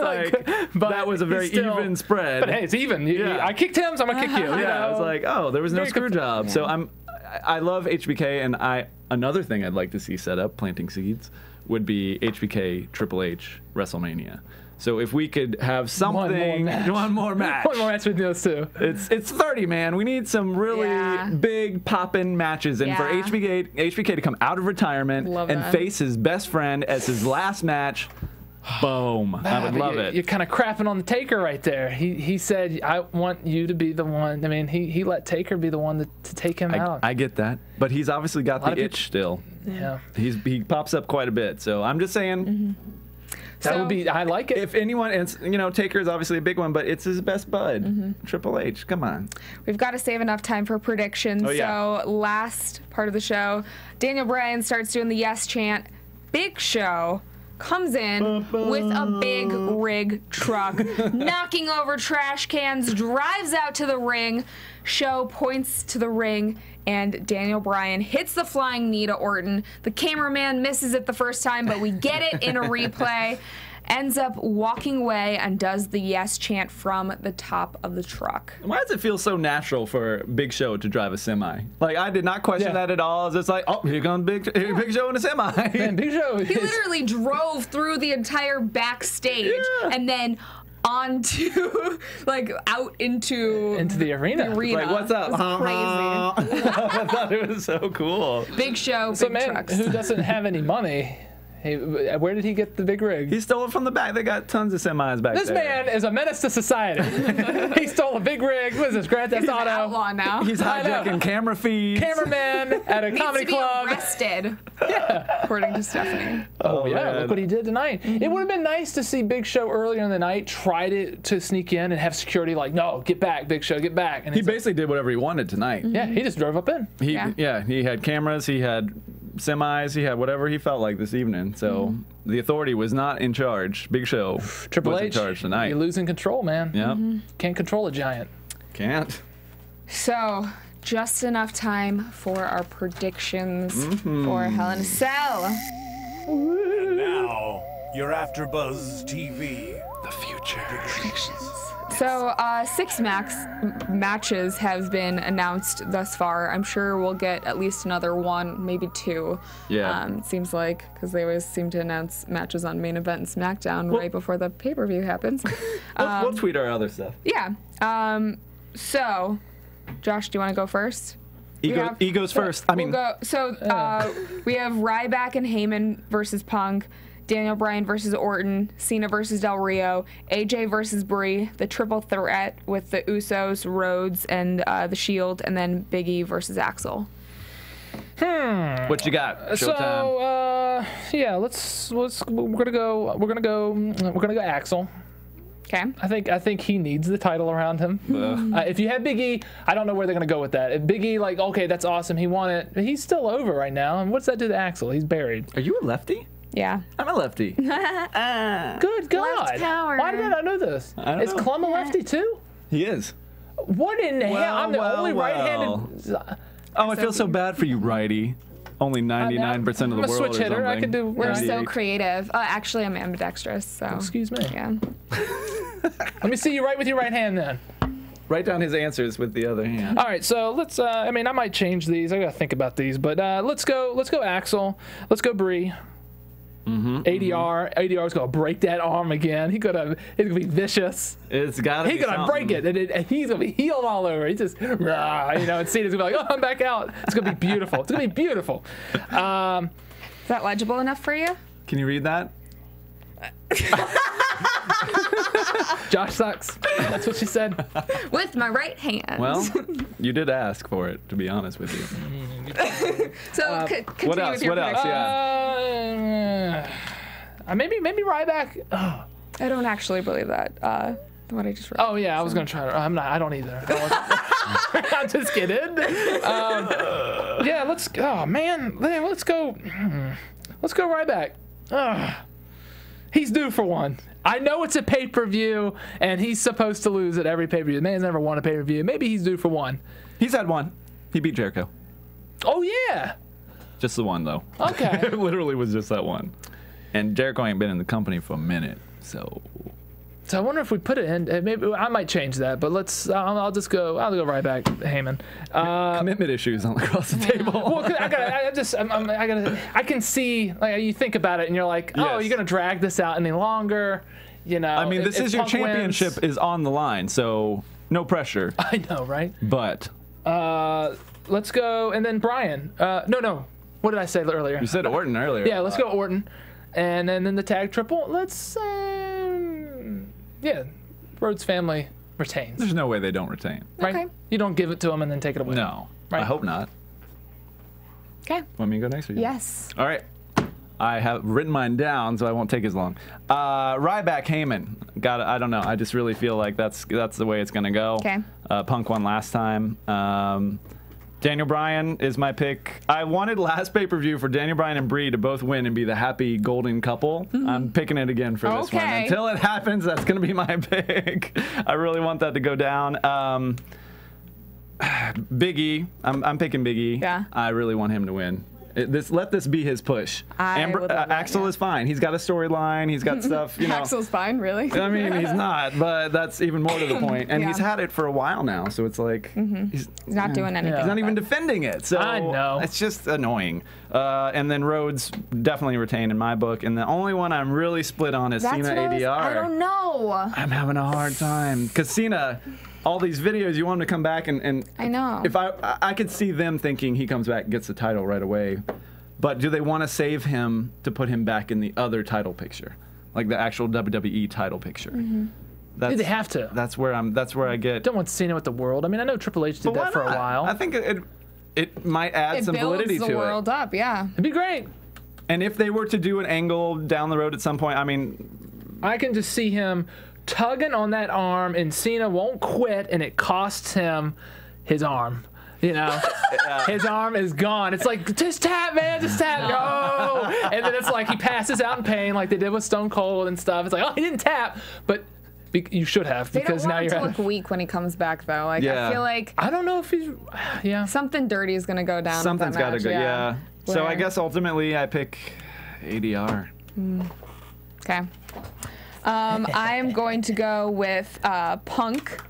Speaker 6: but that was a very even spread.
Speaker 5: But hey, it's even. I kicked him, so I'm gonna kick you.
Speaker 6: Yeah, I was like, oh, there was no screw job. Yeah. So I love HBK, and another thing I'd like to see set up, planting seeds, would be HBK Triple H WrestleMania. So if we could have something, one more match
Speaker 5: with those two.
Speaker 6: It's 30, man. We need some really big poppin' matches, and for HBK to come out of retirement and face his best friend as his last match. Boom. I would love it.
Speaker 5: You're kind of crapping on the Taker right there. He said, I want you to be the one. I mean, he let Taker be the one to take him out.
Speaker 6: I get that. But he's obviously got the itch still.
Speaker 5: Yeah.
Speaker 6: He pops up quite a bit. So I'm just saying.
Speaker 5: That would be, I like it.
Speaker 6: If anyone, Taker is obviously a big one, but it's his best bud. Triple H, come on.
Speaker 4: We've got to save enough time for predictions.
Speaker 6: Oh, yeah.
Speaker 4: So last part of the show, Daniel Bryan starts doing the yes chant. Big Show comes in with a big rig truck, knocking over trash cans, drives out to the ring. Show points to the ring, and Daniel Bryan hits the flying knee to Orton. The cameraman misses it the first time, but we get it in a replay. Ends up walking away and does the yes chant from the top of the truck.
Speaker 6: Why does it feel so natural for Big Show to drive a semi? Like, I did not question that at all. It's just like, oh, here comes Big Show in a semi.
Speaker 5: Man, Big Show.
Speaker 4: He literally drove through the entire backstage and then onto, out into
Speaker 5: the arena.
Speaker 6: Like, what's up?
Speaker 4: It was crazy.
Speaker 6: I thought it was so cool.
Speaker 4: Big Show,
Speaker 5: so
Speaker 4: big
Speaker 5: man,
Speaker 4: trucks.
Speaker 5: Who doesn't have any money? Where did he get the big rig?
Speaker 6: He stole it from the back. They got tons of semis back there.
Speaker 5: This man is a menace to society. He stole a big rig. What is this, Grand Theft Auto?
Speaker 4: He's an outlaw now.
Speaker 6: He's hijacking camera feeds.
Speaker 5: Cameraman at a comedy club.
Speaker 4: Needs to be arrested. According to Stephanie.
Speaker 5: Oh yeah, look what he did tonight. It would have been nice to see Big Show earlier in the night try to sneak in and have security like, no, get back, Big Show, get back. And
Speaker 6: he basically did whatever he wanted tonight.
Speaker 5: Yeah, he just drove up in.
Speaker 6: He had cameras. He had semis. He had whatever he felt like this evening. So the authority was not in charge. Big Show was in charge tonight.
Speaker 5: You're losing control, man.
Speaker 6: Yeah.
Speaker 5: Can't control a giant.
Speaker 6: Can't.
Speaker 4: So, just enough time for our predictions for Hell in a Cell.
Speaker 1: And now, your AfterBuzz TV.
Speaker 6: The future.
Speaker 1: Predictions.
Speaker 4: So, 6 matches have been announced thus far. I'm sure we'll get at least another 1, maybe 2.
Speaker 6: Yeah.
Speaker 4: It seems like, because they always seem to announce matches on Main Event and SmackDown right before the pay-per-view happens.
Speaker 6: We'll tweet our other stuff.
Speaker 4: Yeah. So, Josh, do you want to go first?
Speaker 6: Egos first.
Speaker 4: We have Ryback and Heyman versus Punk. Daniel Bryan versus Orton, Cena versus Del Rio, AJ versus Brie, the triple threat with the Usos, Rhodes, and the Shield, and then Big E versus Axel.
Speaker 6: What you got? Showtime.
Speaker 5: So we're gonna go Axel.
Speaker 4: Okay.
Speaker 5: I think he needs the title around him. If you had Big E, I don't know where they're gonna go with that. If Big E, okay, that's awesome, he won it, but he's still over right now. And what's that do to Axel? He's buried.
Speaker 6: Are you a lefty?
Speaker 4: Yeah.
Speaker 6: I'm a lefty.
Speaker 5: Good God.
Speaker 4: Left power.
Speaker 5: Why did I not know this? Is Clum a lefty too?
Speaker 6: He is.
Speaker 5: What in the hell? I'm the only right-handed.
Speaker 6: Oh, I feel so bad for you, righty. Only 99% of the world.
Speaker 5: I'm a switch hitter. I can do.
Speaker 4: We're so creative. Actually, I'm ambidextrous. So.
Speaker 5: Excuse me.
Speaker 4: Yeah.
Speaker 5: Let me see you right with your right hand then.
Speaker 6: Write down his answers with the other hand.
Speaker 5: All right, so let's. I might change these. I gotta think about these, but let's go Axel. Let's go Brie. ADR's gonna break that arm again. He's gonna be vicious.
Speaker 6: It's gotta be.
Speaker 5: He's gonna break it, and he's gonna be healed all over. He's just, and Cena's gonna be like, oh, I'm back out. It's gonna be beautiful. It's gonna be beautiful.
Speaker 4: Is that legible enough for you?
Speaker 6: Can you read that?
Speaker 5: Josh sucks. That's what she said.
Speaker 4: With my right hand.
Speaker 6: Well, you did ask for it, to be honest with you.
Speaker 4: So continue
Speaker 6: what else?
Speaker 4: with your
Speaker 6: What else?
Speaker 4: prediction.
Speaker 6: Yeah.
Speaker 5: Maybe Ryback. Oh.
Speaker 4: I don't actually believe that. What I just read.
Speaker 5: Oh yeah, I was gonna try. I don't either. I'm just kidding. Yeah, let's. Oh man, let's go. Let's go Ryback. He's due for one. I know it's a pay-per-view, and he's supposed to lose at every pay-per-view. The man's never won a pay-per-view. Maybe he's due for one.
Speaker 6: He's had one. He beat Jericho.
Speaker 5: Oh yeah.
Speaker 6: Just the one though.
Speaker 5: Okay.
Speaker 6: It literally was just that one. And Jericho ain't been in the company for a minute, so.
Speaker 5: So I wonder if we put it in. Maybe I might change that, but let's. I'll go Ryback, Heyman.
Speaker 6: Commitment issues across the table.
Speaker 5: Well, I can see, like, you think about it and you're like, oh,
Speaker 6: Yes.
Speaker 5: you're gonna drag this out any longer, you know?
Speaker 6: I mean, this is your
Speaker 5: Punk
Speaker 6: championship
Speaker 5: wins.
Speaker 6: is on the line, so no pressure.
Speaker 5: I know, right?
Speaker 6: But
Speaker 5: Let's go, and then Bryan. No. What did I say earlier?
Speaker 6: you said Orton earlier.
Speaker 5: Yeah, let's go Orton, and then the tag triple. Let's. Yeah, Rhodes family retains.
Speaker 6: There's no way they don't retain.
Speaker 5: Right?
Speaker 4: Okay.
Speaker 5: You don't give it to them and then take it away.
Speaker 6: No.
Speaker 5: Right.
Speaker 6: I hope not.
Speaker 4: Okay.
Speaker 6: Want me to go next? Or you?
Speaker 4: Yes.
Speaker 6: All right. I have written mine down, so I won't take as long. Ryback Heyman. I don't know. I just really feel like that's the way it's gonna go.
Speaker 4: Okay.
Speaker 6: Punk won last time. Daniel Bryan is my pick. I wanted last pay-per-view for Daniel Bryan and Brie to both win and be the happy golden couple. I'm picking it again for this one.
Speaker 4: Okay.
Speaker 6: Until it happens, that's going to be my pick. I really want that to go down. Big E. I'm picking Big E.
Speaker 4: Yeah.
Speaker 6: I really want him to win. Let this be his push.
Speaker 4: I would love that,
Speaker 6: Axel
Speaker 4: yeah.
Speaker 6: is fine. He's got a storyline. He's got stuff. You know.
Speaker 4: Axel's fine, really.
Speaker 6: I mean, he's not, but that's even more to the point. And
Speaker 4: Yeah.
Speaker 6: he's had it for a while now, so it's like he's
Speaker 4: not doing anything.
Speaker 6: He's not
Speaker 4: with
Speaker 6: even
Speaker 4: it.
Speaker 6: defending it. So
Speaker 5: I know.
Speaker 6: it's just annoying. And then Rhodes definitely retained in my book. And the only one I'm really split on is
Speaker 4: That's
Speaker 6: Cena
Speaker 4: what
Speaker 6: ADR.
Speaker 4: I don't know.
Speaker 6: I'm having a hard time because Cena. All these videos, you want him to come back and
Speaker 4: I know.
Speaker 6: If I could see them thinking he comes back and gets the title right away. But do they want to save him to put him back in the other title picture, like the actual WWE title picture?
Speaker 5: Dude, they have to.
Speaker 6: That's where I get.
Speaker 5: Don't want Cena with the world. I mean, I know Triple H did
Speaker 6: But why
Speaker 5: that for a
Speaker 6: not?
Speaker 5: while.
Speaker 6: I think it might add
Speaker 4: It
Speaker 6: some
Speaker 4: builds
Speaker 6: validity
Speaker 4: the
Speaker 6: to
Speaker 4: world
Speaker 6: it.
Speaker 4: up, yeah.
Speaker 5: It'd be great.
Speaker 6: And if they were to do an angle down the road at some point, I mean,
Speaker 5: I can just see him tugging on that arm, and Cena won't quit, and it costs him his arm. You know, his arm is gone. It's like, just tap, man, just tap. No. And then it's like he passes out in pain like they did with Stone Cold and stuff. It's like, oh, he didn't tap. But you should have,
Speaker 4: They don't
Speaker 5: because now
Speaker 4: want him
Speaker 5: you're
Speaker 4: to look weak when he comes back, though. Like,
Speaker 6: Yeah.
Speaker 4: I feel like
Speaker 5: I don't know if he's, yeah.
Speaker 4: something dirty is going to go down.
Speaker 6: something's
Speaker 4: got to
Speaker 6: go. Yeah. So I
Speaker 4: Where-
Speaker 6: guess ultimately I pick ADR.
Speaker 4: Okay. I am going to go with Punk,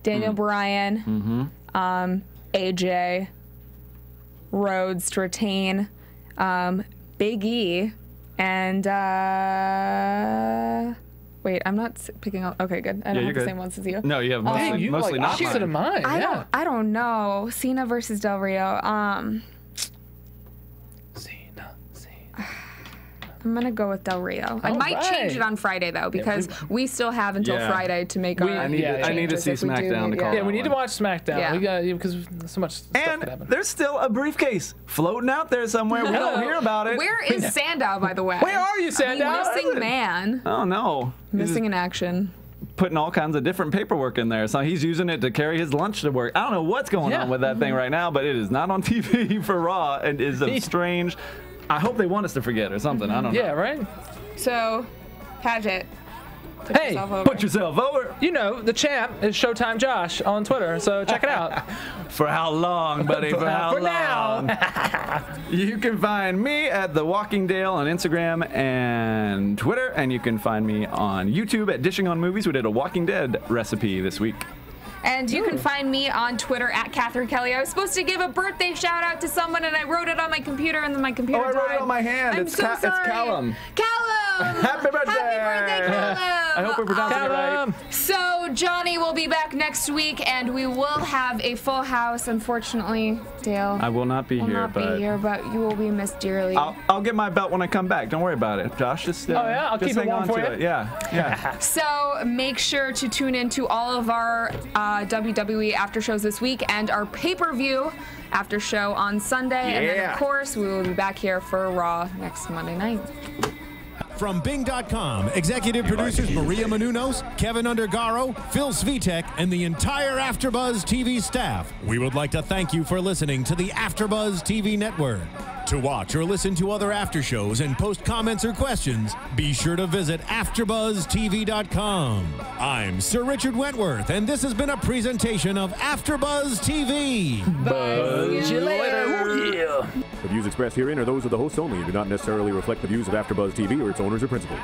Speaker 4: Daniel Bryan, AJ, Rhodes to retain, Big E, and wait, I'm not picking up. Okay, good. I don't
Speaker 6: you're
Speaker 4: have the
Speaker 6: good.
Speaker 4: same ones as you.
Speaker 6: No, you have mostly,
Speaker 5: Dang, you
Speaker 6: mostly
Speaker 5: like
Speaker 6: not
Speaker 5: opposite of
Speaker 6: mine.
Speaker 5: mine.
Speaker 4: I don't know. Cena versus Del Rio.
Speaker 5: Cena.
Speaker 4: I'm gonna go with Del Rio. I might change it on Friday though, because we still have until
Speaker 6: Yeah.
Speaker 4: Friday to make our
Speaker 6: I need to
Speaker 4: changes
Speaker 6: see
Speaker 4: if we do
Speaker 6: SmackDown
Speaker 4: need-
Speaker 6: to call
Speaker 5: Yeah, we need to watch SmackDown.
Speaker 4: Yeah.
Speaker 5: We got, because so much stuff could
Speaker 6: And
Speaker 5: happen.
Speaker 6: there's still a briefcase floating out there somewhere. We don't hear about it.
Speaker 4: Where is Sandow, by the way?
Speaker 5: Where are you, Sandow?
Speaker 4: Missing man.
Speaker 6: Oh no. He's
Speaker 4: Missing in action.
Speaker 6: putting all kinds of different paperwork in there. So he's using it to carry his lunch to work. I don't know what's going on with that thing right now, but it is not on TV for Raw and is a strange. I hope they want us to forget or something. I don't know.
Speaker 5: Yeah, right?
Speaker 4: So, Padgett. Put
Speaker 5: Hey,
Speaker 4: yourself over.
Speaker 6: Put yourself over.
Speaker 5: You know, the champ is Showtime Josh on Twitter, so check it out.
Speaker 6: For how long, buddy? For how
Speaker 5: For
Speaker 6: long?
Speaker 5: now.
Speaker 6: You can find me at The Walking Dale on Instagram and Twitter, and you can find me on YouTube at Dishing on Movies. We did a Walking Dead recipe this week.
Speaker 4: And you can find me on Twitter at Cathy Kelley. I was supposed to give a birthday shout out to someone, and I wrote it on my computer, and then my computer
Speaker 6: Oh, I wrote it
Speaker 4: died.
Speaker 6: on my hand.
Speaker 4: I'm
Speaker 6: It's
Speaker 4: so
Speaker 6: it's
Speaker 4: sorry.
Speaker 6: Callum.
Speaker 4: Callum!
Speaker 6: Happy birthday!
Speaker 4: Happy birthday, Callum!
Speaker 6: I hope we're pronouncing it right.
Speaker 4: So Johnny will be back next week, and we will have a full house. Unfortunately, Dale.
Speaker 6: I will not be here,
Speaker 4: but you will be missed dearly.
Speaker 6: I'll get my belt when I come back. Don't worry about it, Josh. Just
Speaker 5: I'll
Speaker 6: just
Speaker 5: keep it
Speaker 6: hang
Speaker 5: warm
Speaker 6: on
Speaker 5: for
Speaker 6: to
Speaker 5: you.
Speaker 6: it. Yeah.
Speaker 4: So make sure to tune into all of our WWE after shows this week and our pay-per-view after show on Sunday. And then, of course, we will be back here for Raw next Monday night.
Speaker 3: From Bing.com, executive producers Maria Menounos, Kevin Undergaro, Phil Svitek, and the entire AfterBuzz TV staff, we would like to thank you for listening to the AfterBuzz TV network. To watch or listen to other after shows and post comments or questions, be sure to visit AfterBuzzTV.com. I'm Sir Richard Wentworth, and this has been a presentation of AfterBuzz TV.
Speaker 5: Buzz you later. Yeah.
Speaker 10: The views expressed herein are those of the hosts only and do not necessarily reflect the views of AfterBuzz TV or its owners or principals.